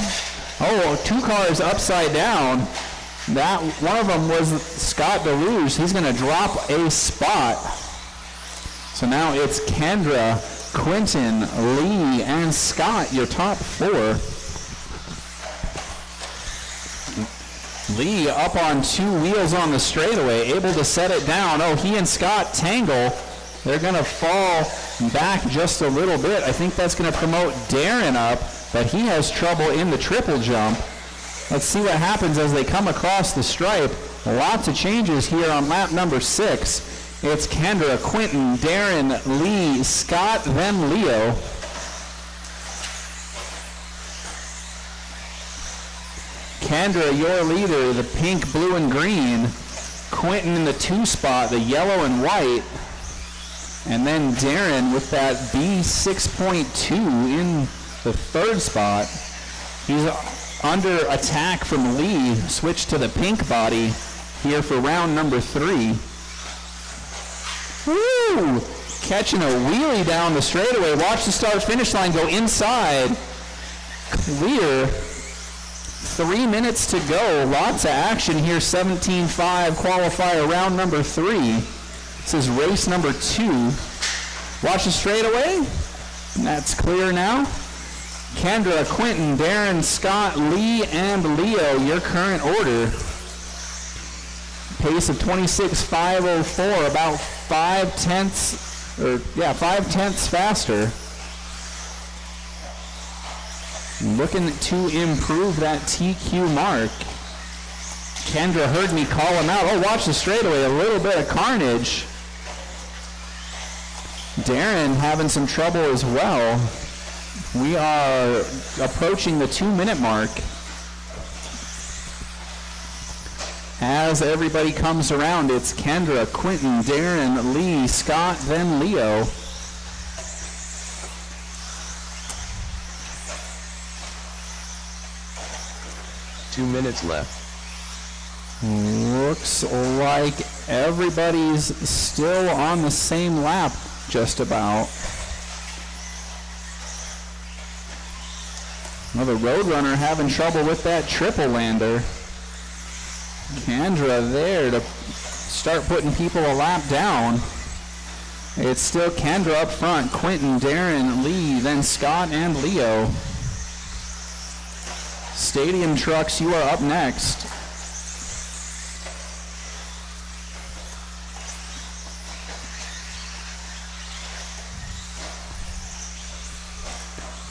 Oh, 2 cars upside down. That one of them was Scott Deluge. He's going to drop a spot. So now it's Kendra, Quentin, Lee, and Scott, your top 4. Lee up on 2 wheels on the straightaway, able to set it down. Oh, he and Scott tangle. They're going to fall back just a little bit. I think that's going to promote Darren up, but he has trouble in the triple jump. Let's see what happens as they come across the stripe. Lots of changes here on lap number 6. It's Kendra, Quentin, Darren, Lee, Scott, then Leo. Kendra, your leader, the pink, blue, and green. Quentin in the 2 spot, the yellow and white. And then Darren with that B6.2 in the 3rd spot. He's under attack from Lee. Switch to the pink body here for round number 3. Woo! Catching a wheelie down the straightaway. Watch the start-finish line go inside. Clear. 3 minutes to go. Lots of action here. 17.5 qualifier round number 3. This is race number 2. Watch the straightaway. And that's clear now. Kendra, Quentin, Darren, Scott, Lee, and Leo, your current order. Pace of 26.504, about 5 tenths faster. Looking to improve that TQ mark. Kendra heard me call him out. Oh, watch the straightaway, a little bit of carnage. Darren having some trouble as well. We are approaching the 2-minute mark. As everybody comes around, it's Kendra, Quentin, Darren, Lee, Scott, then Leo. Two minutes left. Looks like everybody's still on the same lap, just about. Well, the Roadrunner having trouble with that triple lander. Kendra there to start putting people a lap down. It's still Kendra up front, Quentin, Darren, Lee, then Scott and Leo. Stadium Trucks, you are up next.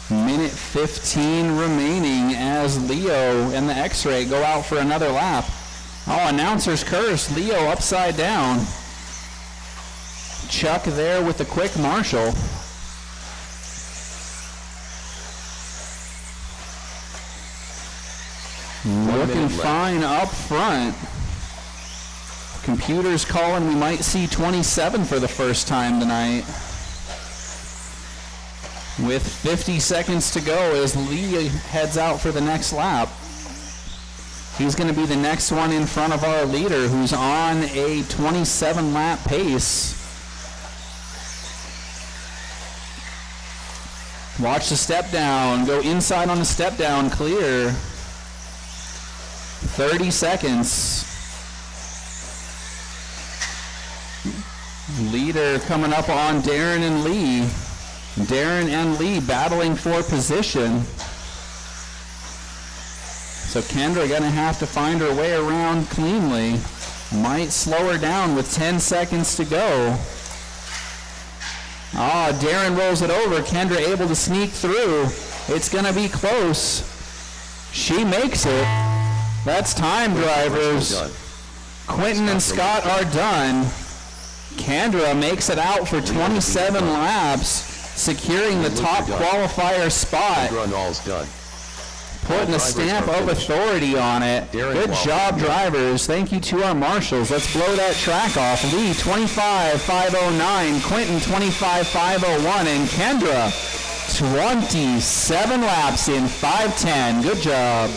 Minute 15 remaining as Leo and the X-Ray go out for another lap. Oh, announcer's curse. Leo upside down. Chuck there with the quick marshal. Looking fine up front. Computer's calling we might see 27 for the first time tonight. With 50 seconds to go as Lee heads out for the next lap. He's going to be the next one in front of our leader, who's on a 27 lap pace. Watch the step down. Go inside on the step down. Clear. 30 seconds. Leader coming up on Darren and Lee. Darren and Lee battling for position. So Kendra going to have to find her way around cleanly. Might slow her down with 10 seconds to go. Darren rolls it over. Kendra able to sneak through. It's going to be close. She makes it. That's time, drivers. Quentin and Scott are done. Kendra makes it out for 27 laps, securing the top qualifier spot. Putting a stamp of authority on it. Good job, drivers. Thank you to our marshals. Let's blow that track off. Lee, 25.509. Quentin, 25.501. And Kendra, 27 laps in 5:10. Good job.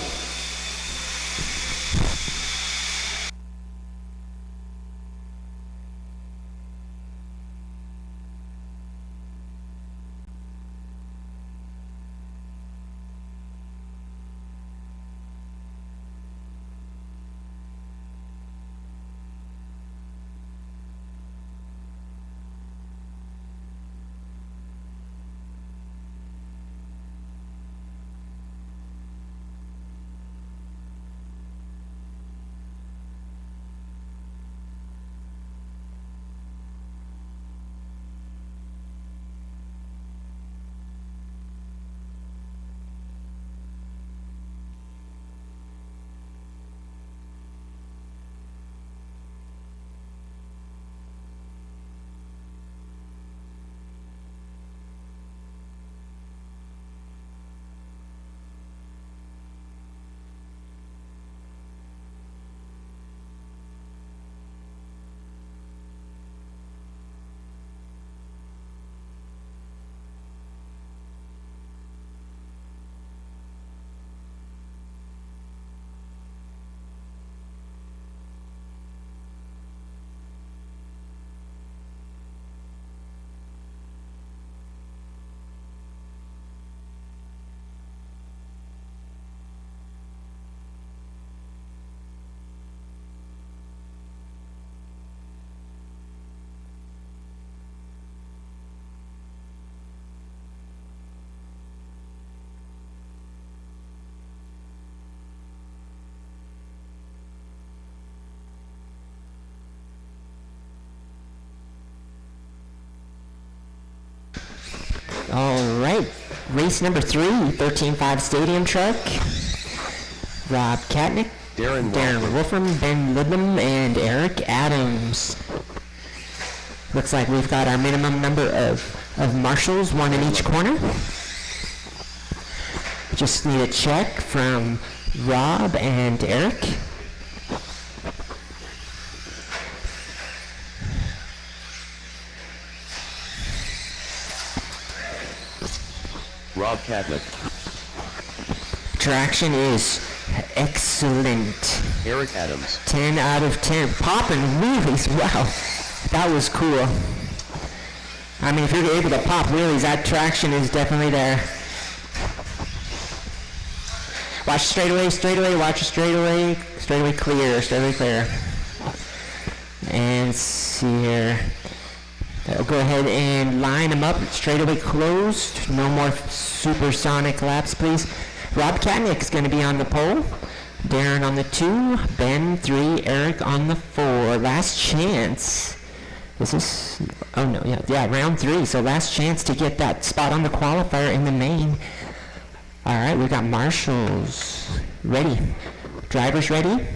All right, race number 3, 13.5 Stadium Truck. Rob Katnick, Darren Wolfram, Ben Lidlam, and Eric Adams. Looks like we've got our minimum number of marshals, one in each corner. Just need a check from Rob and Eric. Rob Katnick. Traction is excellent. Eric Adams. 10 out of 10. Popping wheelies. Wow. That was cool. I mean, if you're able to pop wheelies, that traction is definitely there. Watch straightaway, watch straightaway clear, straightaway clear. And see here. I'll go ahead and line them up. Straightaway closed. No more supersonic laps, please. Rob Katnick is going to be on the pole. Darren on the 2. Ben 3. Eric on the 4. Last chance. Is this? Oh no, yeah, round 3. So last chance to get that spot on the qualifier in the main. All right, we got marshals ready. Drivers ready?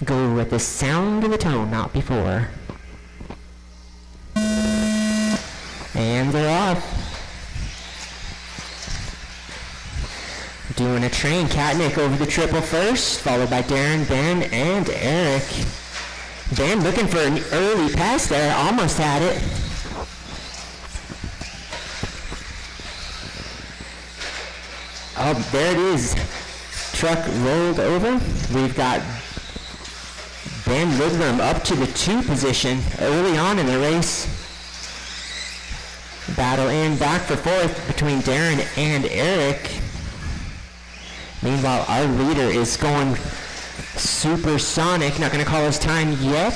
Go with the sound of the tone, not before. And they're off. Doing a train, Katnick over the triple first, followed by Darren, Ben, and Eric. Ben looking for an early pass there, almost had it. Oh, there it is. Truck rolled over. We've got Ben Lidlam up to the 2 position early on in the race. Battle in back for 4th between Darren and Eric. Meanwhile, our leader is going supersonic. Not going to call his time yet.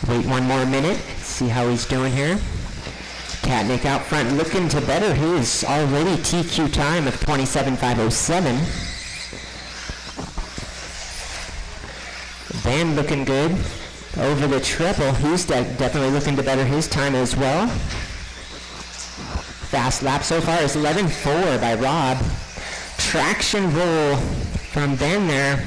Wait one more minute. See how he's doing here. Katnick out front looking to better his already TQ time of 27.507. Ben looking good over the triple. He's definitely looking to better his time as well. Fast lap so far is 11.4 by Rob. Traction roll from Ben there.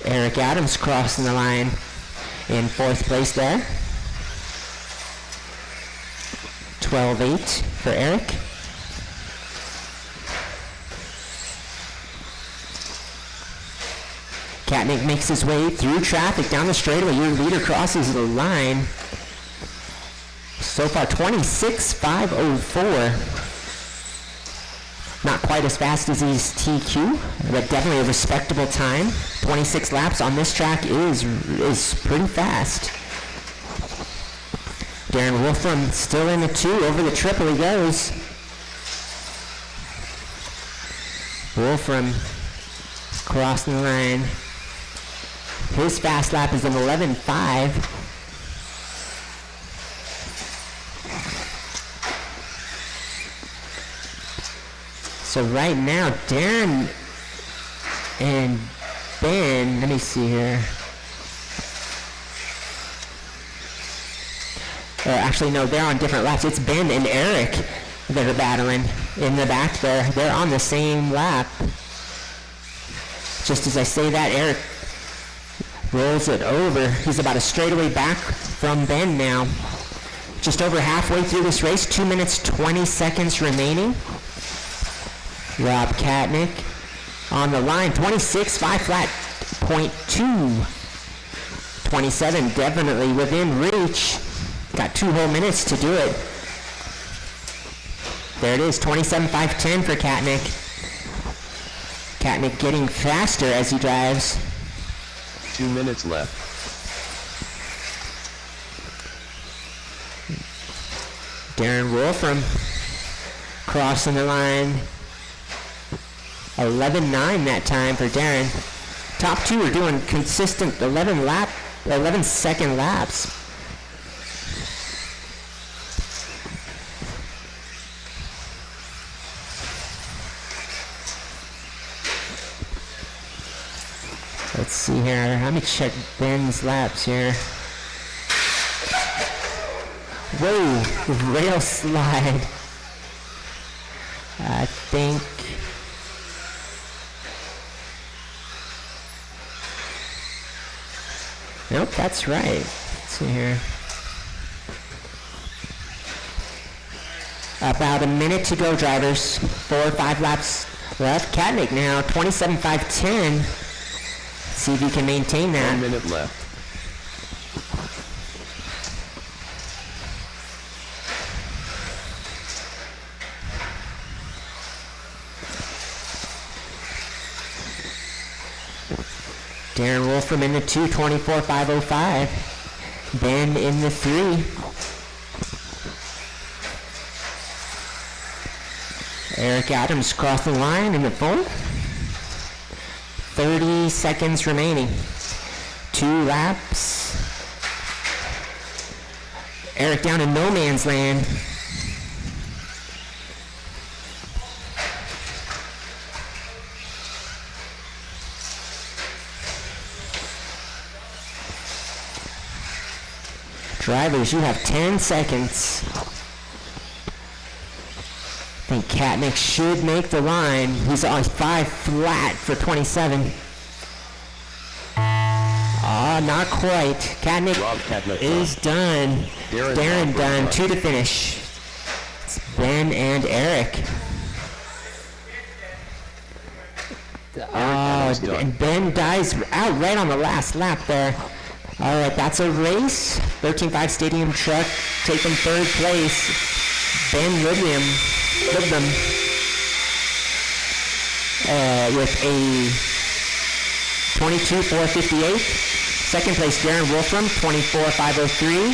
Eric Adams crossing the line in 4th place there. 12.8 for Eric. Katnick makes his way through traffic down the straightaway. Your leader crosses the line. So far, 26.504. Not quite as fast as his TQ, but definitely a respectable time. 26 laps on this track is pretty fast. Darren Wolfram still in the 2, over the triple he goes. Wolfram crossing the line. His fast lap is an 11.5. So right now, Darren and Ben, let me see here. Actually, no, they're on different laps. It's Ben and Eric that are battling in the back there. They're on the same lap. Just as I say that, Eric rolls it over. He's about a straightaway back from Ben now. Just over halfway through this race, 2 minutes, 20 seconds remaining. Rob Katnick on the line, 26, 5 flat, 0.2. 27 definitely within reach. Got 2 whole minutes to do it. There it is, 27.510 for Katnick. Katnick getting faster as he drives. 2 minutes left. Darren Wolfram crossing the line. 11.9 that time for Darren. Top 2 are doing consistent 11-second laps. Let's see here. Let me check Ben's laps here. Whoa, rail slide. I think. Nope, that's right. Let's see here. About a minute to go, drivers. 4 or 5 laps left. Katnick now, 27.510. See if he can maintain that. 1 minute left. Darren Wolfram in the 2, 24.505. Ben in the 3. Eric Adams crossing the line in the 4. 30 seconds remaining. 2 laps. Eric down in no man's land. Drivers, you have 10 seconds. I think Katnick should make the line. He's on 5 flat for 27. Not quite. Rob Katnick is done. Darren done. 2 to finish. It's Ben and Eric. And Ben dies out right on the last lap there. All right, that's a race. 13.5 Stadium Truck taking 3rd place. Ben Lidlam with a 22.458. Second place, Darren Wolfram, 24.503.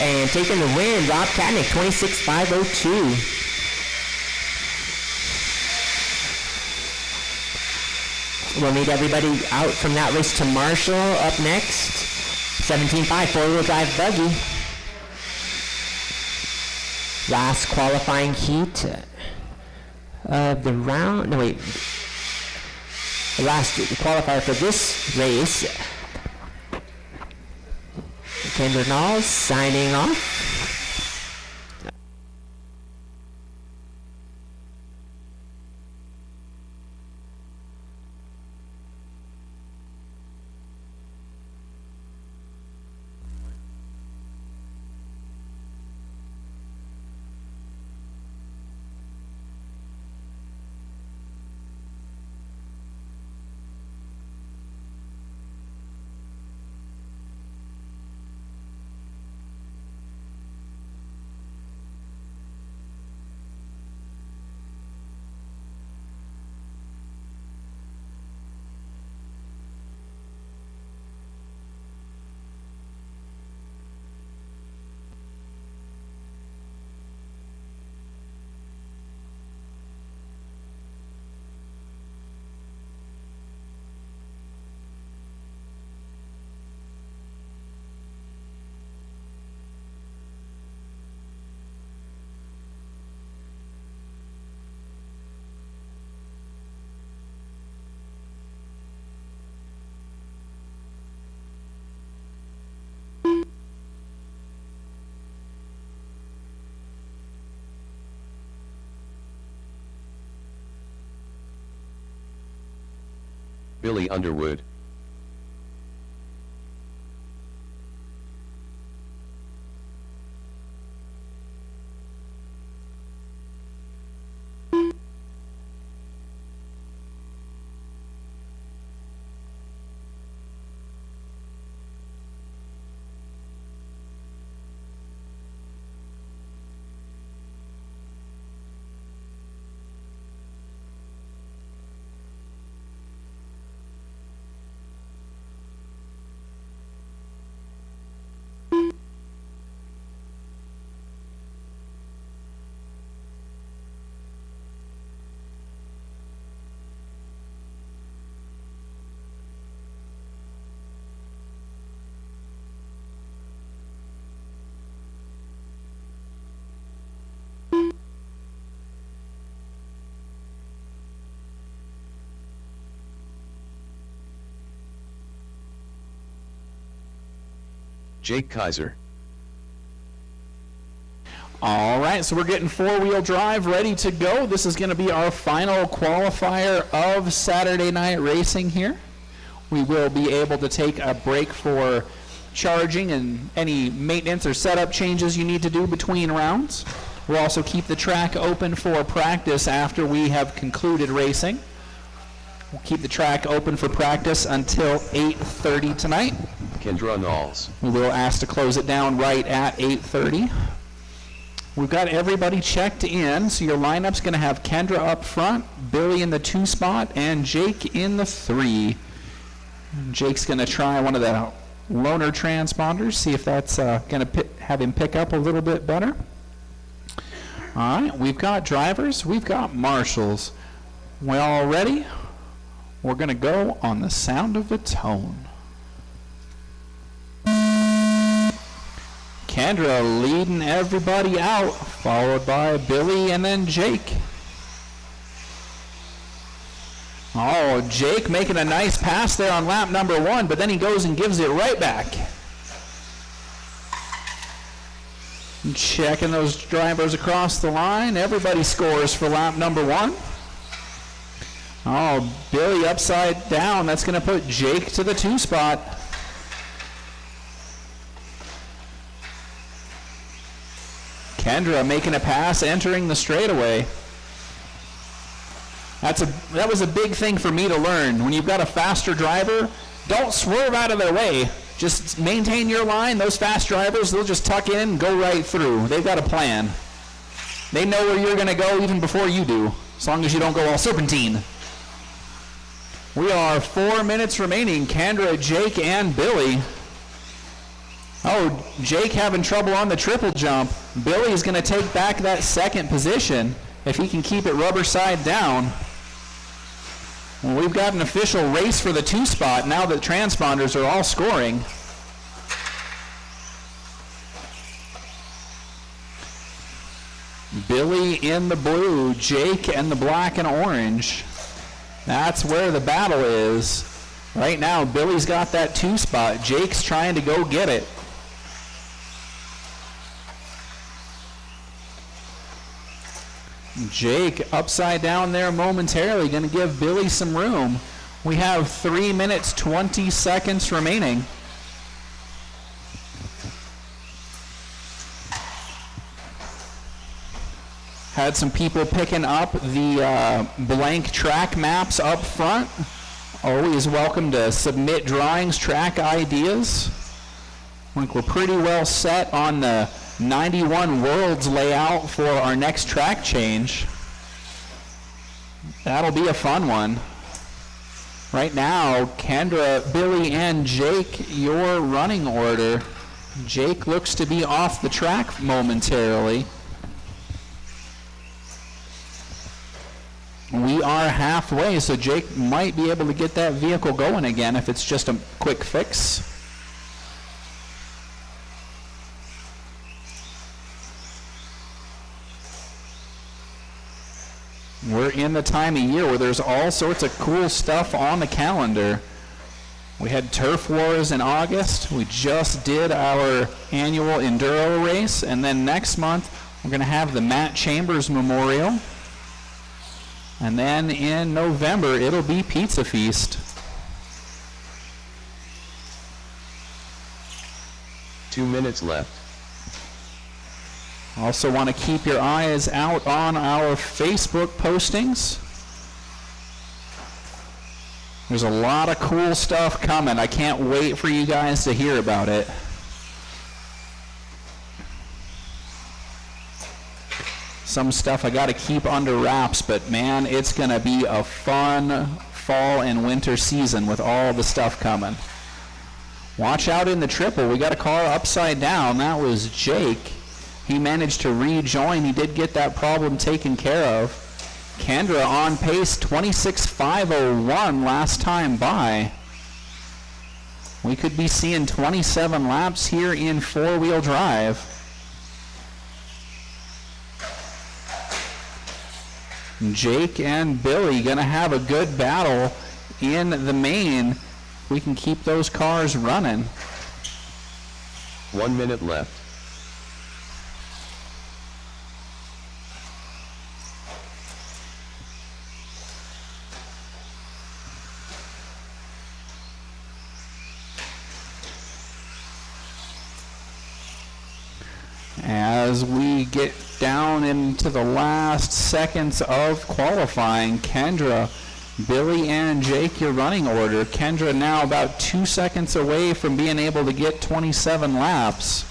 And taking the win, Rob Katnick, 26.502. We'll need everybody out from that race to Marshall. Up next, 17.5 four-wheel drive buggy. Last qualifying heat of the round. No, wait. The last qualifier for this race. Kendra Knowles signing off. Billy Underwood. Jake Kaiser. All right, so we're getting four-wheel drive ready to go. This is going to be our final qualifier of Saturday night racing here. We will be able to take a break for charging and any maintenance or setup changes you need to do between rounds. We'll also keep the track open for practice after we have concluded racing. We'll keep the track open for practice until 8:30 tonight. Kendra Knowles. We will ask to close it down right at 8:30. We've got everybody checked in, so your lineup's going to have Kendra up front, Billy in the 2 spot, and Jake in the 3. Jake's going to try one of the loaner transponders, see if that's going to have him pick up a little bit better. All right, we've got drivers, we've got marshals. We all ready? We're going to go on the sound of the tone. Kendra leading everybody out, followed by Billy and then Jake. Oh, Jake making a nice pass there on lap number 1, but then he goes and gives it right back. Checking those drivers across the line. Everybody scores for lap number 1. Oh, Billy upside down. That's going to put Jake to the 2 spot. Kendra making a pass, entering the straightaway. That was a big thing for me to learn. When you've got a faster driver, don't swerve out of their way. Just maintain your line. Those fast drivers, they'll just tuck in and go right through. They've got a plan. They know where you're going to go even before you do, as long as you don't go all serpentine. We are 4 minutes remaining. Kendra, Jake, and Billy. Oh, Jake having trouble on the triple jump. Billy's going to take back that second position if he can keep it rubber side down. Well, we've got an official race for the 2 spot now that transponders are all scoring. Billy in the blue, Jake in the black and orange. That's where the battle is. Right now, Billy's got that 2 spot. Jake's trying to go get it. Jake upside down there momentarily, going to give Billy some room. We have 3 minutes, 20 seconds remaining. Had some people picking up the blank track maps up front. Always welcome to submit drawings, track ideas. I think we're pretty well set on the 91 Worlds layout for our next track change. That'll be a fun one. Right now, Kendra, Billy, and Jake, your running order. Jake looks to be off the track momentarily. We are halfway, so Jake might be able to get that vehicle going again if it's just a quick fix. We're in the time of year where there's all sorts of cool stuff on the calendar. We had Turf Wars in August. We just did our annual Enduro race. And then next month, we're going to have the Matt Chambers Memorial. And then in November, it'll be Pizza Feast. 2 minutes left. Also want to keep your eyes out on our Facebook postings. There's a lot of cool stuff coming. I can't wait for you guys to hear about it. Some stuff I got to keep under wraps, but man, it's going to be a fun fall and winter season with all the stuff coming. Watch out in the triple. We got a car upside down. That was Jake. He managed to rejoin. He did get that problem taken care of. Kendra on pace, 26.501 last time by. We could be seeing 27 laps here in four-wheel drive. Jake and Billy going to have a good battle in the main. We can keep those cars running. 1 minute left. As we get down into the last seconds of qualifying, Kendra, Billy, and Jake, your running order. Kendra now about 2 seconds away from being able to get 27 laps.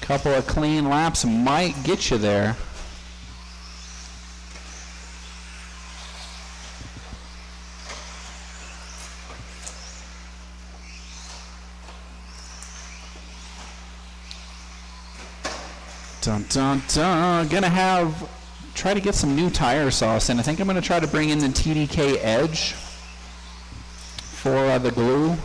Couple of clean laps might get you there. Dun, dun, dun. Gonna try to get some new tire sauce in. I think I'm gonna try to bring in the TDK Edge for the glue.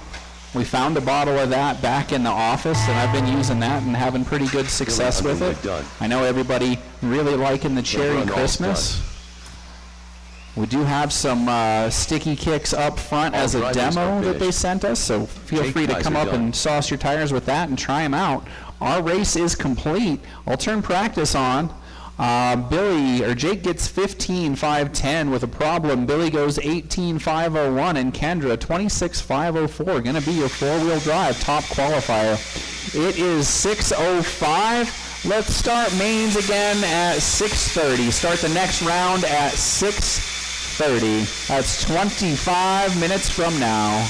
We found a bottle of that back in the office, and I've been using that and having pretty good success with it. I know everybody really liking the Cherry Christmas. We do have some sticky kicks up front All as a drivers demo are that they finished. sent us, so feel Jake free to ties come are up done. and sauce your tires with that and try them out. Our race is complete. I'll turn practice on. Jake gets 15.510 with a problem. Billy goes 18.501, and Kendra 26.504. Going to be your four-wheel drive top qualifier. It is 6:05. Let's start mains again at 6:30. Start the next round at 6:30. That's 25 minutes from now.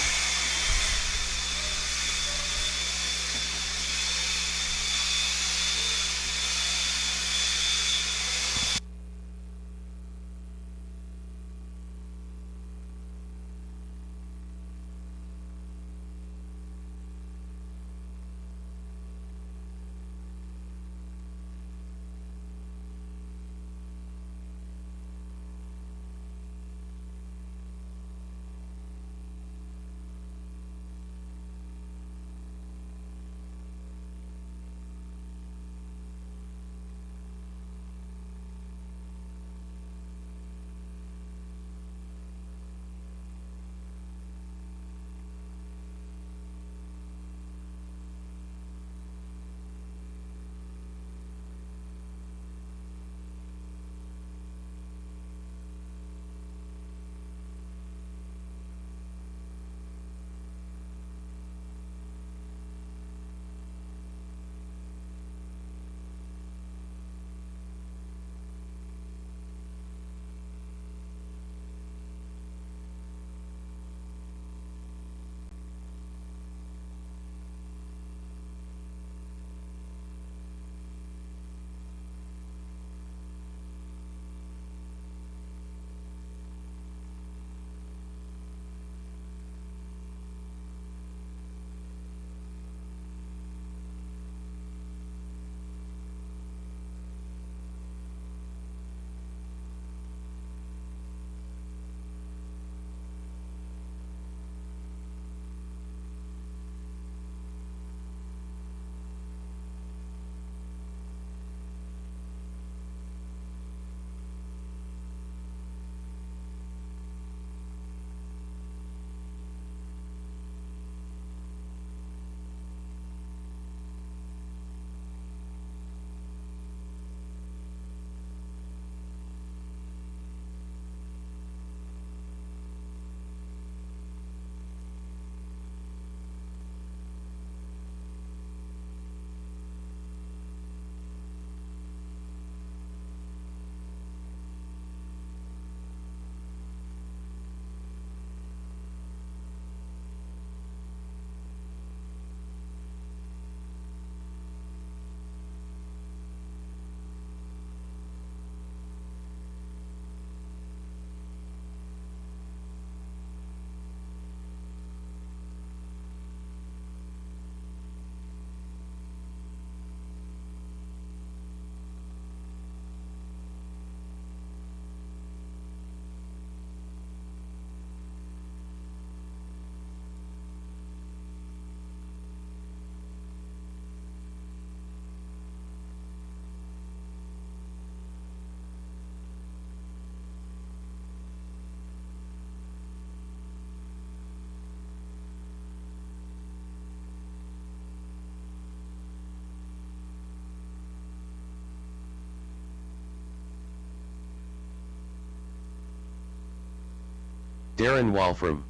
Darren Walfram.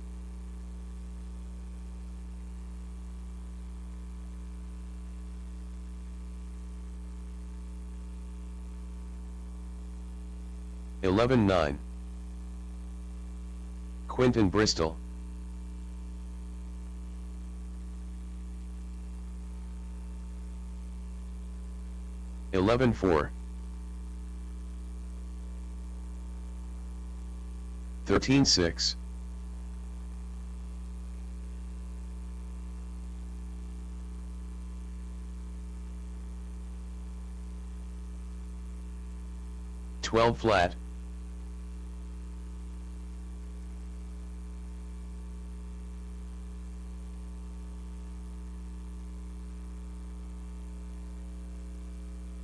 (11-9). Quinton Bristol. 11-4. 13-6. 12 flat.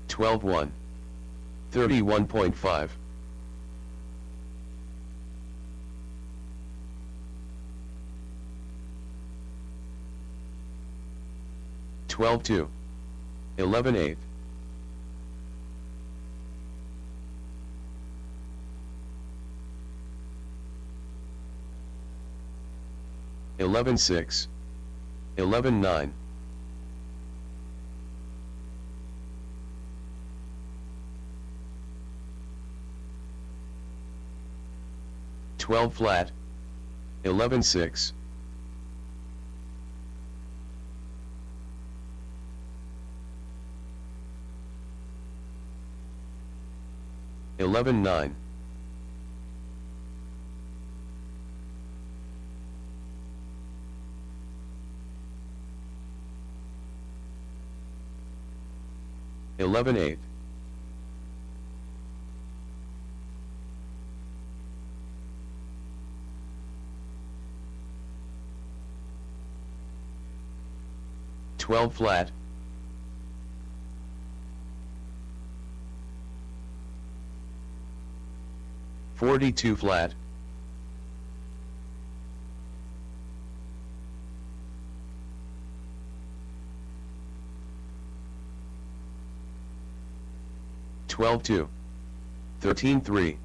12-1. 31.5. 12-2. 11-8. 11-6. 11-9. 12 flat. 11-6. 11-9. 11-8. 12 flat. 42 flat. 12-2. 13-3.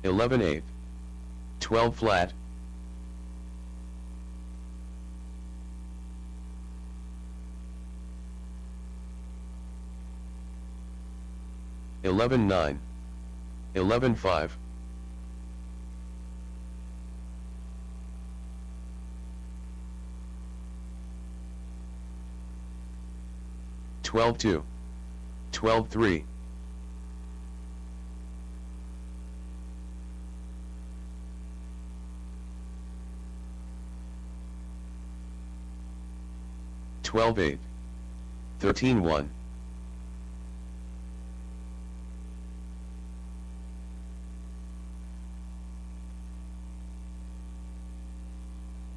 11-8. 12 flat. 11-9. 11-5. 12-2. 12-3. 12-8. 13-1.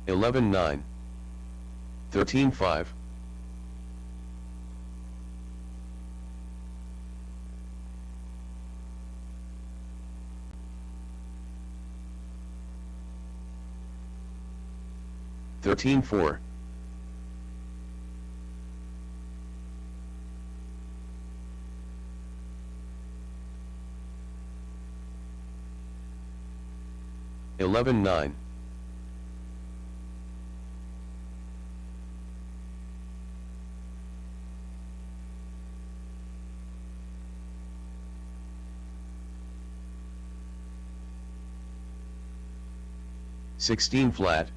11-9. 13-5. 13-4. 11-9. 16 flat.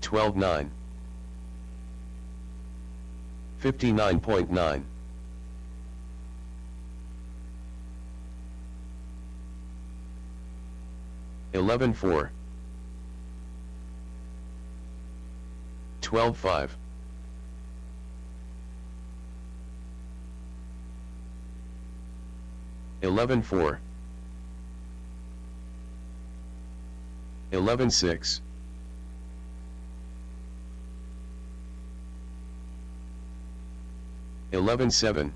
12-9. 59.9. 11-4. 12-5. 11-4. 11-6. 11-7.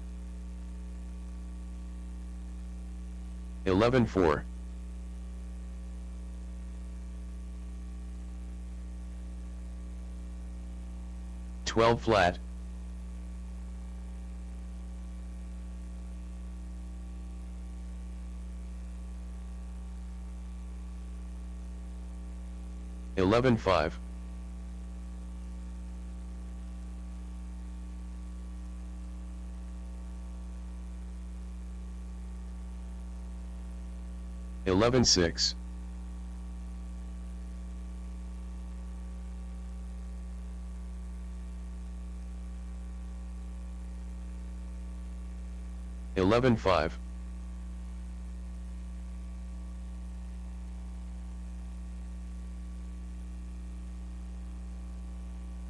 11-4. 12 flat. 11-5. 11-6. 11-5. 11-7.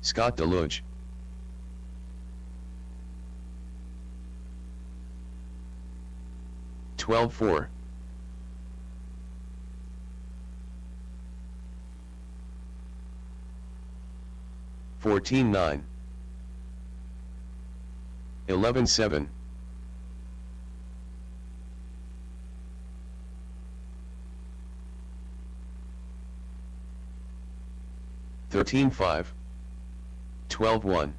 Scott Deluge. $12.4. $14.9. $11.7. $13.5. $12.1.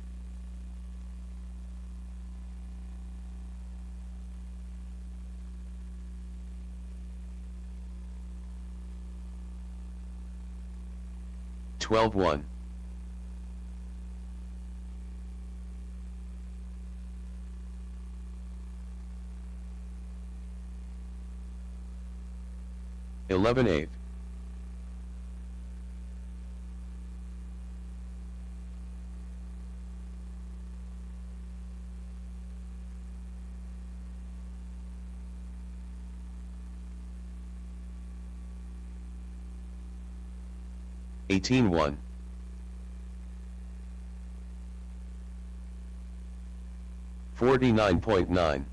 $12.1. $11.8. $18.1. $49.9.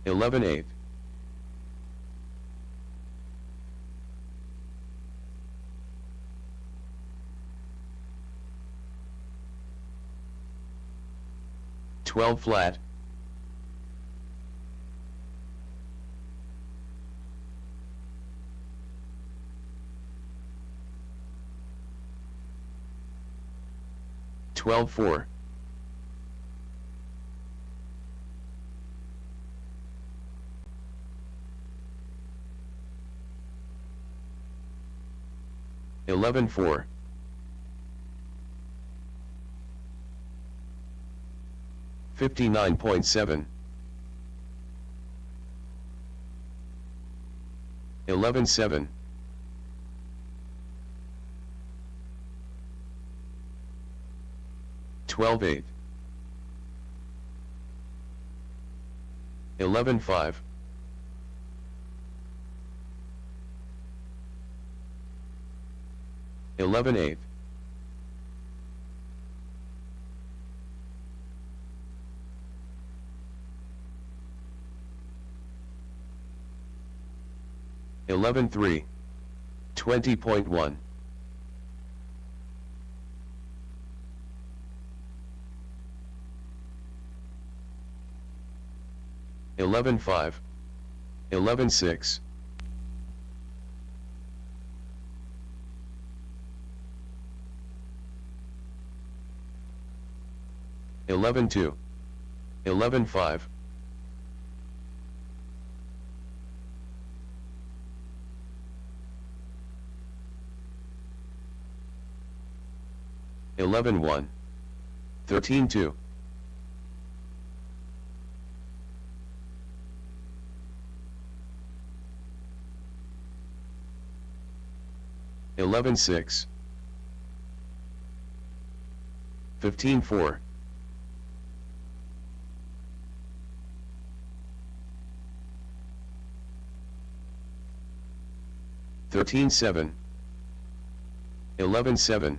$11.8. $12 flat. $12.4. $11.4. $59.7. $11.7. $12.8. $11.5. $11.8. $11.3. 20.1. $11.5. $11.6. $11.2. $11.5. $11.1. 13.2. $11.6. 15.4. $13.7. 11.7.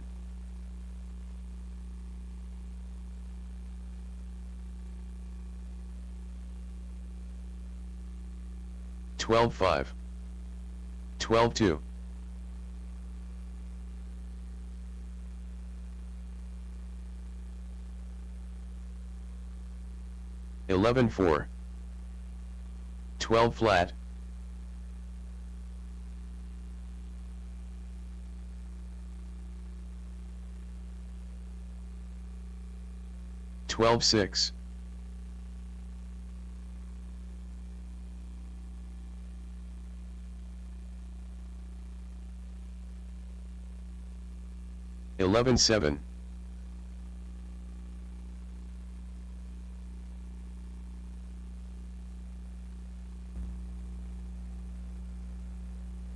$12.5. 12.2. $11.4. 12 flat. $12.6. $11.7.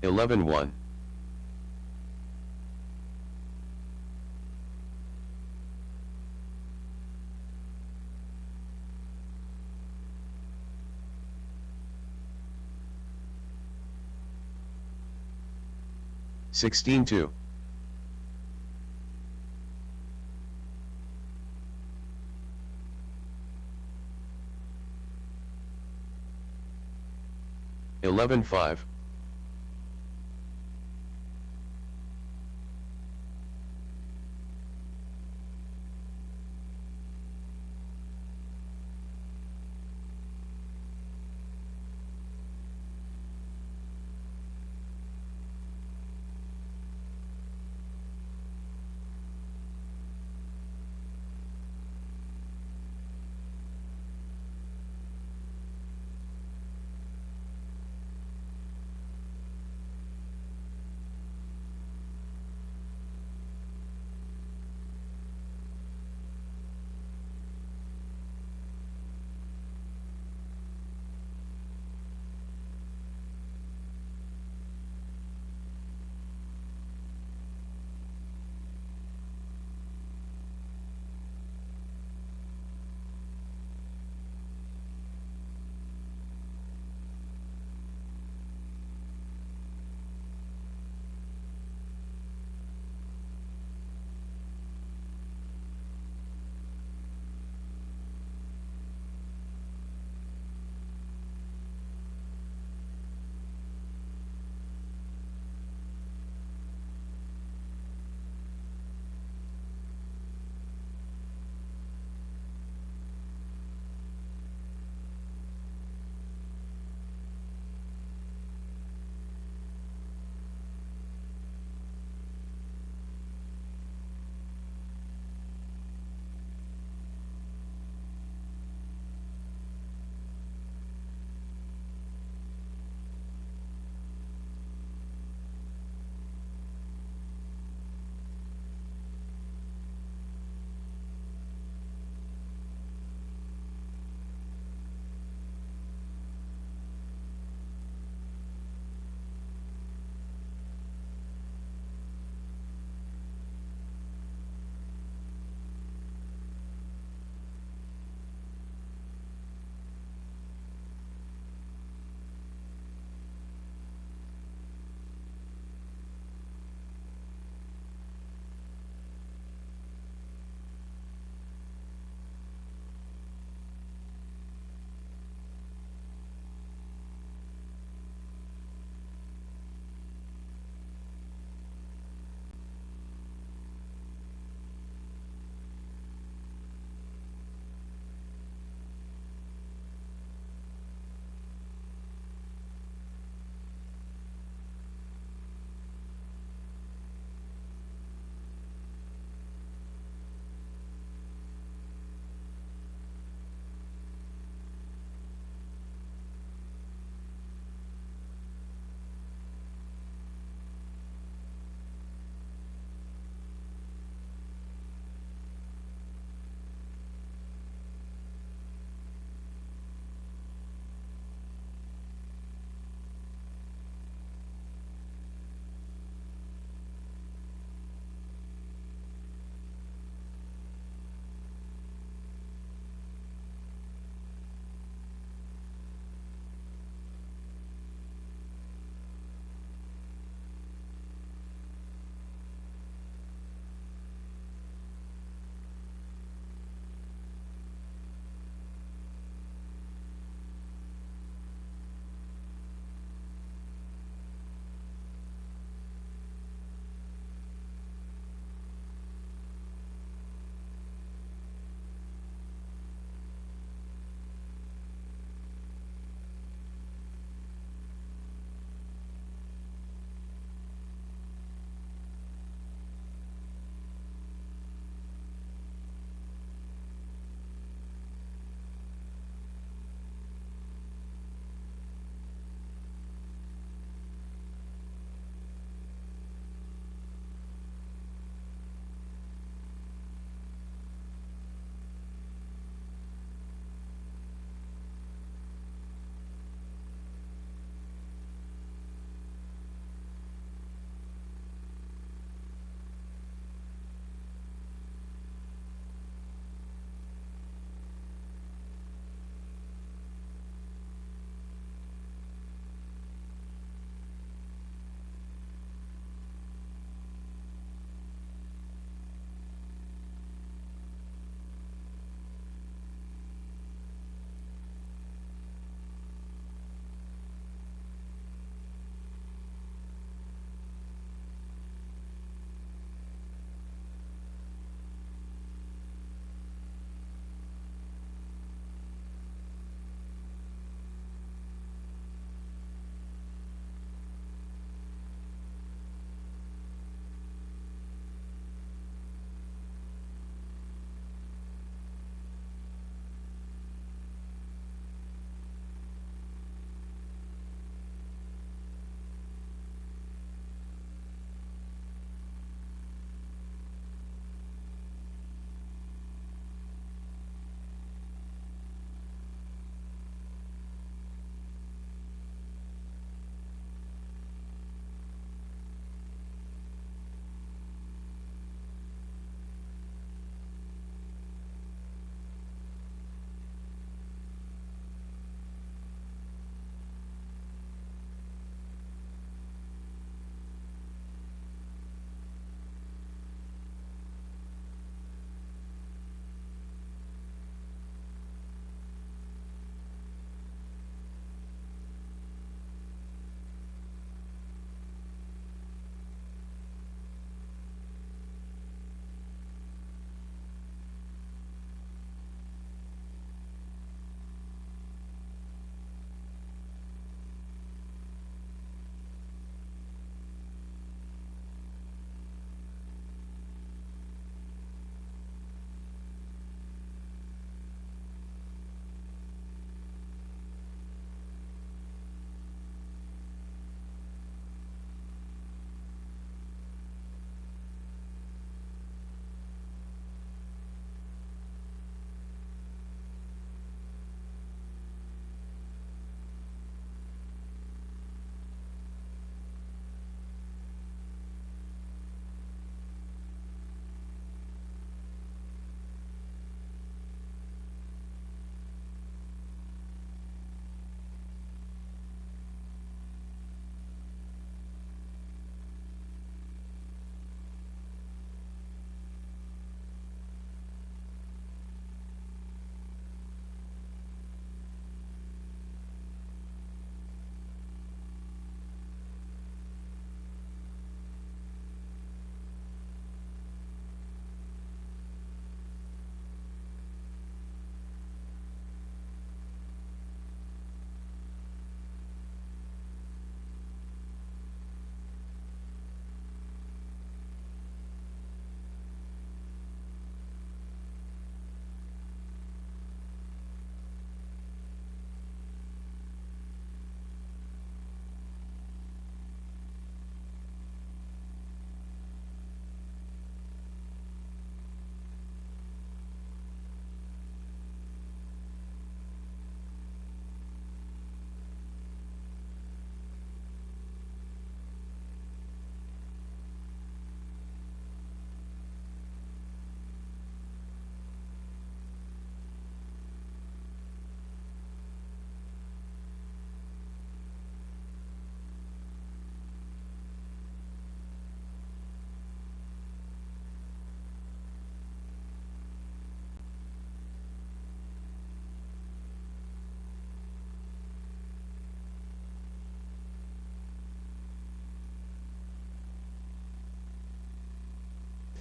$11.1. 16-2. Eleven five.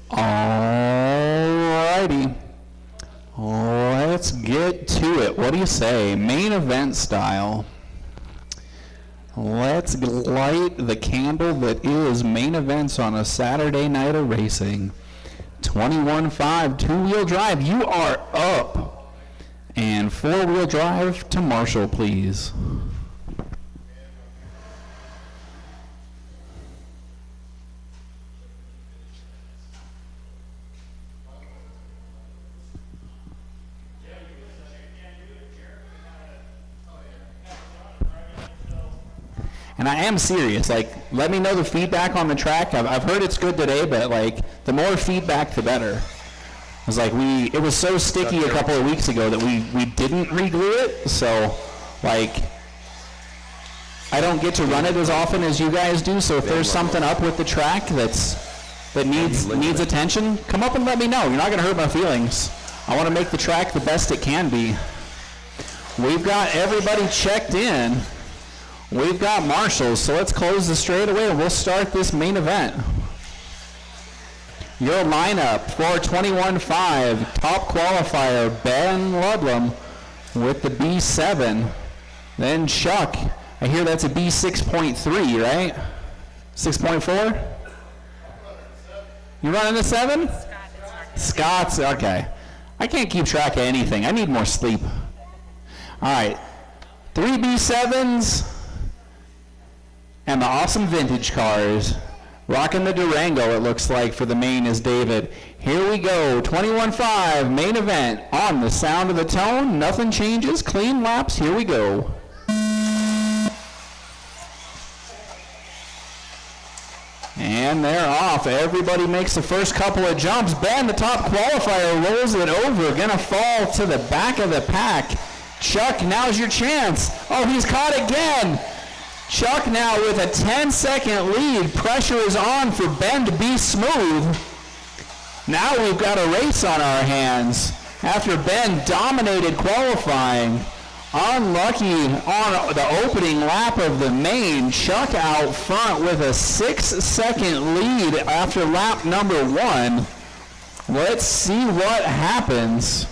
Alrighty. Let's get to it. What do you say? Main event style. Let's light the candle that is main events on a Saturday night of racing. 21.5 two-wheel drive. You are up. And four-wheel drive to Marshall, please. And I am serious. Like, let me know the feedback on the track. I've heard it's good today, but like, the more feedback, the better. It was like it was so sticky a couple of weeks ago that we didn't re-glue it. So, like, I don't get to run it as often as you guys do. So if there's something up with the track that needs attention, come up and let me know. You're not gonna hurt my feelings. I want to make the track the best it can be. We've got everybody checked in. We've got Marshall, so let's close the straightaway and we'll start this main event. Your lineup for 21.5, top qualifier, Ben Ludlam with the B7. Then Chuck, I hear that's a B6.3, right? 6.4? You running the 7? Scott's, okay. I can't keep track of anything. I need more sleep. All right, 3 B7s. And the awesome vintage cars. Rocking the Durango, it looks like, for the main is David. Here we go, 21.5, main event. On the sound of the tone, nothing changes, clean laps, here we go. And they're off. Everybody makes the first couple of jumps. Ben, the top qualifier, rolls it over. Gonna fall to the back of the pack. Chuck, now's your chance. Oh, he's caught again. Chuck now with a 10-second lead. Pressure is on for Ben to be smooth. Now we've got a race on our hands after Ben dominated qualifying. Unlucky on the opening lap of the main. Chuck out front with a 6-second lead after lap number 1. Let's see what happens.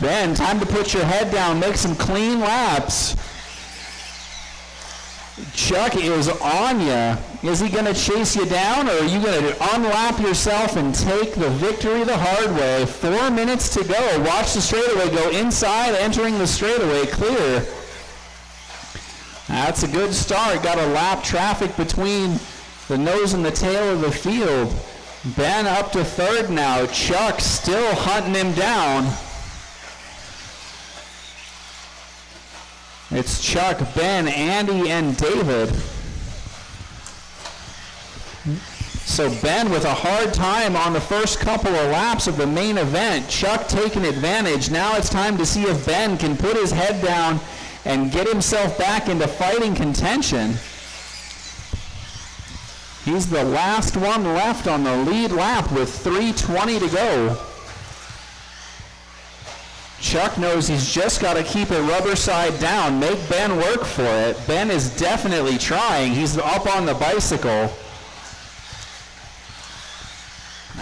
Ben, time to put your head down, make some clean laps. Chuck is on you. Is he going to chase you down, or are you going to unlap yourself and take the victory the hard way? 4 minutes to go. Watch the straightaway go inside, entering the straightaway clear. That's a good start. Got a lap traffic between the nose and the tail of the field. Ben up to third now. Chuck still hunting him down. It's Chuck, Ben, Andy, and David. So Ben with a hard time on the first couple of laps of the main event. Chuck taking advantage. Now it's time to see if Ben can put his head down and get himself back into fighting contention. He's the last one left on the lead lap with 3:20 to go. Chuck knows he's just got to keep it rubber side down, make Ben work for it. Ben is definitely trying. He's up on the bicycle.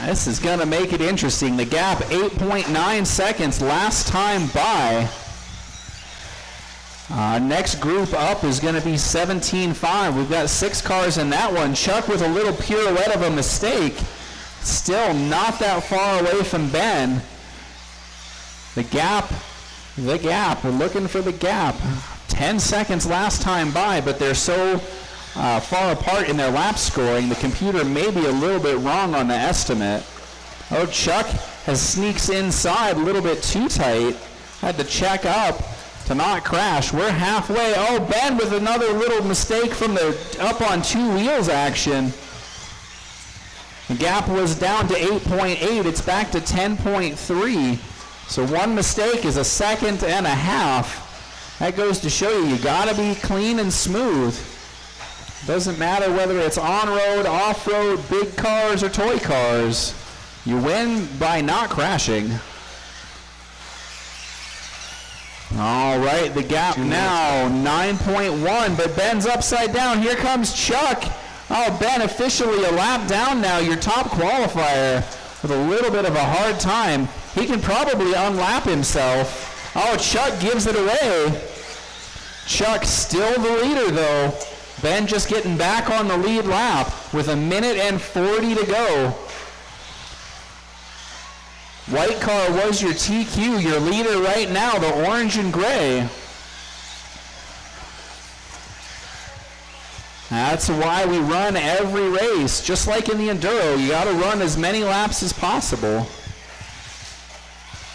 This is going to make it interesting. The gap, 8.9 seconds last time by. Next group up is going to be 17.5. We've got 6 cars in that one. Chuck with a little pirouette of a mistake. Still not that far away from Ben. The gap, we're looking for the gap. 10 seconds last time by, but they're so far apart in their lap scoring, the computer may be a little bit wrong on the estimate. Oh, Chuck sneaks inside a little bit too tight. Had to check up to not crash. We're halfway. Oh, Ben with another little mistake from the up on 2 wheels action. The gap was down to 8.8. It's back to 10.3. So one mistake is a second and a half. That goes to show you got to be clean and smooth. Doesn't matter whether it's on-road, off-road, big cars, or toy cars. You win by not crashing. All right, the gap now 9.1, but Ben's upside down. Here comes Chuck. Oh, Ben officially a lap down now, your top qualifier, with a little bit of a hard time. He can probably unlap himself. Oh, Chuck gives it away. Chuck still the leader, though. Ben just getting back on the lead lap with 1:40 to go. White car was your TQ, your leader right now, the orange and gray. That's why we run every race. Just like in the Enduro, you got to run as many laps as possible.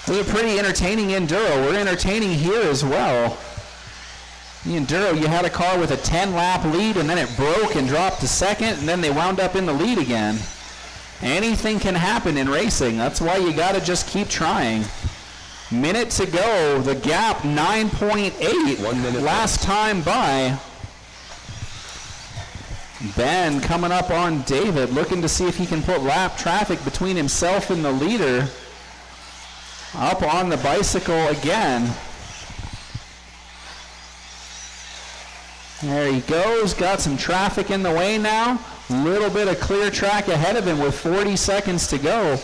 It was a pretty entertaining Enduro. We're entertaining here as well. The Enduro, you had a car with a 10-lap lead, and then it broke and dropped to second, and then they wound up in the lead again. Anything can happen in racing. That's why you got to just keep trying. Minute to go. The gap 9.8. 1 minute last time by. Ben coming up on David, looking to see if he can put lap traffic between himself and the leader. Up on the bicycle again. There he goes, got some traffic in the way now. Little bit of clear track ahead of him with 40 seconds to go.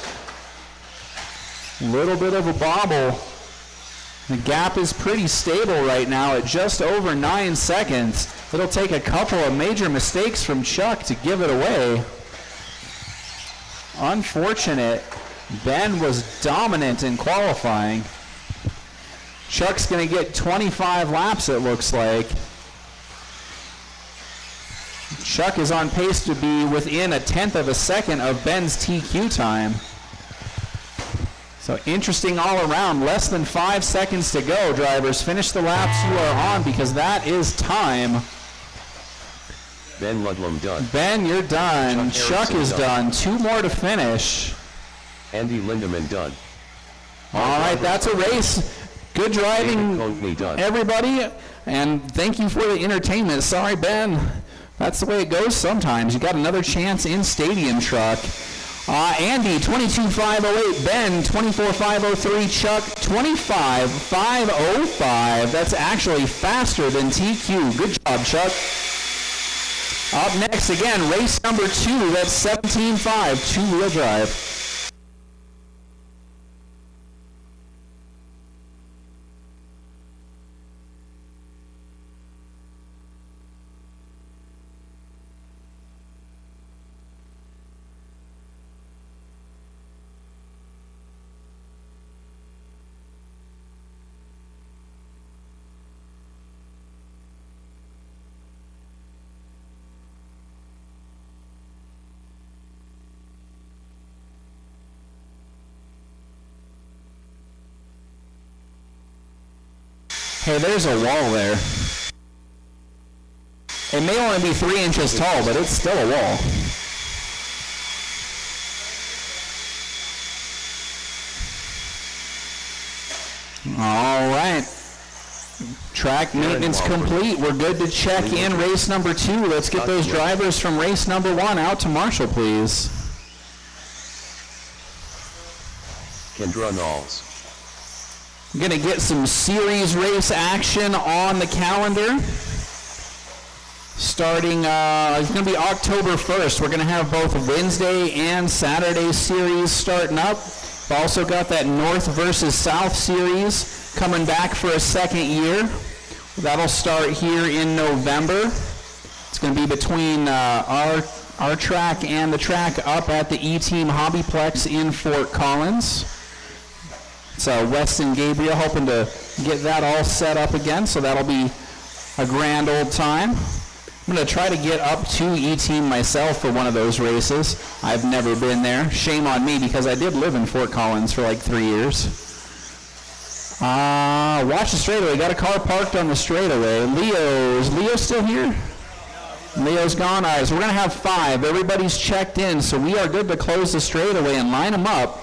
Little bit of a bobble. The gap is pretty stable right now at just over 9 seconds. It'll take a couple of major mistakes from Chuck to give it away. Unfortunate. Ben was dominant in qualifying. Chuck's going to get 25 laps, it looks like. Chuck is on pace to be within 1/10 of a second of Ben's TQ time. So interesting all around. Less than 5 seconds to go, drivers. Finish the laps you are on because that is time. Ben Ludlam done. Ben, you're done. Chuck is done. 2 more to finish. Andy Lindemann done. All right, that's a race. Good driving, David Conkney done. everybody. And thank you for the entertainment. Sorry, Ben. That's the way it goes sometimes. You got another chance in Stadium Truck. Andy, 22.508. Ben, 24.503. Chuck, 25.505. That's actually faster than TQ. Good job, Chuck. Up next, again, race number 2. That's 17.5, two-wheel drive. Hey, there's a wall there. It may only be 3 inches tall, but it's still a wall. All right. Track maintenance complete. We're good to check in race number 2. Let's get those drivers from race number 1 out to Marshall, please. Kendra Knowles. We're going to get some series race action on the calendar. Starting, it's going to be October 1st. We're going to have both Wednesday and Saturday series starting up. We've also got that North versus South series coming back for a second year. That'll start here in November. It's going to be between our track and the track up at the E-Team Hobbyplex in Fort Collins. So Weston Gabriel hoping to get that all set up again, so that'll be a grand old time. I'm going to try to get up to E-Team myself for one of those races. I've never been there. Shame on me because I did live in Fort Collins for like 3 years. Watch the straightaway. Got a car parked on the straightaway. Is Leo still here? Leo's gone. All right, so we're going to have 5. Everybody's checked in, so we are good to close the straightaway and line them up.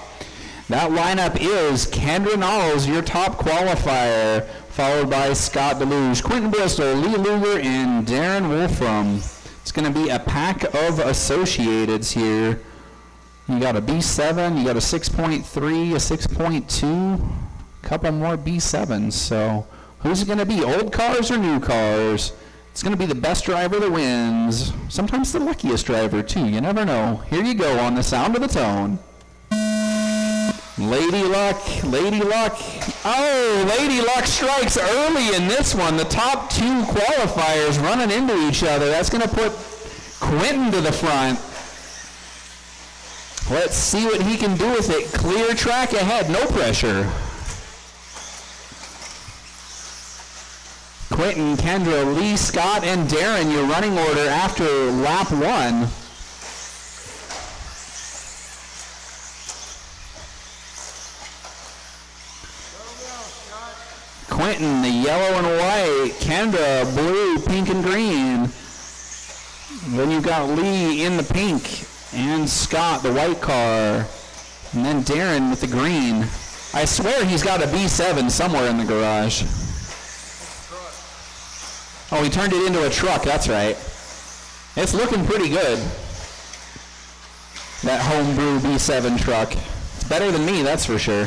That lineup is Kendra Knowles, your top qualifier, followed by Scott DeLuge, Quentin Bristol, Lee Luger, and Darren Wolfram. It's going to be a pack of associateds here. You got a B7, you got a 6.3, a 6.2, a couple more B7s. So who's it going to be, old cars or new cars? It's going to be the best driver that wins. Sometimes the luckiest driver, too. You never know. Here you go on the sound of the tone. Lady Luck, Lady Luck. Oh, Lady Luck strikes early in this one. The top two qualifiers running into each other. That's going to put Quentin to the front. Let's see what he can do with it. Clear track ahead, no pressure. Quentin, Kendra, Lee, Scott, and Darren, your running order after lap 1. Quentin, the yellow and white. Kendra, blue, pink, and green. Then you've got Lee in the pink. And Scott, the white car. And then Darren with the green. I swear he's got a B7 somewhere in the garage. Oh, he turned it into a truck, that's right. It's looking pretty good. That homebrew B7 truck. It's better than me, that's for sure.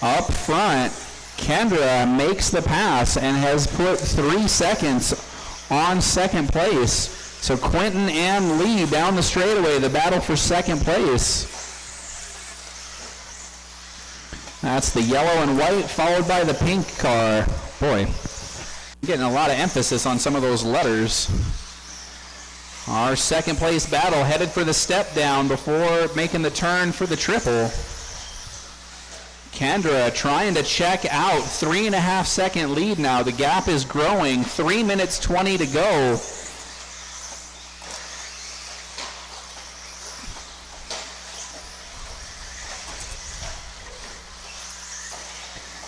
Up front, Kendra makes the pass and has put 3 seconds on second place. So Quentin and Lee down the straightaway, the battle for second place. That's the yellow and white, followed by the pink car. Boy, I'm getting a lot of emphasis on some of those letters. Our second place battle headed for the step down before making the turn for the triple. Kendra trying to check out. 3.5 second lead now. The gap is growing. 3 minutes 20 to go.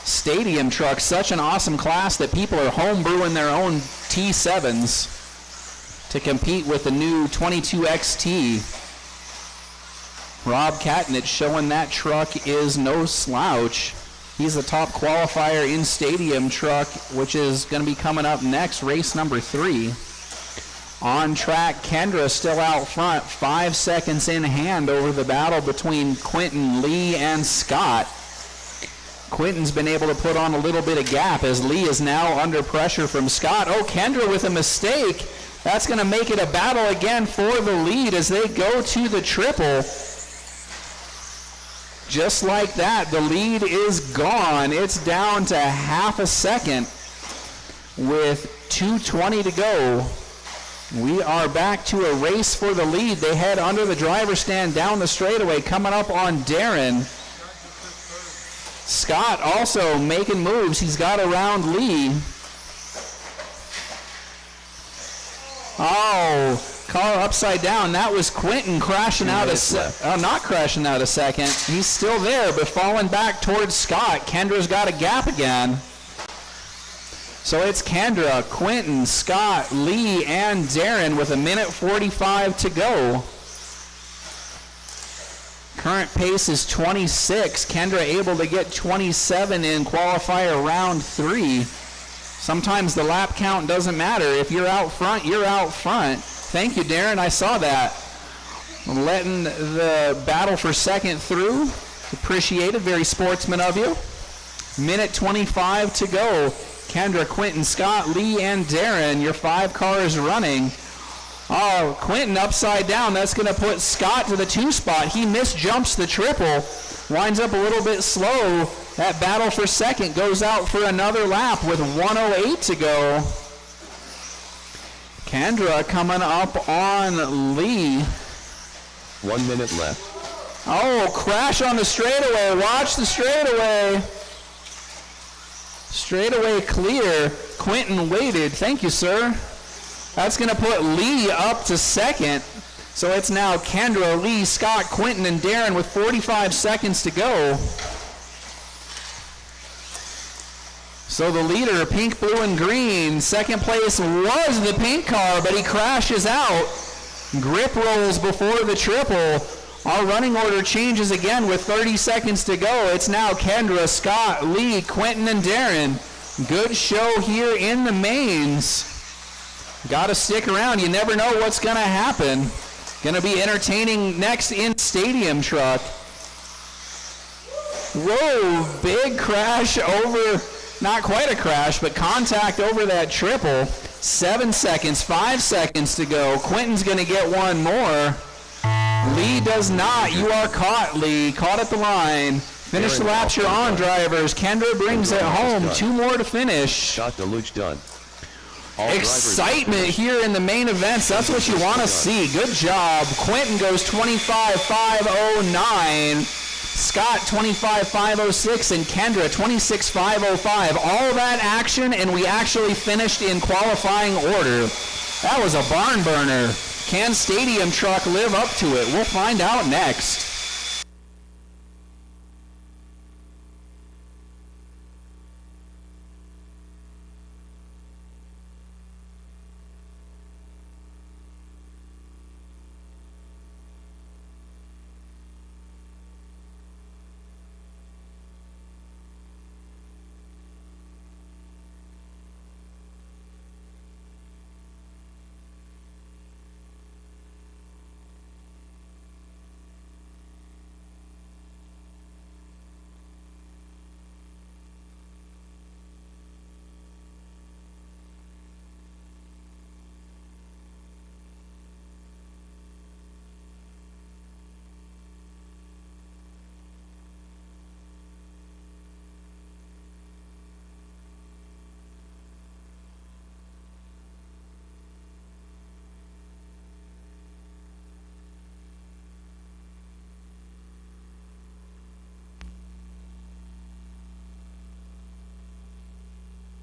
Stadium truck, such an awesome class that people are home brewing their own T7s to compete with the new 22XT. Rob Katnich showing that truck is no slouch. He's the top qualifier in stadium truck, which is going to be coming up next, race number 3. On track, Kendra still out front, 5 seconds in hand over the battle between Quentin, Lee, and Scott. Quentin's been able to put on a little bit of gap as Lee is now under pressure from Scott. Oh, Kendra with a mistake. That's going to make it a battle again for the lead as they go to the triple. Just like that, the lead is gone. It's down to half a second with 2:20 to go. We are back to a race for the lead. They head under the driver's stand down the straightaway, coming up on Darren. Scott also making moves. He's got around Lee. Oh, car upside down. That was Quentin crashing out not crashing out a second. He's still there, but falling back towards Scott. Kendra's got a gap again. So it's Kendra, Quentin, Scott, Lee, and Darren with 1:45 to go. Current pace is 26. Kendra able to get 27 in qualifier round 3. Sometimes the lap count doesn't matter. If you're out front, you're out front. Thank you, Darren. I saw that. Letting the battle for second through. Appreciated. Very sportsman of you. 1:25 to go. Kendra, Quentin, Scott, Lee, and Darren. Your 5 cars running. Oh, Quentin upside down. That's going to put Scott to the 2 spot. He misjumps the triple. Winds up a little bit slow. That battle for second goes out for another lap with 1:08 to go. Kendra coming up on Lee. 1 minute left. Oh, crash on the straightaway. Watch the straightaway. Straightaway clear. Quentin waited. Thank you, sir. That's going to put Lee up to second. So it's now Kendra, Lee, Scott, Quentin, and Darren with 45 seconds to go. So the leader, pink, blue, and green. Second place was the pink car, but he crashes out. Grip rolls before the triple. Our running order changes again with 30 seconds to go. It's now Kendra, Scott, Lee, Quentin, and Darren. Good show here in the mains. Got to stick around. You never know what's going to happen. Going to be entertaining next in stadium truck. Whoa, big crash over Not quite a crash, but contact over that triple. 7 seconds, 5 seconds to go. Quentin's going to get one more. Lee does not. You are caught, Lee. Caught at the line. Finish the laps you're on, drivers. Kendra brings it home. 2 more to finish. Shot deluge done. Excitement here in the main events. That's what you want to see. Good job. Quentin goes 25.509. Scott 25.506 and Kendra 26.505. All that action, and we actually finished in qualifying order. That was a barn burner. Can Stadium Truck live up to it? We'll find out next.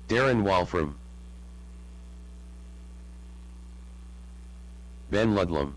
Darren Walfram, Ben Ludlam,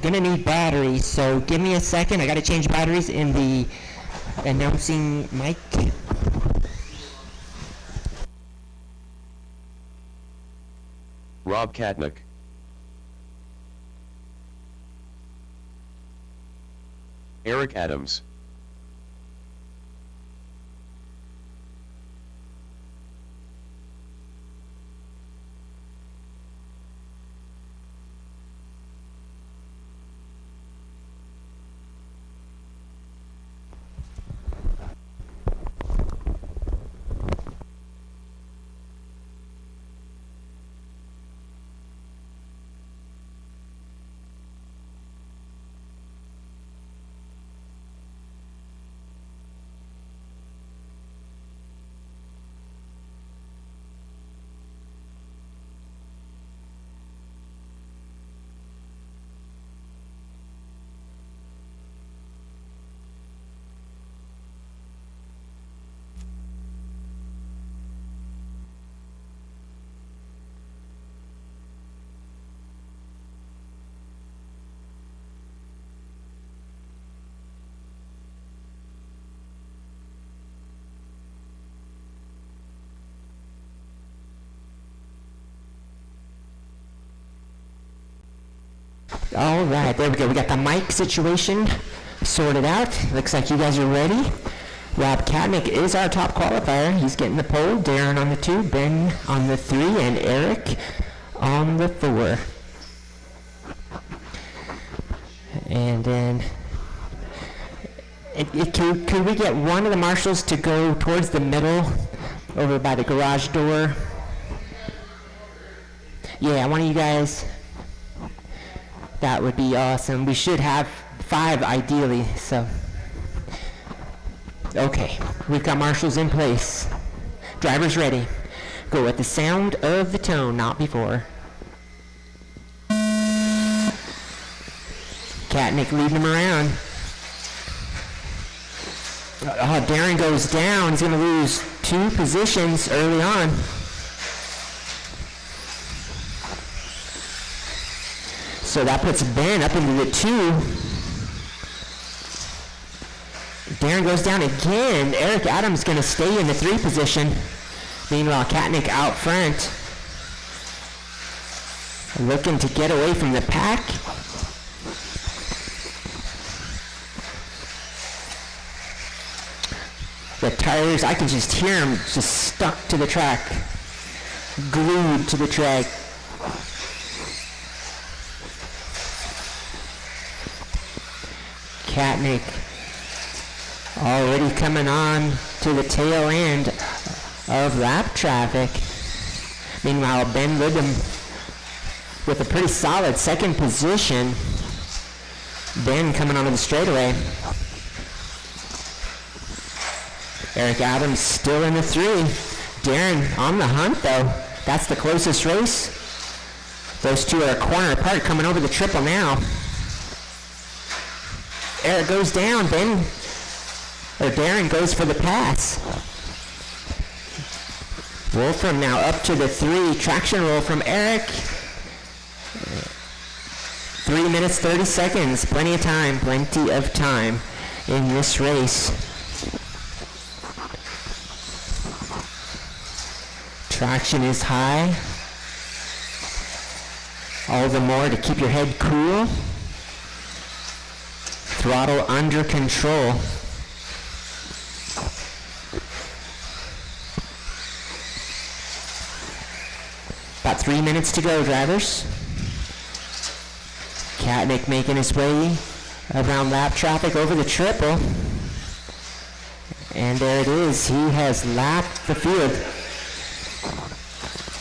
Gonna need batteries, so give me a second. I gotta change batteries in the announcing mic. Rob Katnick, Eric Adams, All right, there we go. We got the mic situation sorted out. Looks like you guys are ready. Rob Katnick is our top qualifier. He's getting the pole. Darren on the 2, Ben on the 3, and Eric on the 4. And then, could we get one of the marshals to go towards the middle, over by the garage door? Yeah, one of you guys. That would be awesome. We should have 5 ideally, so. Okay, we've got marshals in place. Drivers ready. Go at the sound of the tone, not before. Katnick leading him around. Darren goes down. He's going to lose 2 positions early on. So that puts Ben up into the 2. Darren goes down again. Eric Adams going to stay in the 3 position. Meanwhile, Katnick out front. Looking to get away from the pack. The tires, I can just hear them just stuck to the track. Glued to the track. Katnick already coming on to the tail end of lap traffic. Meanwhile, Ben Lidham with a pretty solid 2nd position. Ben coming onto the straightaway. Eric Adams still in the 3. Darren on the hunt though. That's the closest race. Those 2 are a corner apart coming over the triple now. Eric goes down. Darren goes for the pass. Wolfram now up to the 3. Traction roll from Eric. 3 minutes, 30 seconds. Plenty of time in this race. Traction is high. All the more to keep your head cool. Throttle under control. About 3 minutes to go, drivers. Katnick making his way around lap traffic over the triple. And there it is. He has lapped the field.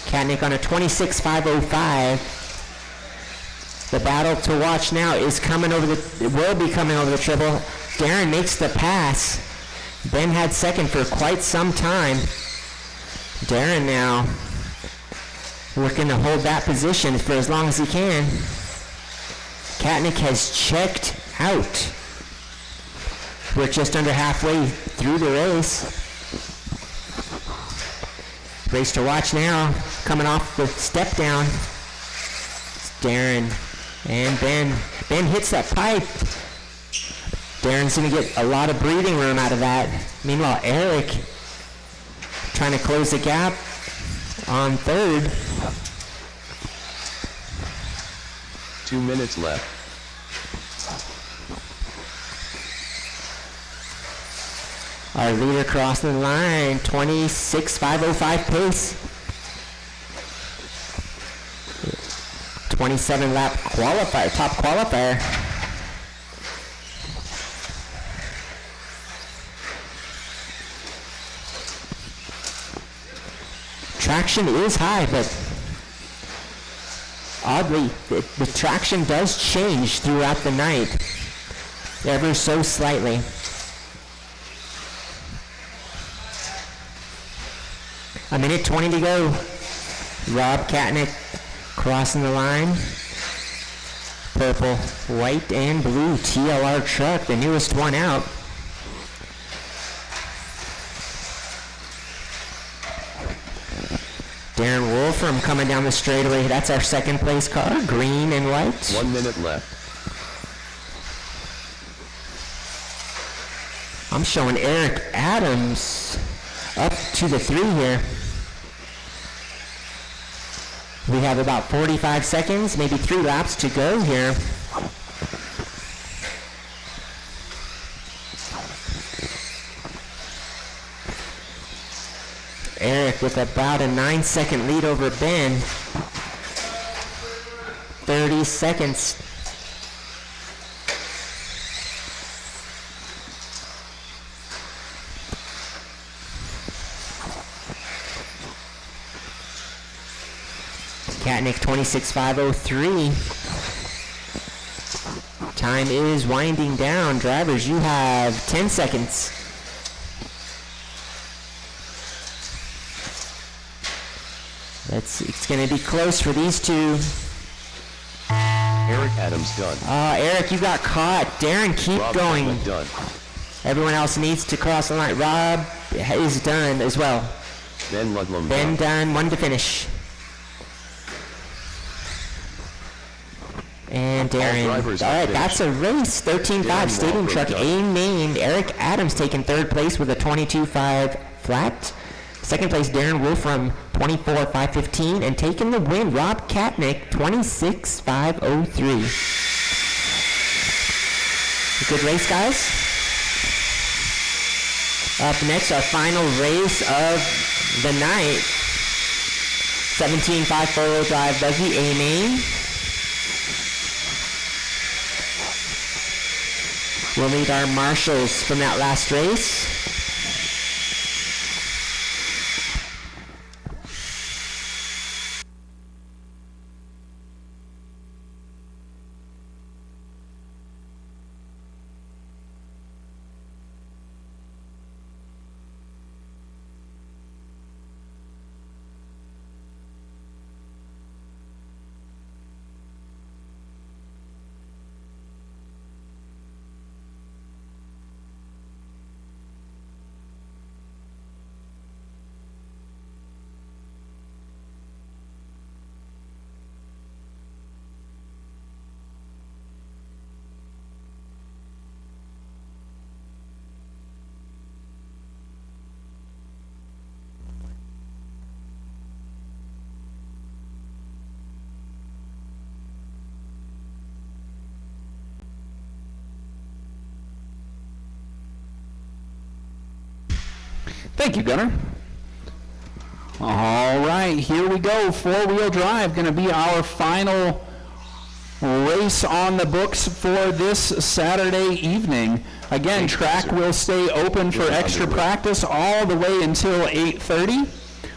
Katnick on a 26.505. The battle to watch now is will be coming over the triple. Darren makes the pass. Ben had 2nd for quite some time. Darren now working to hold that position for as long as he can. Katnick has checked out. We're just under halfway through the race. Race to watch now, coming off the step down. It's Darren and Ben. Ben hits that pipe. Darren's going to get a lot of breathing room out of that. Meanwhile, Eric trying to close the gap on 3rd. 2 minutes left. Our leader crossing the line, 26.505 pace. 27 lap qualifier, top qualifier. Traction is high, but oddly, the traction does change throughout the night, ever so slightly. A minute 20 to go. Rob Katnick crossing the line. Purple, white, and blue TLR truck, the newest one out. Darren Wolfram coming down the straightaway. That's our 2nd place car, green and white. 1 minute left. I'm showing Eric Adams up to the 3 here. We have about 45 seconds, maybe 3 laps to go here. Eric with about a 9-second lead over Ben. 30 seconds. Katnick 26.503. Time is winding down. Drivers, you have 10 seconds. It's going to be close for these two. Eric Eric Adams done. Eric, you got caught. Darren, keep Rob going. Hedlund done. Everyone else needs to cross the line. Rob is done as well. Ben Ludlum Ben done. done, one to finish. And Darren. drivers All right, have that's a race. 13.5 Darren Stadium Walker Truck done. A main. Eric Adams taking third place with a 22.5 flat. Second place, Darren Wolfram, 24.515. And taking the win, Rob Katnick, 26.503. Good race, guys. Up next, our final race of the night. 17.5 four-wheel drive buggy A main. We'll meet our marshals from that last race. Thank you, Gunnar. All right, here we go. Four-wheel drive going to be our final race on the books for this Saturday evening. Again, track will stay open for extra practice all the way until 8:30.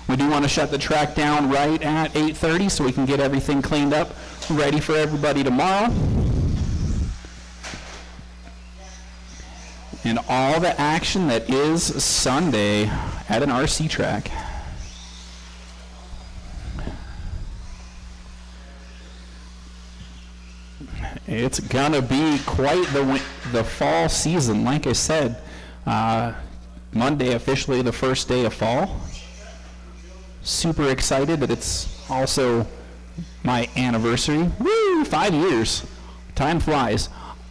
We do want to shut the track down right at 8:30 so we can get everything cleaned up, ready for everybody tomorrow. And all the action that is Sunday at an RC track. It's gonna be quite the fall season. Like I said, Monday officially the first day of fall. Super excited that it's also my anniversary. Woo! 5 years. Time flies.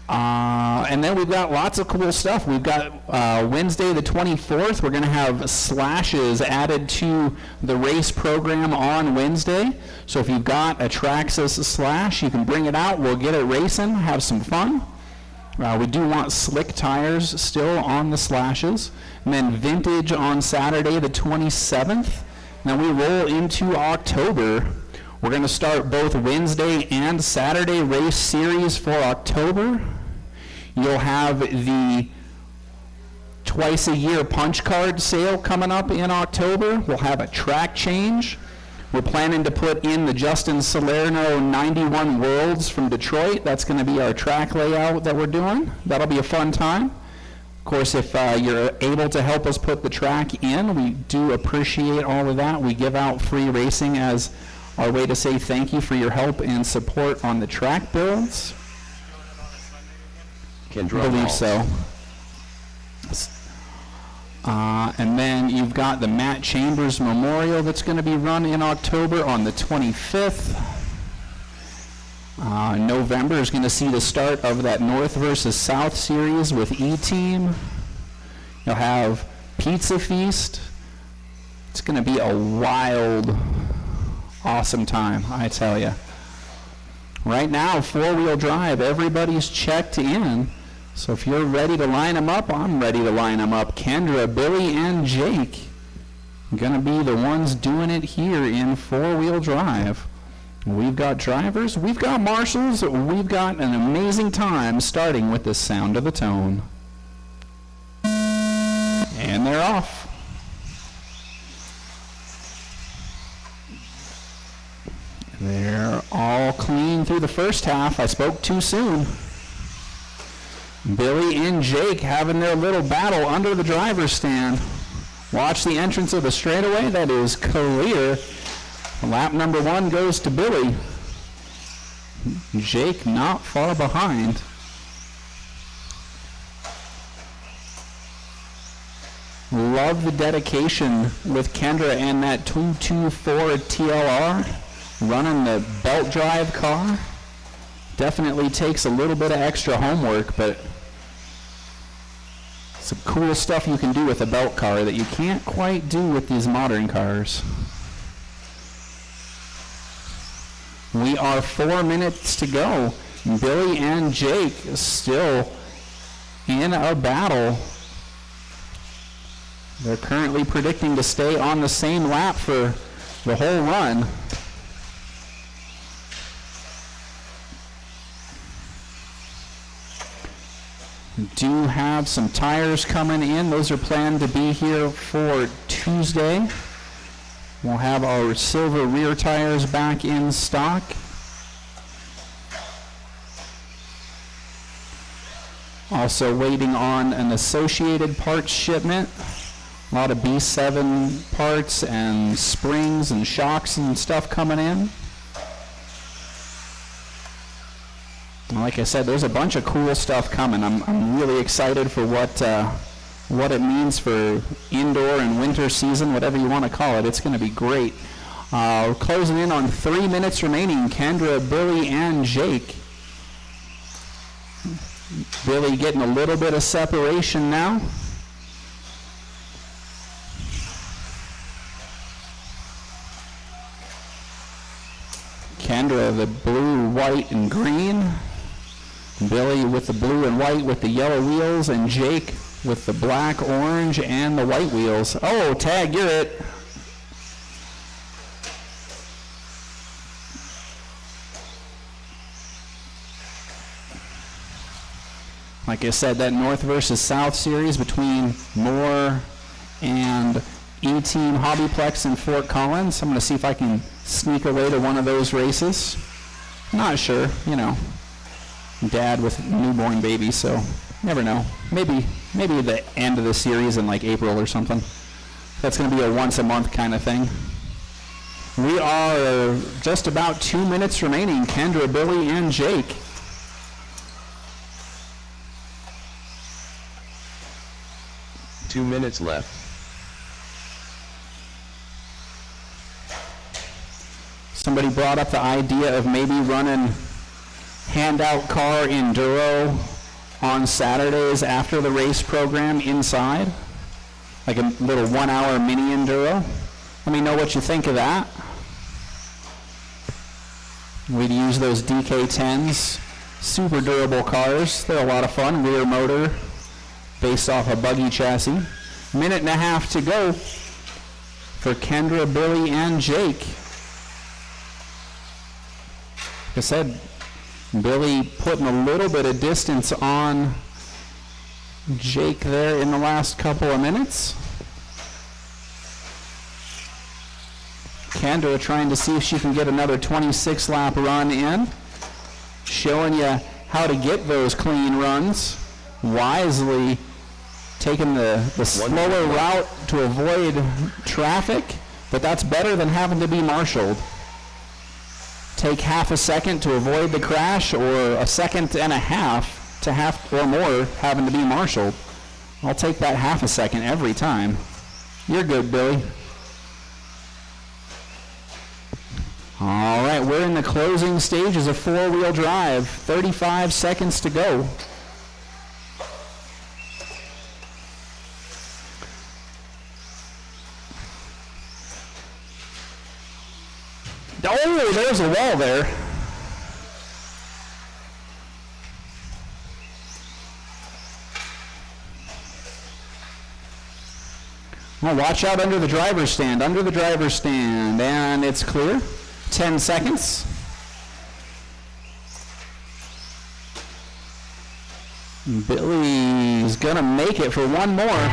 And then we've got lots of cool stuff. We've got Wednesday the 24th. We're going to have slashes added to the race program on Wednesday. So if you've got a Traxxas slash, you can bring it out. We'll get it racing, have some fun. We do want slick tires still on the slashes. And then vintage on Saturday the 27th. Then we roll into October. We're going to start both Wednesday and Saturday race series for October. You'll have the twice-a-year punch card sale coming up in October. We'll have a track change. We're planning to put in the Justin Salerno 91 Worlds from Detroit. That's going to be our track layout that we're doing. That'll be a fun time. Of course, if you're able to help us put the track in, we do appreciate all of that. We give out free racing as our way to say thank you for your help and support on the track builds. I believe so. And then you've got the Matt Chambers Memorial that's going to be run in October on the 25th. November is going to see the start of that North versus South series with E-Team. You'll have Pizza Feast. It's going to be a wild, awesome time, I tell you. Right now, four-wheel drive, everybody's checked in. So if you're ready to line them up, I'm ready to line them up. Kendra, Billy, and Jake are going to be the ones doing it here in four-wheel drive. We've got drivers, we've got marshals, we've got an amazing time starting with the sound of the tone. And they're off. They're all clean through the first half. I spoke too soon. Billy and Jake having their little battle under the driver's stand. Watch the entrance of the straightaway. That is clear. Lap number 1 goes to Billy. Jake not far behind. Love the dedication with Kendra and that 224 TLR running the belt drive car. Definitely takes a little bit of extra homework, but some cool stuff you can do with a belt car that you can't quite do with these modern cars. We are 4 minutes to go. Billy and Jake still in a battle. They're currently predicting to stay on the same lap for the whole run. Do have some tires coming in. Those are planned to be here for Tuesday. We'll have our silver rear tires back in stock. Also waiting on an associated parts shipment. A lot of B7 parts and springs and shocks and stuff coming in. And like I said, there's a bunch of cool stuff coming. I'm really excited for what it means for indoor and winter season, whatever you want to call it. It's going to be great. We're closing in on 3 minutes remaining. Kendra, Billy, and Jake. Billy getting a little bit of separation now. Kendra, the blue, white, and green. Billy with the blue and white with the yellow wheels, and Jake with the black, orange, and the white wheels. Oh, tag, you're it. Like I said, that North versus South series between MHOR and E-Team Hobbyplex in Fort Collins. I'm going to see if I can sneak away to one of those races. Not sure, you know. Dad with newborn baby, so never know. Maybe the end of the series in like April or something. That's going to be a once a month kind of thing. We are just about 2 minutes remaining. Kendra, Billy, and Jake. Two minutes left. Somebody brought up the idea of maybe running handout car enduro on Saturdays after the race program inside, like a little 1 hour mini enduro. Let me know what you think of that. We'd use those DK10s, super durable cars. They're a lot of fun, rear motor, based off a buggy chassis. Minute and a half to go for Kendra, Billy, and Jake. Like I said, Billy putting a little bit of distance on Jake there in the last couple of minutes. Kendra trying to see if she can get another 26 lap run in. Showing you how to get those clean runs. Wisely taking the slower route to avoid traffic, but that's better than having to be marshaled. Take half a second to avoid the crash, or a second and a half to half or more having to be marshaled. I'll take that half a second every time. You're good, Billy. All right, we're in the closing stages of four-wheel drive. 35 seconds to go. Oh, there's a wall there. Well, watch out under the driver's stand, and it's clear. 10 seconds. Billy's gonna make it for one more.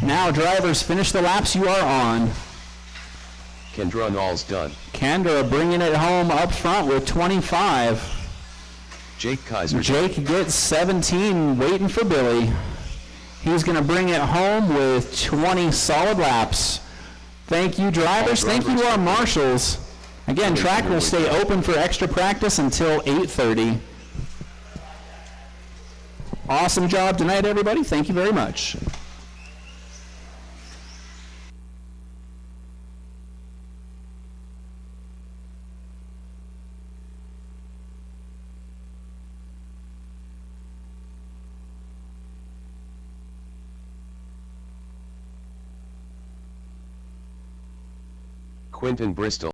Now, drivers, finish the laps you are on. Kendra and all's done. Kendra bringing it home up front with 25. Jake Kaiser. Jake gets 17, waiting for Billy. He's going to bring it home with 20 solid laps. Thank you, drivers. Thank you, our marshals. Again, track will stay open for extra practice until 8:30. Awesome job tonight, everybody. Thank you very much. Quinton Bristol.